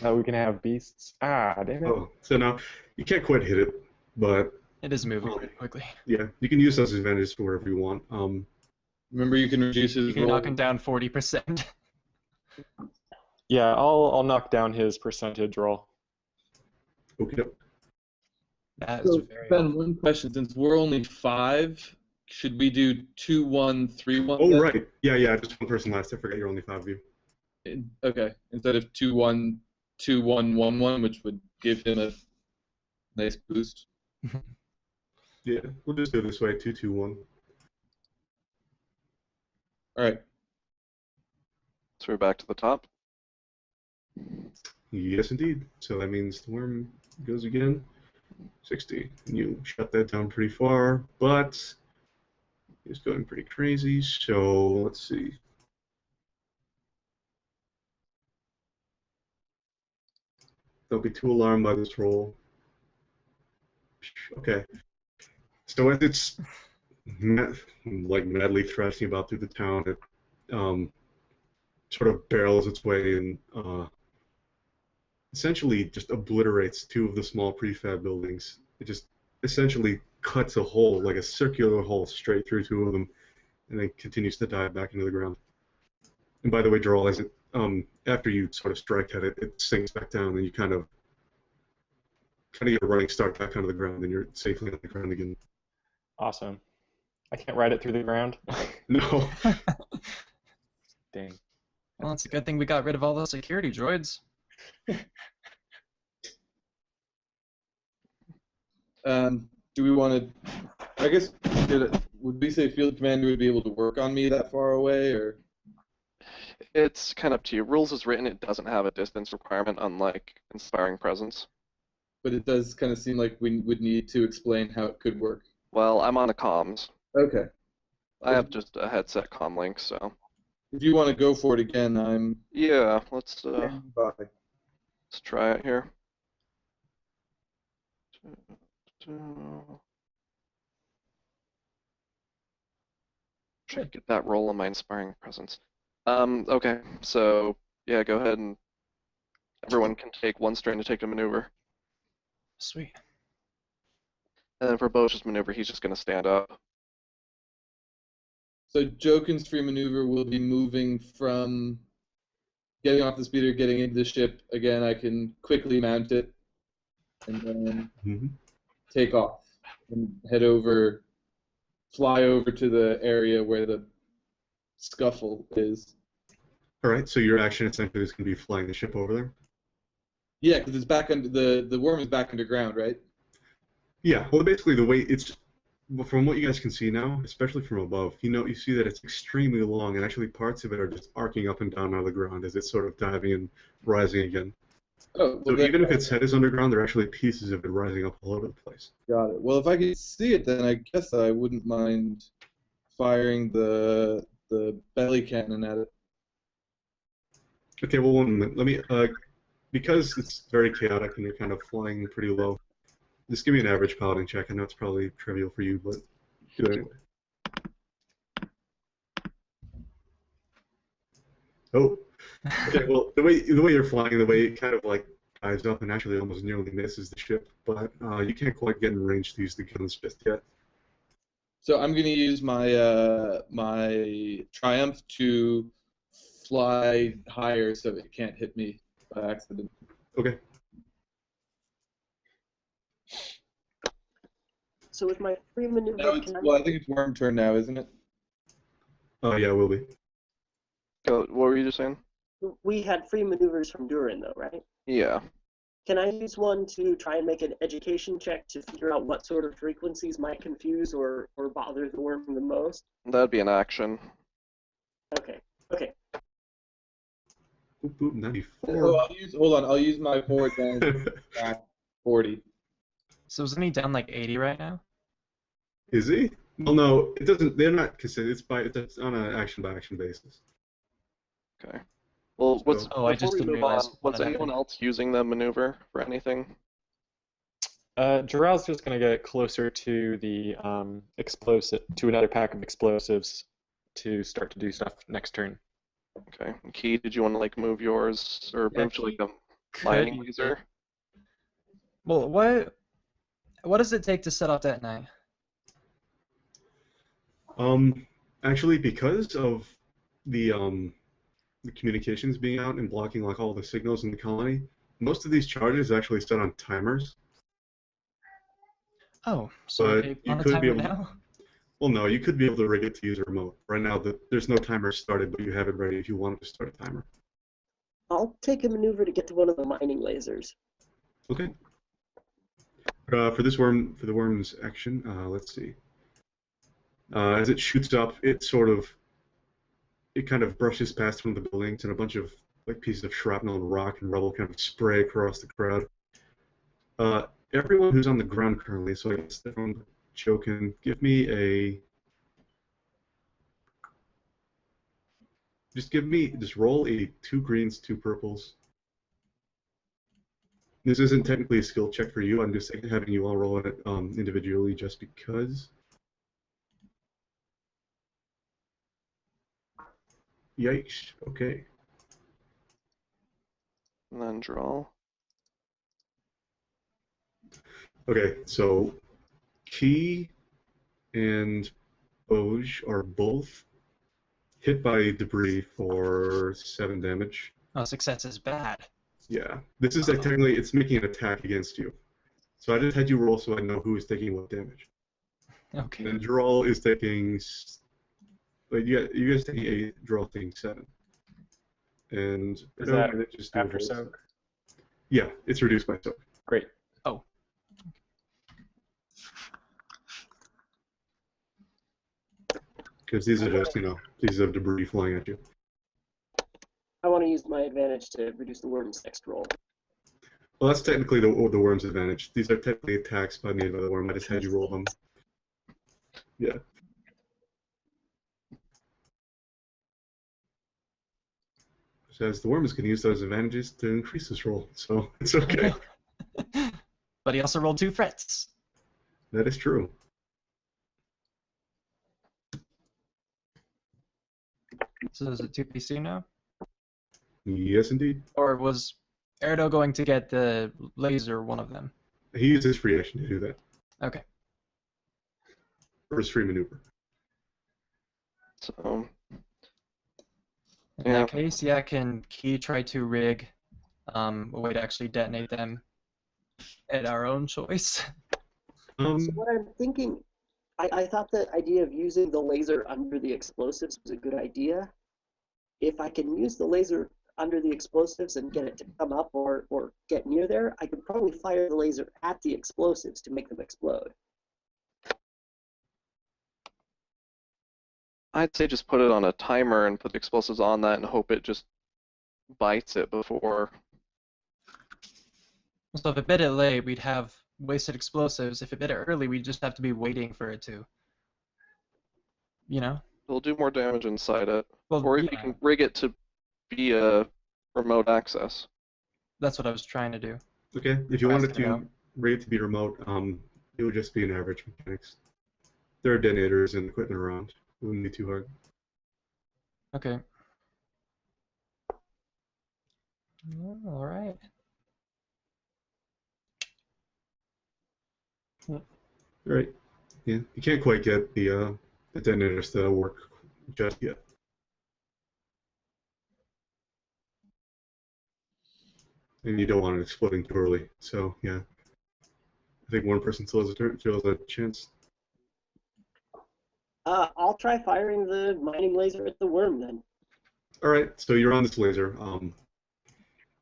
Now we can have beasts. Ah, damn it. Oh, so now you can't quite hit it, but It is moving pretty quickly. yeah, you can use those advantages for whatever you want. Remember, you can reduce his You can roll. knock him down 40%. Yeah, I'll knock down his percentage roll. Okay. That is So, very Ben, one question. Since we're only 5, should we do 2, 1, 3, 1? Oh, then? right. Yeah, just one person last. I forgot you're only 5 of you. Okay, instead of 2, 1, 2, 1, 1, 1, which would give him a nice boost. Yeah, we'll just do it this way 2, 2, 1. All right. So we're back to the top. Yes, indeed. So that means the worm goes again. 60. And you shut that down pretty far, but it's going pretty crazy. So let's see. Don't be too alarmed by this roll. Okay. So as it's madly thrashing about through the town, it sort of barrels its way and essentially just obliterates 2 of the small prefab buildings. It just essentially cuts a hole, like a circular hole, straight through 2 of them, and then continues to dive back into the ground. And by the way, Joel, as it after you sort of strike at it, it sinks back down, and you kind of get a running start back onto the ground, and you're safely on the ground again. Awesome. I can't ride it through the ground. No. Dang. Well, it's a good thing we got rid of all those security droids. Do we want to? I guess would we say field commander would be able to work on me that far away, or? It's kind of up to you. Rules is written, it doesn't have a distance requirement, unlike Inspiring Presence. But it does kind of seem like we would need to explain how it could work. Well, I'm on a comms. Okay. I have just a headset comm link, so. If you want to go for it again, I'm. Yeah, let's standing by. try it here. Try to get that roll on my Inspiring Presence. Okay, so yeah, go ahead and everyone can take 1 strain to take a maneuver. Sweet. And then for Bosch's maneuver, he's just going to stand up. So Jokin's free maneuver will be moving from getting off the speeder, getting into the ship. Again, I can quickly mount it and then take off and head over, fly over to the area where the scuffle is. All right, so your action essentially is going to be flying the ship over there? Yeah, because it's back under the worm is back underground, right? Yeah, well, basically the way it's, from what you guys can see now, especially from above, you see that it's extremely long, and actually parts of it are just arcing up and down out of the ground as it's sort of diving and rising again. Oh, well, So even if its head is underground, there are actually pieces of it rising up all over the place. got it. Well, if I could see it, then I guess I wouldn't mind firing the belly cannon at it. Okay, well, 1 minute. Let me, because it's very chaotic and you're kind of flying pretty low, just give me an average piloting check. I know it's probably trivial for you, but do it anyway. Oh. Okay, well, the way you're flying, the way it kind of like dives up and actually almost nearly misses the ship, but you can't quite get in range to use the guns just yet. So I'm going to use my my Triumph to fly higher so it can't hit me by accident. Okay. So with my free maneuver, Now it's, can I, well, I think it's worm turn now, isn't it? Yeah, it will be. What were you just saying? We had free maneuvers from Durin, though, right? Yeah, Can I use one to try and make an education check to figure out what sort of frequencies might confuse or bother the worm the most? that'd be an action. Okay. Okay. Boop, boop, 94. Oh, I'll use my forward advantage at 40. So isn't he down like 80 right now? Is he? Well, no, it doesn't. They're not considered. It's on an action by action basis. Okay. Well, what's So- Oh, I before just we didn't move realize on, what was had anyone happened. else using the maneuver for anything? Jarrell's just gonna get closer to the to another pack of explosives to start to do stuff next turn. Okay. Key, did you want to like move yours or Yeah, move to like a Could mining use laser? it. Well, what does it take to set off detonate? Actually, because of the communications being out and blocking like all the signals in the colony, most of these charges are actually set on timers. Oh, so are But they you on a could be timer able to, now? well, no, you could be able to rig it to use a remote. Right now, there's no timer started, but you have it ready if you wanted to start a timer. I'll take a maneuver to get to one of the mining lasers. Okay. For the worm's action, let's see. As it shoots up, it kind of brushes past one of the buildings, and a bunch of like pieces of shrapnel and rock and rubble kind of spray across the crowd. Everyone who's on the ground currently, so I guess everyone, Joe can give me just roll a 2 greens, 2 purples. This isn't technically a skill check for you. I'm just having you all roll it individually just because. Yikes. Okay. And then draw. Okay, so Key and Oj are both hit by debris for 7 damage. Oh, success is bad. Yeah. This is like technically it's making an attack against you. So I just had you roll so I know who is taking what damage. Okay. And Droll is taking like you guys taking 8, Droll taking 7. And Is that just after soak? Yeah, it's reduced by soak. Great. Oh. Because these are just, these are debris flying at you. I want to use my advantage to reduce the worm's next roll. Well, that's technically the worm's advantage. These are technically attacks made by the worm. I just had you roll them. Yeah. Says the worm is going to use those advantages to increase this roll, so it's okay. But he also rolled 2 frets. That is true. So is it 2 PC now? Yes, indeed. Or was Erdo going to get the laser one of them? He used his free action to do that. Okay. Or his free maneuver. So In that case, yeah, can Key try to rig a way to actually detonate them at our own choice? So what I'm thinking, I thought the idea of using the laser under the explosives was a good idea. If I can use the laser under the explosives and get it to come up or get near there, I could probably fire the laser at the explosives to make them explode. I'd say just put it on a timer and put the explosives on that and hope it just bites it before. So if it bit it late, we'd have wasted explosives. If it bit it early, we'd just have to be waiting for it to, It'll do more damage inside it. Well, Or if yeah, you can rig it to be a remote access. that's what I was trying to do. Okay, if you Where I was wanted to gonna rate it to be remote, it would just be an average mechanics. There are detonators and equipment around. It wouldn't be too hard. Okay. All right. All right. Yeah, you can't quite get the detonators to work just yet. And you don't want it exploding too early. So yeah, I think one person still has a chance. I'll try firing the mining laser at the worm then. All right, so you're on this laser.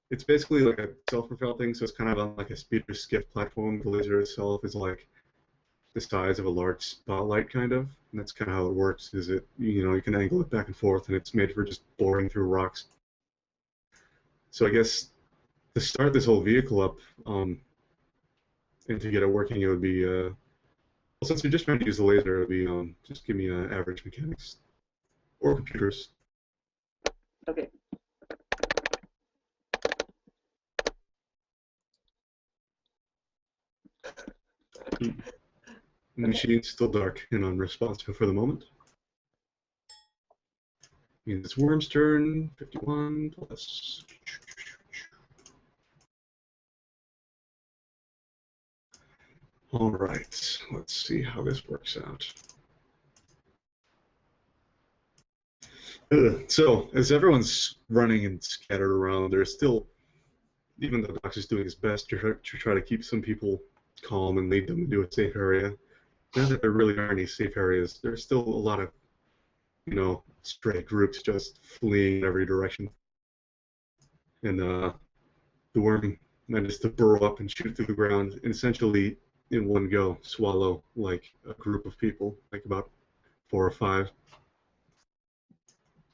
It's basically like a self-propelled thing, so it's kind of on like a speeder skiff platform. The laser itself is like the size of a large spotlight, kind of. And that's kind of how it works. Is it, you can angle it back and forth, and it's made for just boring through rocks. So I guess to start this whole vehicle up, and to get it working, it would be well, since we're just trying to use the laser, it would be just give me average mechanics or computers. Okay. The machine's still dark and unresponsive for the moment. Means it's Worm's turn. 51 plus. All right, let's see how this works out. So, as everyone's running and scattered around, there's still, even though Doc is doing his best to try to keep some people calm and lead them into a safe area. Now that there really aren't any safe areas, there's still a lot of, stray groups just fleeing in every direction. And the worm manages to burrow up and shoot through the ground and essentially, in one go, swallow like a group of people, like about 4 or 5.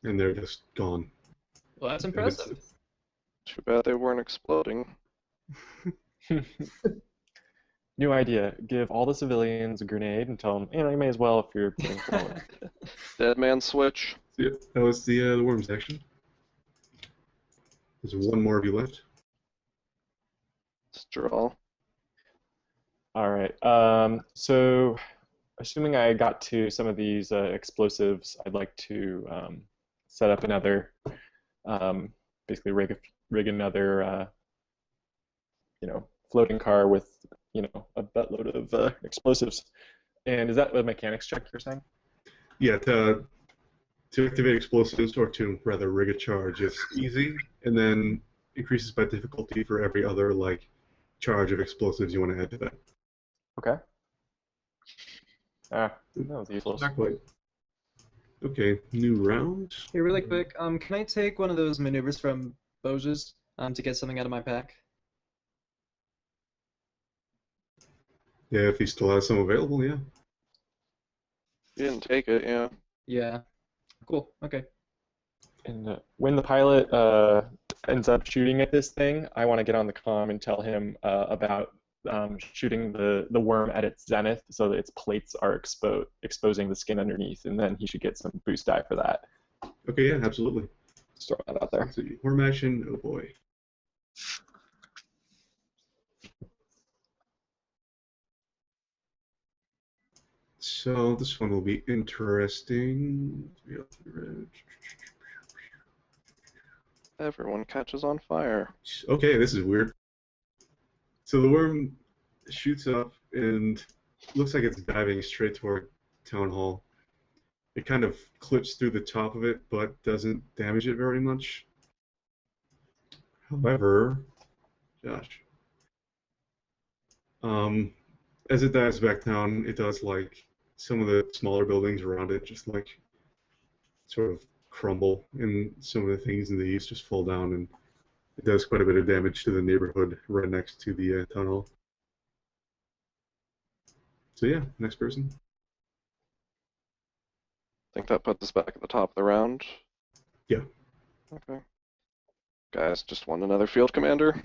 And they're just gone. Well, that's And it's- impressive. Too bad they weren't exploding. New idea. Give all the civilians a grenade and tell them, you may as well if you're putting forward. Dead man switch. Yeah, that was the worm's action. There's one more of you left. Let's draw. All right. So, assuming I got to some of these explosives, I'd like to set up another, basically rig another, floating car with, a buttload of explosives. And is that a mechanics check you're saying? Yeah, to activate explosives, or to rather rig a charge, it's easy, and then increases by difficulty for every other charge of explosives you want to add to that. Okay. That was useless. Not quite. Okay, new round. Hey, really quick, can I take one of those maneuvers from Boge's to get something out of my pack? Yeah, if he still has some available, yeah. You didn't take it, yeah. Yeah. Cool. Okay. And when the pilot ends up shooting at this thing, I want to get on the comm and tell him about shooting the worm at its zenith so that its plates are exposing the skin underneath, and then he should get some boost die for that. Okay, yeah, absolutely. Just throw that out there. Let's see. Worm action, oh boy. So this one will be interesting. Everyone catches on fire. Okay, this is weird. So the worm shoots up and looks like it's diving straight toward Town Hall. It kind of clips through the top of it, but doesn't damage it very much. However, Josh, as it dives back down, it does some of the smaller buildings around it just sort of crumble, and some of the things in the east just fall down, and it does quite a bit of damage to the neighborhood right next to the tunnel. So yeah, next person. Think that puts us back at the top of the round. Yeah. Okay. Guys, just want another field commander.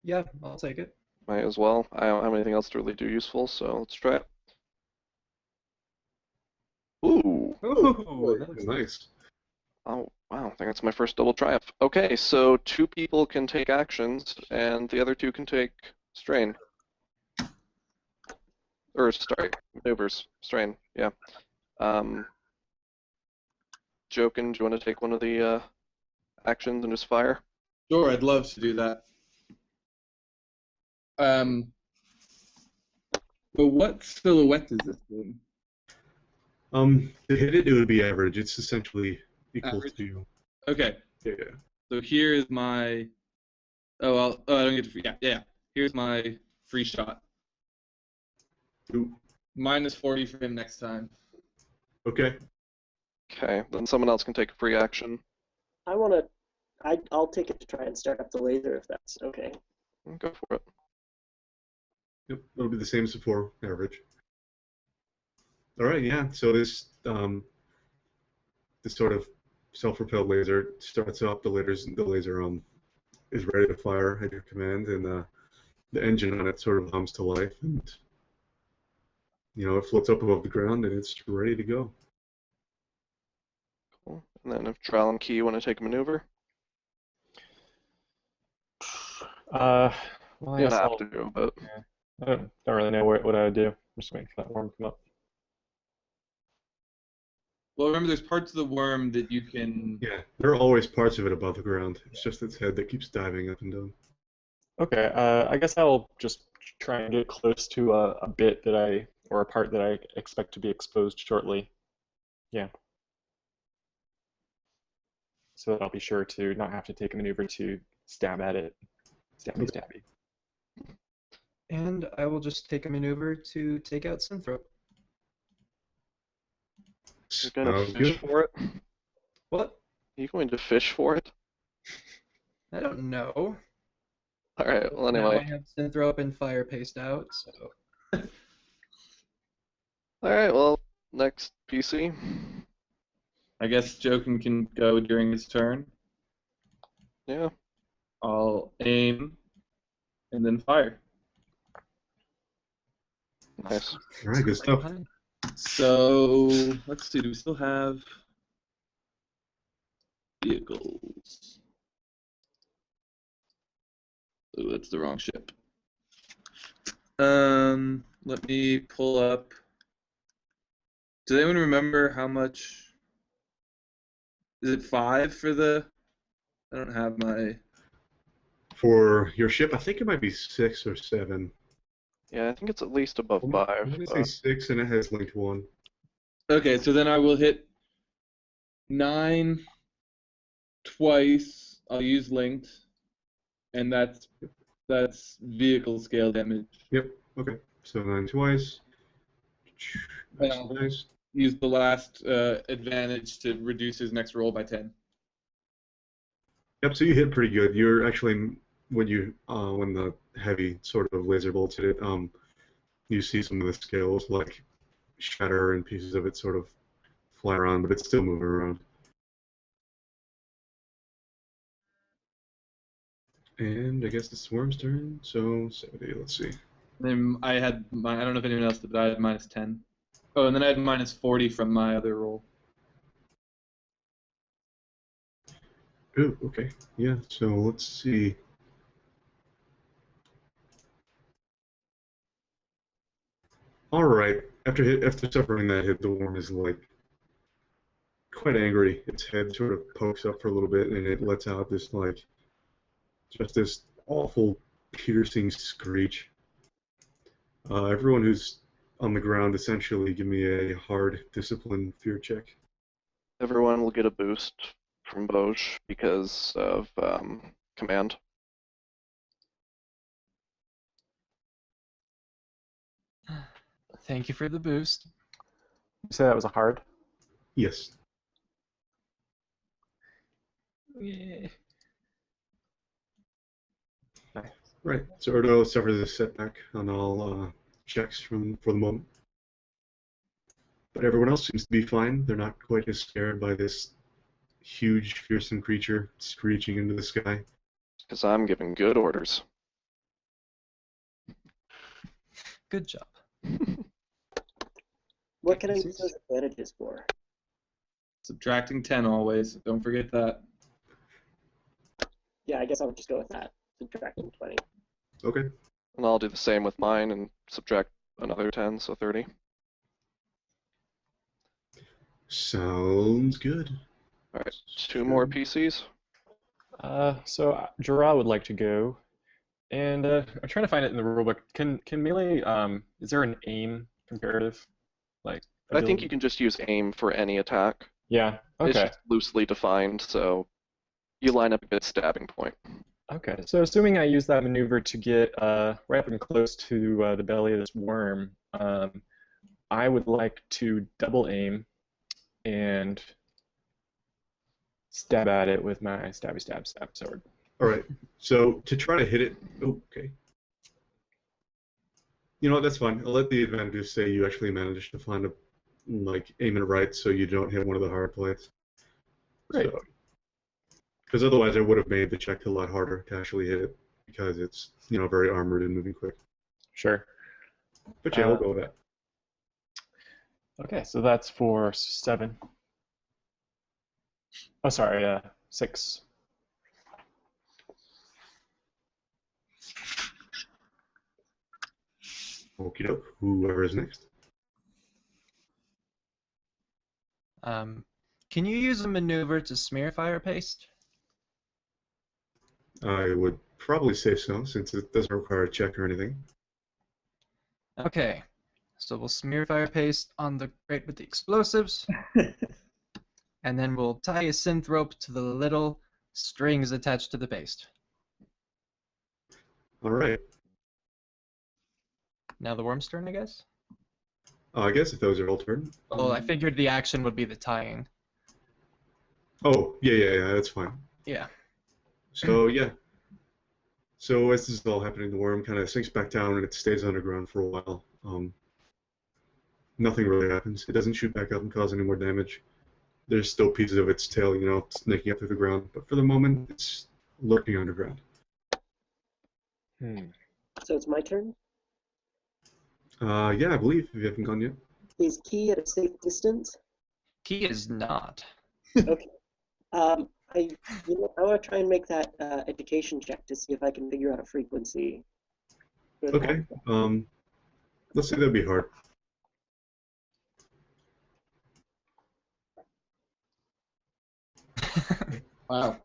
Yeah, I'll take it. Might as well. I don't have anything else to really do useful, so let's try it. Ooh. Ooh, that looks Nice. Oh, wow. I think that's my first double triumph. Okay, so 2 people can take actions, and the other 2 can take strain. Or, sorry, maneuvers. Strain, yeah. Jokin, do you want to take one of the actions and just fire? Sure, I'd love to do that. But what silhouette is this thing? To hit it, it would be average. It's essentially equal Average? to. Okay, Yeah. so here is my. Oh, I don't get to. Yeah. Here's my free shot. Ooh. Minus 40 for him next time. Okay. Okay, then someone else can take a free action. I'll take it to try and start up the laser if that's okay. Go for it. Yep, it'll be the same as before, average. All right, yeah. So this sort of self-propelled laser starts up. The laser is ready to fire at your command, and the engine on it sort of hums to life, and it floats up above the ground, and it's ready to go. Cool. And then if Drow and Key want to take a maneuver, Well, I you don't guess have I'll. to, but Yeah, I don't really know what I would do. I'm just waiting for that worm to come up. Well, remember, there's parts of the worm that you can. Yeah, there are always parts of it above the ground. It's just its head that keeps diving up and down. Okay, I guess I'll just try and get close to a bit or a part that I expect to be exposed shortly. Yeah. So that I'll be sure to not have to take a maneuver to stab at it. Stabby, stabby. And I will just take a maneuver to take out Synthrope. you're going to Sounds fish good. for it. What? Are you going to fish for it? I don't know. All right. Well, Now I anyway. have Synthrope and Fire Paste out, so. All right. Well, next PC. I guess Jokin can go during his turn. Yeah. I'll aim and then fire. Nice. All right, good stuff. So let's see. Do we still have vehicles? Oh, that's the wrong ship. Let me pull up. Does anyone remember how much? Is it 5 for the? I don't have my. For your ship, I think it might be 6 or 7. Yeah, I think it's at least above I'm 5. going to say 6, and it has linked 1. Okay, so then I will hit 9 twice. I'll use linked, and that's vehicle scale damage. Yep. Okay. So 9 twice. And Nice, I'll nice. use the last advantage to reduce his next roll by 10. Yep. So you hit pretty good. You're actually when the heavy sort of laser bolts hit it, you see some of the scales like shatter and pieces of it sort of fly around, but it's still moving around. And I guess the swarm's turn. So 70. Let's see. Then I don't know if anyone else did, but I had minus 10. Oh, and then I had minus 40 from my other roll. Ooh, okay. Yeah, so let's see. Alright. After suffering that hit, the worm is like quite angry. Its head sort of pokes up for a little bit and it lets out this awful piercing screech. Everyone who's on the ground, essentially give me a hard discipline fear check. Everyone will get a boost from Bosch because of command. Thank you for the boost. You say that was a hard? Yes. Yeah. Nice. Right. So Erdo suffers a setback on all checks for the moment. But everyone else seems to be fine. They're not quite as scared by this huge, fearsome creature screeching into the sky. Because I'm giving good orders. Good job. What can I use those advantages for? Subtracting 10 always. Don't forget that. Yeah, I guess I'll just go with that. Subtracting 20. Okay. And I'll do the same with mine and subtract another 10, so 30. Sounds good. All right, 2 more PCs. So Jura would like to go, and I'm trying to find it in the rulebook. Can melee? Is there an aim comparative? Like I think ability? you can just use aim for any attack. Yeah. It's Okay. just loosely defined, so you line up a good stabbing point. Okay. So assuming I use that maneuver to get right up and close to the belly of this worm, I would like to double aim and stab at it with my stabby stab sword. All right. So to try to hit it, oh, okay. You know what? That's fine. I'll let the advantages say you actually managed to find a aim it right, so you don't hit one of the hard plates. Great. So, because otherwise, I would have made the check a lot harder to actually hit it because it's very armored and moving quick. Sure. But yeah, we'll go with that. Okay, so that's for 7. Oh, sorry, 6. Okie doke. Whoever is next. Can you use a maneuver to smear fire paste? I would probably say so, since it doesn't require a check or anything. Okay, so we'll smear fire paste on the crate with the explosives, and then we'll tie a synth rope to the little strings attached to the paste. All right. Now the worm's turn, I guess? I guess if those are all turn. Oh, I figured the action would be the tying. Oh, yeah, that's fine. Yeah. So, yeah. So as this is all happening, the worm kind of sinks back down and it stays underground for a while. Nothing really happens. It doesn't shoot back up and cause any more damage. There's still pieces of its tail, snaking up through the ground. But for the moment, it's lurking underground. So it's my turn. Yeah, I believe, if you haven't gone yet. Is Key at a safe distance? Key is not. Okay. I want to try and make that education check to see if I can figure out a frequency. for that. Okay. Let's say that'd be hard. Wow.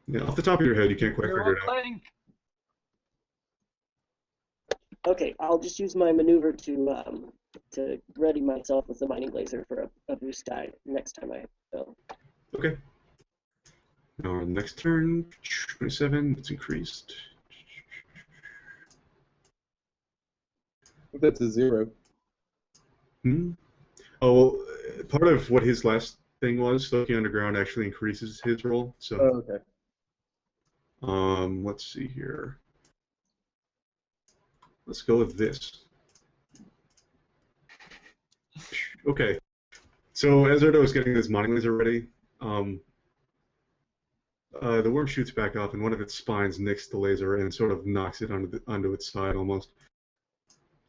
Yeah, off the top of your head, you can't quite figure it out. Okay, I'll just use my maneuver to ready myself with the mining laser for a boost die next time I go. Okay. Now our next turn, 27, it's increased. That's a 0. Oh, well, part of what his last thing was, looking underground actually increases his roll. So, Oh, okay. Let's see here. Let's go with this. Okay. So as Erdo is getting this mining laser ready, the worm shoots back up, and one of its spines nicks the laser and sort of knocks it onto its side almost.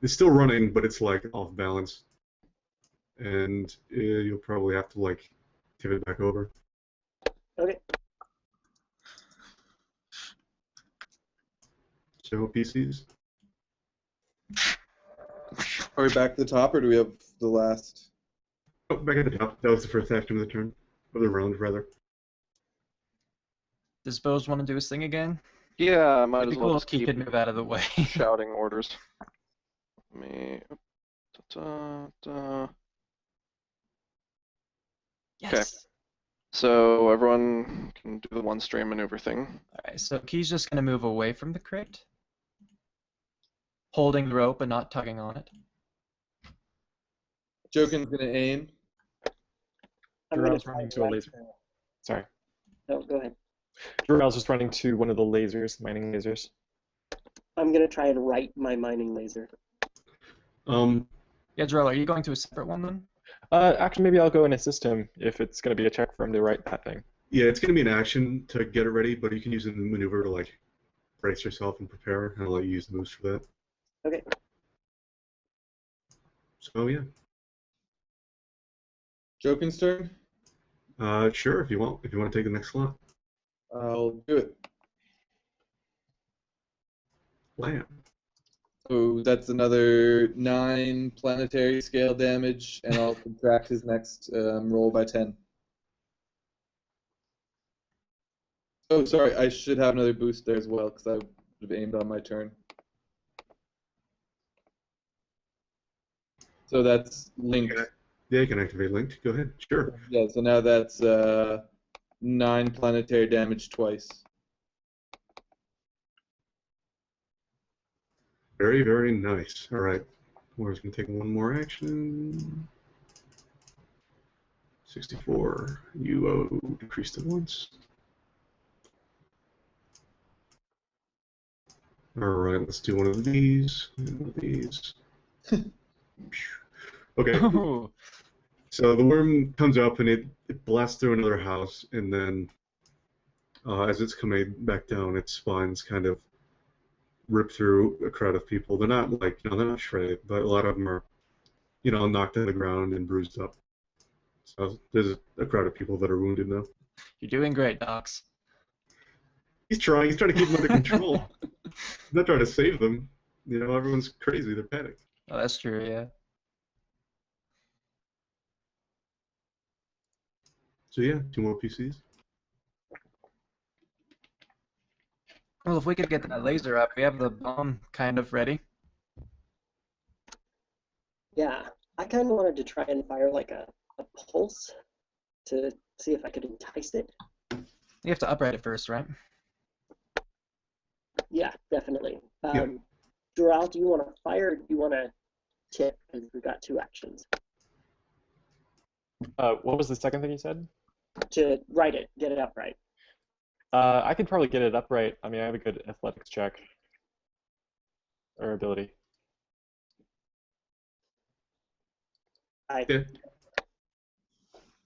It's still running, but it's like off balance, and you'll probably have to tip it back over. Okay. So PCs. Are we back to the top, or do we have the last? Oh, back at the top. That was the first action of the turn, of the round rather. Does Bose want to do his thing again? Yeah, might It'd as be well cool just if he keep could move out of the way. shouting orders. Me. Yes. So everyone can do the one strain maneuver thing. Alright, so Key's just going to move away from the crate, holding the rope and not tugging on it. Jokin's gonna aim. I'm gonna Dural's try running and to a right- laser. Sorry. No, go ahead. Dural's just running to one of the lasers, mining lasers. I'm gonna try and right my mining laser. Yeah, Jarell, are you going to a separate one then? Actually, maybe I'll go and assist him if it's going to be a check for him to write that thing. Yeah, it's going to be an action to get it ready, but you can use the maneuver to brace yourself and prepare, and I'll let you use the moves for that. Okay. So yeah. Jokin's turn. Sure, if you want to take the next slot. I'll do it. Blam. So that's another 9 planetary scale damage, and I'll subtract his next roll by 10. Oh, sorry, I should have another boost there as well, because I would have aimed on my turn. So that's linked. Yeah, you can activate linked. Go ahead. Sure. Yeah, so now that's 9 planetary damage twice. Very, very nice. All right. We're just going to take one more action. 64. You decreased it once. Alright, let's do one of these. And one of these. Okay, Ooh. so the worm comes up and it blasts through another house, and then as it's coming back down, its spines kind of rip through a crowd of people. They're not like, they're not shredded, but a lot of them are, knocked on the ground and bruised up. So there's a crowd of people that are wounded now. You're doing great, Docs. He's trying to keep them under control. He's not trying to save them. Everyone's crazy. They're panicked. Oh, that's true, yeah. So yeah, 2 more PCs. Well, if we could get that laser up, we have the bomb kind of ready. Yeah, I kind of wanted to try and fire like a pulse to see if I could entice it. You have to upright it first, right? Yeah, definitely. Yeah. Doral, do you want to fire or do you want to tip? Because we've got 2 actions. What was the second thing you said? To right it, get it upright. I could probably get it upright. I mean, I have a good athletics check or ability. Yeah.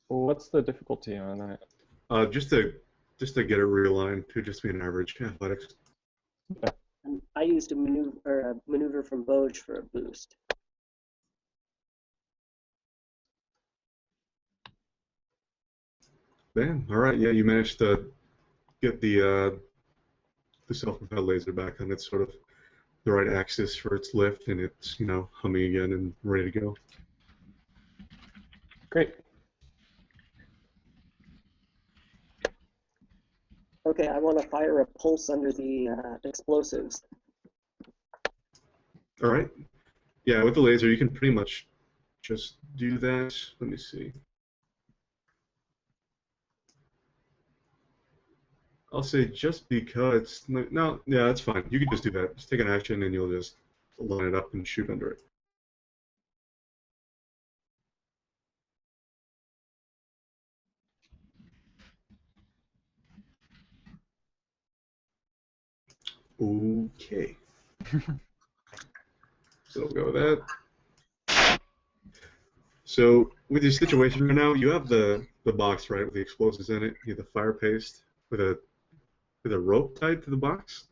What's the difficulty on that? Just to get it realigned to just be an average athletics. And I used a maneuver from Boj for a boost. Man, all right, yeah, you managed to get the self-propelled laser back on its sort of the right axis for its lift, and it's humming again and ready to go. Great. Okay, I want to fire a pulse under the explosives. All right. Yeah, with the laser, you can pretty much just do that. Let me see. I'll say just because. No, yeah, that's fine. You can just do that. Just take an action, and you'll just line it up and shoot under it. Okay. So we'll go with that. So with your situation right now, you have the box, right, with the explosives in it. You have the fire paste with a rope tied to the box.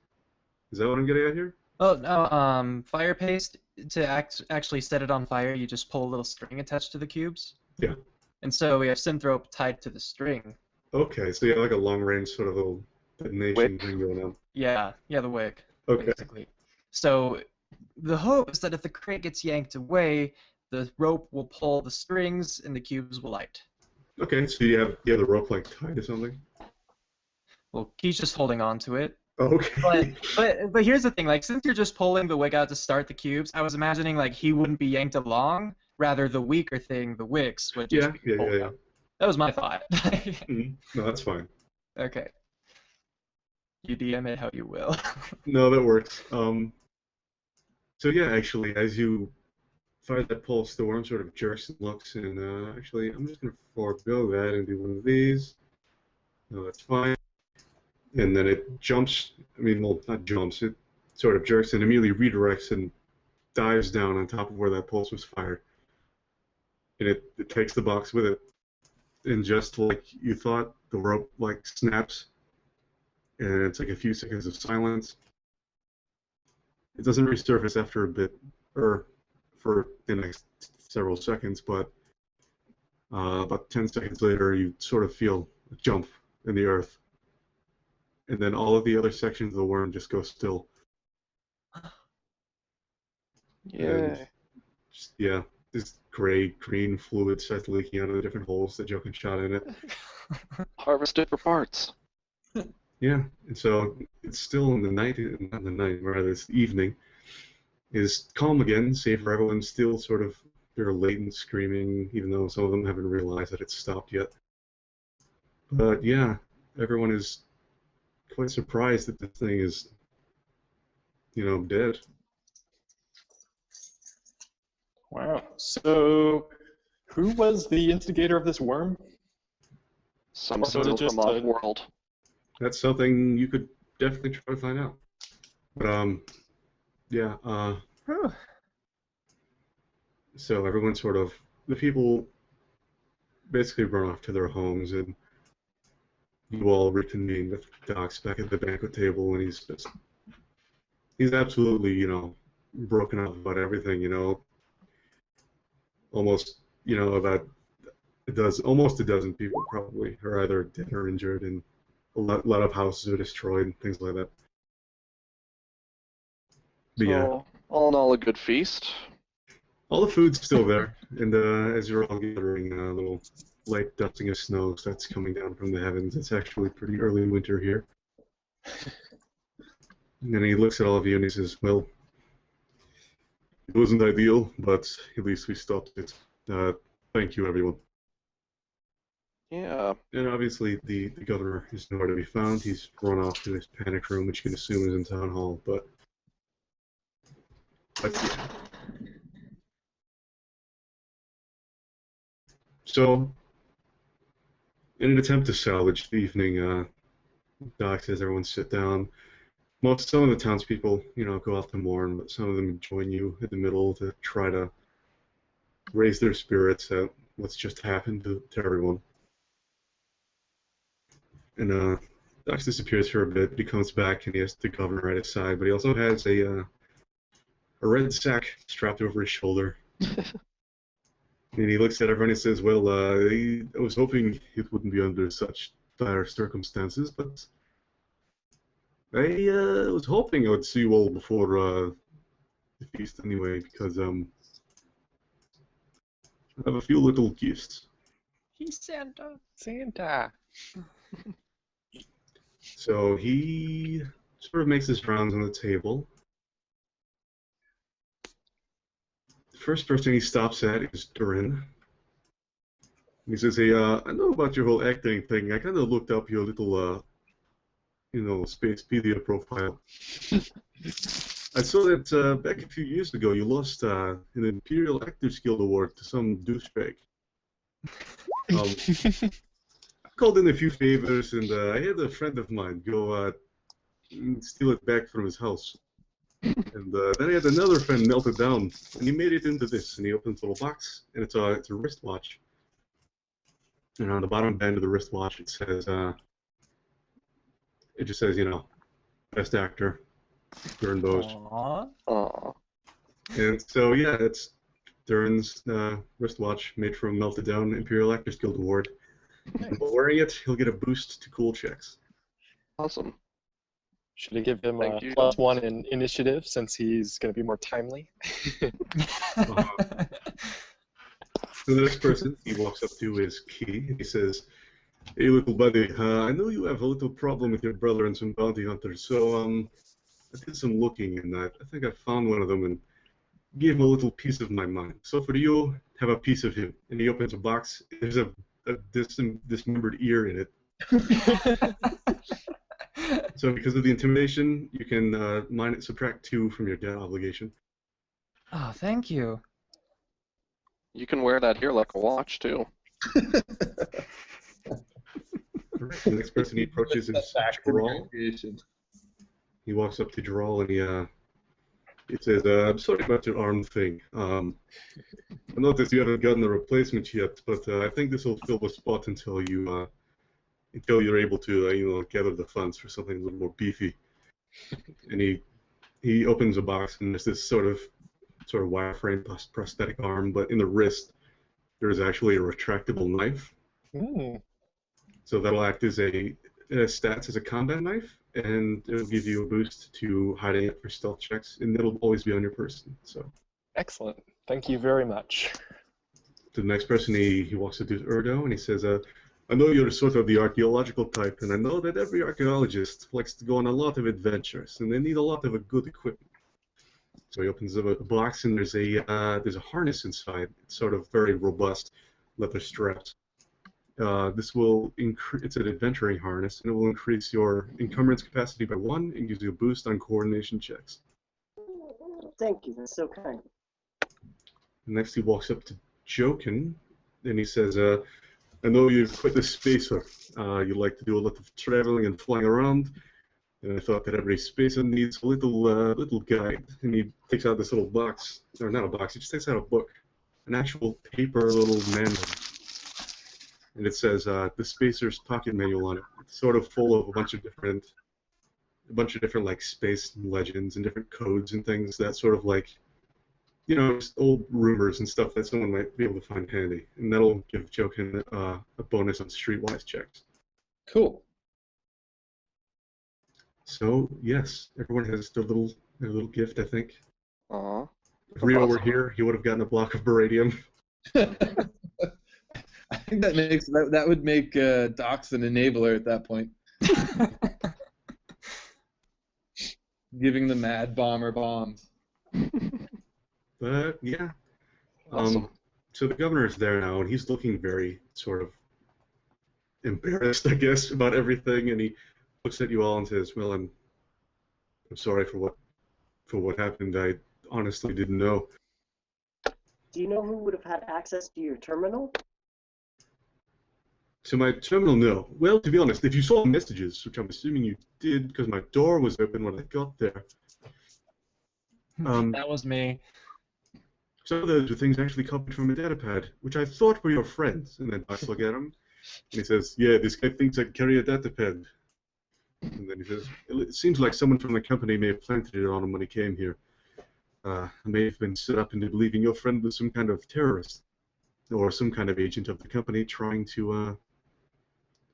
Is that what I'm getting at here? Oh, no, fire paste, to actually set it on fire, you just pull a little string attached to the cubes. Yeah. And so we have synth rope tied to the string. Okay, so you have like a long range sort of little detonation thing going on. Yeah, the wick, Okay. basically. So the hope is that if the crate gets yanked away, the rope will pull the strings and the cubes will light. Okay, so you have the rope like tied to something. Well, he's just holding on to it. Okay. But here's the thing, like, since you're just pulling the wick out to start the cubes, I was imagining like he wouldn't be yanked along, rather the weaker thing, the wicks, would just be pulled out. That was my thought. No, that's fine. Okay. You DM it how you will. No, that works. So yeah, actually, as you fire that pulse, the worm sort of jerks and looks, and actually, I'm just gonna forego that and do one of these. No, that's fine. And then it jumps. I mean, well, not jumps. It sort of jerks and immediately redirects and dives down on top of where that pulse was fired. And it takes the box with it. And just like you thought, the rope like snaps, and it's like a few seconds of silence. It doesn't resurface after a bit, or for the next several seconds, but about 10 seconds later, you sort of feel a jump in the earth. And then all of the other sections of the worm just go still. Yay. Yeah, this gray-green fluid starts leaking out of the different holes that Joe can shot in it. Harvest it for parts. Yeah, and so it's still in the night, not the night, rather it's the evening. Is calm again, save for everyone still sort of their latent screaming, even though some of them haven't realized that it's stopped yet. But yeah, everyone is quite surprised that the thing is, dead. Wow. So Who was the instigator of this worm? Some Or was it signal just from off-world. That's something you could definitely try to find out. But yeah. Whew. So everyone sort of, the people basically run off to their homes, and you all reconvene with Docs back at the banquet table, and he's absolutely, broken up about everything, almost, about almost a dozen people probably are either dead or injured, and a lot of houses are destroyed and things like that. But yeah, So, all in all, a good feast. all the food's still there, and as you're all gathering, a little light dusting of snow starts coming down from the heavens. It's actually pretty early winter here. And then he looks at all of you and he says, "Well, it wasn't ideal, but at least we stopped it. Thank you, everyone." Yeah. And obviously, the governor is nowhere to be found. He's run off to his panic room, which you can assume is in town hall. But yeah. So, in an attempt to salvage the evening, Doc says everyone sit down. Some of the townspeople, go off to mourn, but some of them join you in the middle to try to raise their spirits at what's just happened to everyone. And Doc disappears for a bit, but he comes back and he has the governor at his side, but he also has a red sack strapped over his shoulder. And he looks at everyone and says, "Well, I was hoping it wouldn't be under such dire circumstances, but I was hoping I would see you all before the feast anyway, because I have a few little gifts." He's Santa. Santa. So he sort of makes his rounds on the table. The first person he stops at is Durin. He says, "Hey, I know about your whole acting thing. I kind of looked up your little, Spacepedia profile. I saw that back a few years ago you lost an Imperial Actors Guild Award to some douchebag. I called in a few favors, and I had a friend of mine go steal it back from his house. And then I had another friend melt it down, and he made it into this. And he opens a little box, and it's a wristwatch. And on the bottom band of the wristwatch, it says, best actor, Durin Bose." Aww. Aw. And so, yeah, it's Durin's wristwatch made from melted down Imperial Actors Guild Award. And while wearing it, he'll get a boost to cool checks. Awesome. Should I give him Thank a you. +1 in initiative since he's going to be more timely? So the next person he walks up to is Key, and he says, "Hey, little buddy, I know you have a little problem with your brother and some bounty hunters, so I did some looking, and I think I found one of them and gave him a little piece of my mind. So for you, have a piece of him." And he opens a box. There's a dismembered ear in it. So because of the intimidation, you can subtract 2 from your debt obligation. Oh, thank you. You can wear that here like a watch, too. Alright, the next person he approaches is Jaral. He walks up to Jaral and he says, "I'm sorry about your arm thing. I noticed you haven't gotten a replacement yet, but I think this will fill the spot until you're able to gather the funds for something a little more beefy." And he opens a box, and there's this sort of wireframe prosthetic arm, but in the wrist there's actually a retractable knife. Mm. So that'll act as stats as a combat knife, and it'll give you a boost to hiding it for stealth checks, and it'll always be on your person. So Excellent. Thank you very much. the next person he walks up to is Erdo, and he says, "I know you're sort of the archaeological type, and I know that every archaeologist likes to go on a lot of adventures, and they need a lot of good equipment." So he opens up a box, and there's a harness inside. It's sort of very robust, leather straps. This will it's an adventuring harness, and it will increase your encumbrance capacity by 1 and gives you a boost on coordination checks. Thank you, that's so kind. Next, he walks up to Jokin, and he says, I know you're quite a spacer. You like to do a lot of traveling and flying around, and I thought that every spacer needs a little guide. And he takes out this little box, or not a box, he just takes out a book, an actual paper little manual. And it says the Spacer's Pocket Manual on it. It's sort of full of a bunch of different like space legends and different codes and things that sort of like, just old rumors and stuff that someone might be able to find handy, and that'll give Jokin a bonus on Streetwise checks. Cool. So yes, everyone has their little gift, I think. Aw. If Rio were here, he would have gotten a block of beradium. I think that would make Dox an enabler at that point, giving the Mad Bomber bombs. But yeah, Awesome. so the governor is there now, and he's looking very sort of embarrassed, I guess, about everything, and he looks at you all and says, "Well, I'm sorry for what happened. I honestly didn't know." Do you know who would have had access to your terminal? So my terminal, no. Well, to be honest, if you saw messages, which I'm assuming you did, because my door was open when I got there. That was me. Some of those were things actually copied from a datapad, which I thought were your friends. And then I look at him, and he says, "Yeah, this guy thinks I can carry a datapad." And then he says, "It seems like someone from the company may have planted it on him when he came here. I may have been set up into believing your friend was some kind of terrorist, or some kind of agent of the company trying to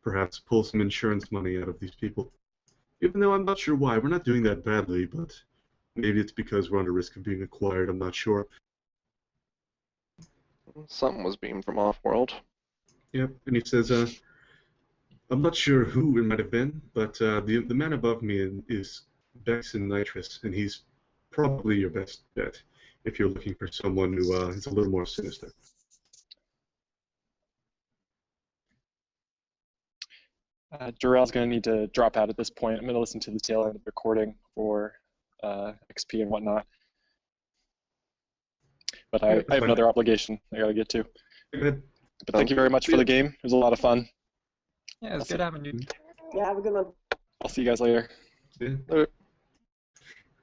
perhaps pull some insurance money out of these people. Even though I'm not sure why. We're not doing that badly, but maybe it's because we're under risk of being acquired. I'm not sure." Something was beamed from off-world. Yep, and he says, "I'm not sure who it might have been, but the man above me is Bex and Nitrous, and he's probably your best bet if you're looking for someone who is a little more sinister." Jarrell's going to need to drop out at this point. I'm going to listen to the tail end of the recording for XP and whatnot. But I have another obligation I got to get to. Go ahead. But thank you very much for the game. It was a lot of fun. Yeah, it's good having you. Yeah, have a good one. I'll see you guys later. Yeah. Later.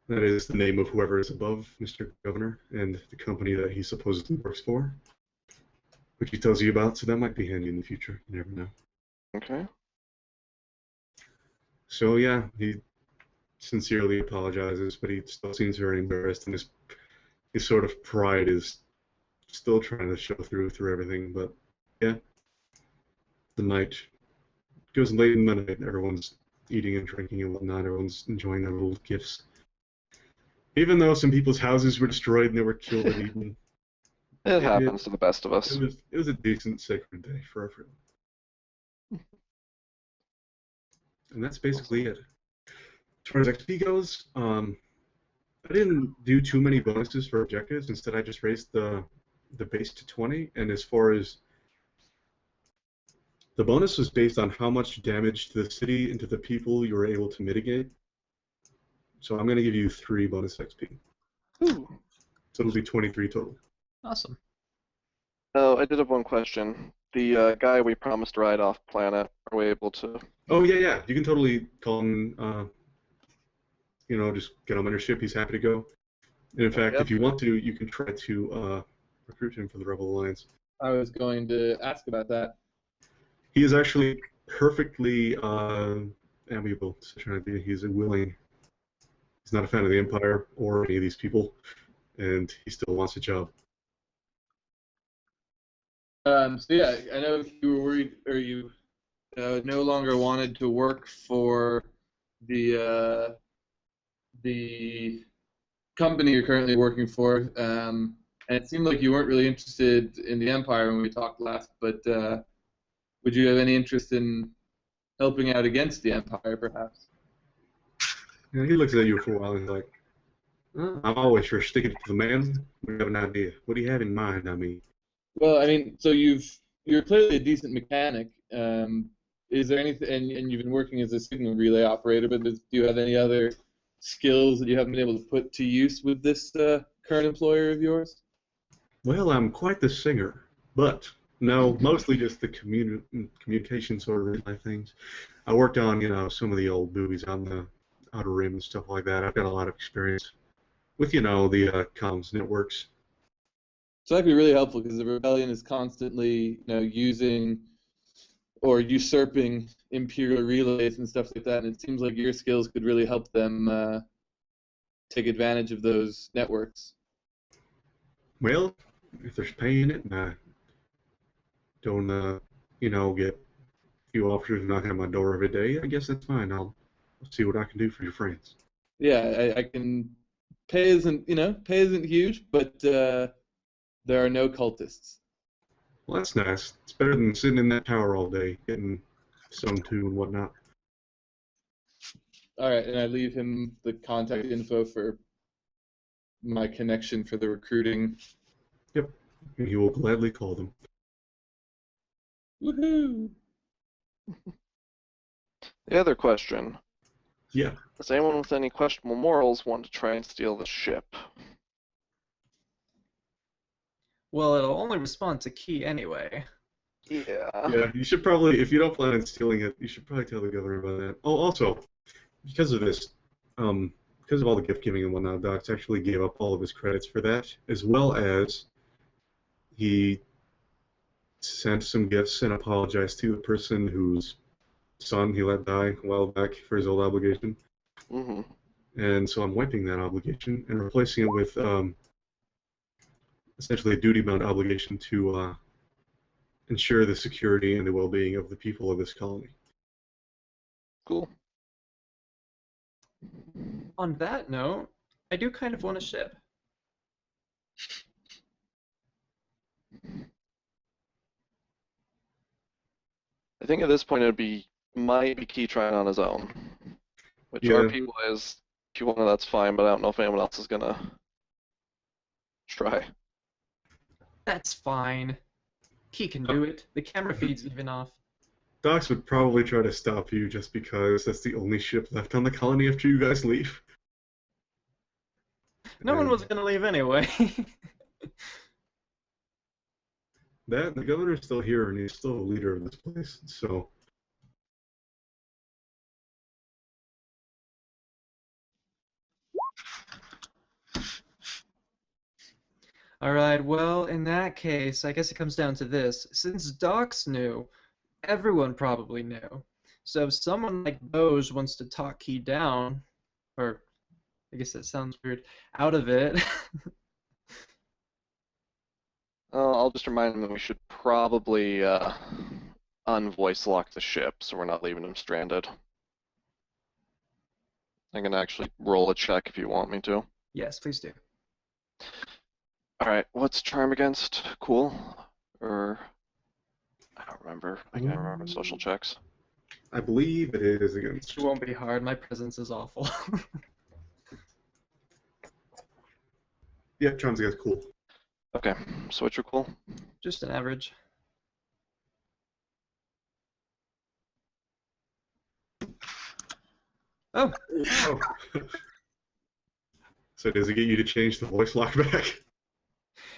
That is the name of whoever is above Mr. Governor and the company that he supposedly works for, which he tells you about, so that might be handy in the future. You never know. Okay. So yeah, he sincerely apologizes, but he still seems very embarrassed, and his sort of pride is still trying to show through everything. But yeah, the night goes late in the night. Everyone's eating and drinking and whatnot. Everyone's enjoying their little gifts. Even though some people's houses were destroyed and they were killed and eaten, It happens to the best of us. it was a decent, sacred day for everyone. And that's basically it. As far as XP goes, I didn't do too many bonuses for objectives. Instead, I just raised the base to 20. And as far as the bonus was based on how much damage to the city and to the people you were able to mitigate. So I'm going to give you 3 bonus XP. Ooh. So it'll be 23 total. Awesome. Oh, I did have one question. The guy we promised to ride off planet, are we able to? Oh, yeah. You can totally call him, just get him on your ship. He's happy to go. And in fact, Yep. if you want to, you can try to recruit him for the Rebel Alliance. I was going to ask about that. He is actually perfectly amiable. He's willing. He's not a fan of the Empire or any of these people, and he still wants a job. So yeah, I know you were worried, or you no longer wanted to work for the company you're currently working for, and it seemed like you weren't really interested in the Empire when we talked last. But would you have any interest in helping out against the Empire, perhaps? Yeah, he looks at you for a while and he's like, "I'm always for sticking to the man. We have an idea. What do you have in mind, I mean?" Well, I mean, so you're clearly a decent mechanic. Is there anything, and you've been working as a signal relay operator, but do you have any other skills that you haven't been able to put to use with this current employer of yours? Well, I'm quite the singer, but No, mostly just the communication sort of relay things. I worked on, some of the old movies on the Outer Rim and stuff like that. I've got a lot of experience with, the comms networks. So that'd be really helpful because the rebellion is constantly, using or usurping imperial relays and stuff like that, and it seems like your skills could really help them take advantage of those networks. Well, if there's pay in it, and I don't, get a few officers knocking on my door every day, I guess that's fine. I'll see what I can do for your friends. Yeah, I can. Pay isn't huge, but there are no cultists. Well, that's nice. It's better than sitting in that tower all day, getting sung to and whatnot. All right, and I leave him the contact info for my connection for the recruiting. Yep, and he will gladly call them. Woohoo! The other question. Yeah. Does anyone with any questionable morals want to try and steal the ship? Well, it'll only respond to key anyway. Yeah. Yeah, you should probably, if you don't plan on stealing it, you should probably tell the governor about that. Oh, also, because of this, because of all the gift giving and whatnot, Docs actually gave up all of his credits for that, as well as he sent some gifts and apologized to the person whose son he let die a while back for his old obligation. Mm-hmm. And so I'm wiping that obligation and replacing it with essentially a duty-bound obligation to ensure the security and the well-being of the people of this colony. Cool. On that note, I do kind of want a ship. I think at this point might be Key trying on his own. Which Yeah. RP wise, if you want to, that's fine, but I don't know if anyone else is gonna try. That's fine. Key can do it. The camera feed's even off. Docs would probably try to stop you just because that's the only ship left on the colony after you guys leave. No one And was gonna leave anyway. the governor's still here and he's still the leader of this place, so. Alright, well, in that case, I guess it comes down to this. Since Docs knew, everyone probably knew. So if someone like Boj wants to talk Key down, or I guess that sounds weird, out of it. I'll just remind him that we should probably unvoice lock the ship so we're not leaving him stranded. I can actually roll a check if you want me to. Yes, please do. Alright, what's charm against? Cool? Or I don't remember. I can't remember social checks. I believe it is against. It won't be hard. My presence is awful. Yeah, charms against cool. Okay, so what's your cool? Just an average. Oh, Oh. So does it get you to change the voice lock back?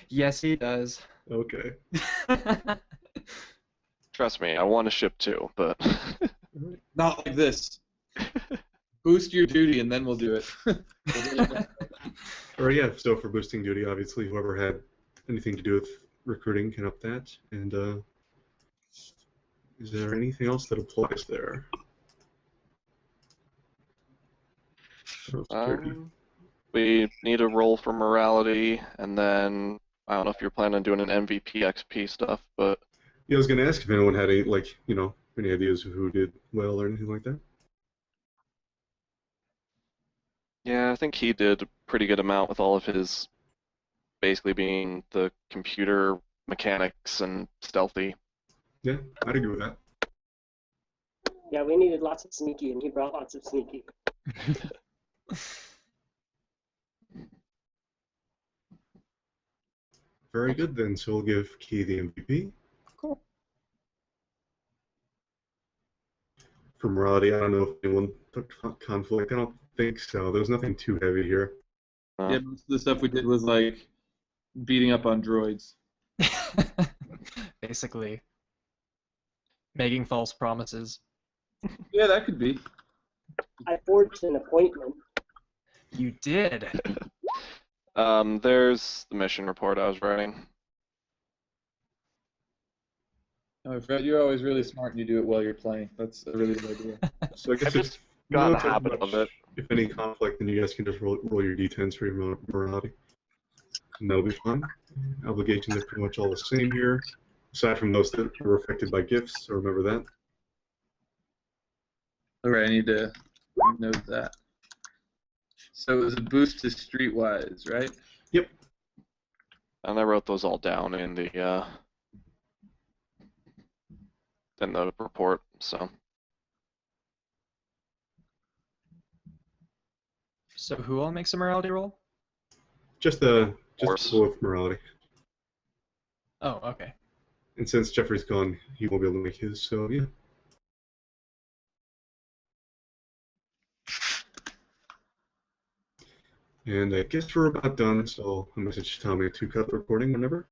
yes, he does. Okay. Trust me, I want a ship too, but Not like this. Boost your duty, and then we'll do it. Or yeah, so for boosting duty, obviously whoever had anything to do with recruiting can up that. And is there anything else that applies there? we need a roll for morality, and then I don't know if you're planning on doing an MVP XP stuff, but Yeah, I was gonna ask if anyone had any, any ideas of who did well or anything like that. yeah, I think he did a pretty good amount with all of his basically being the computer mechanics and stealthy. Yeah, I'd agree with that. Yeah, we needed lots of sneaky, and he brought lots of sneaky. Very good then, so we'll give Key the MVP. Cool. For morality, I don't know if anyone took conflict. I don't think so. There was nothing too heavy here. Yeah, most of the stuff we did was like beating up on droids. basically. Making false promises. Yeah, that could be. I forged an appointment. You did. There's the mission report I was writing. Oh, Fred, you're always really smart and you do it while you're playing. That's a really good idea. So I guess I've just if you got in don't the have habit much, of it. if any conflict, then you guys can just roll your d10s for your morality. And that'll be fun. Obligations are pretty much all the same here, aside from those that were affected by gifts, so remember that. Alright, I need to note that. So it was a boost to Streetwise, right? Yep. And I wrote those all down in the report. So So who all makes a morality roll? Just Horse. people with morality. Oh, okay. And since Jeffrey's gone, he won't be able to make his, so yeah. And I guess we're about done, so I'll message Tommy to cut the recording whenever.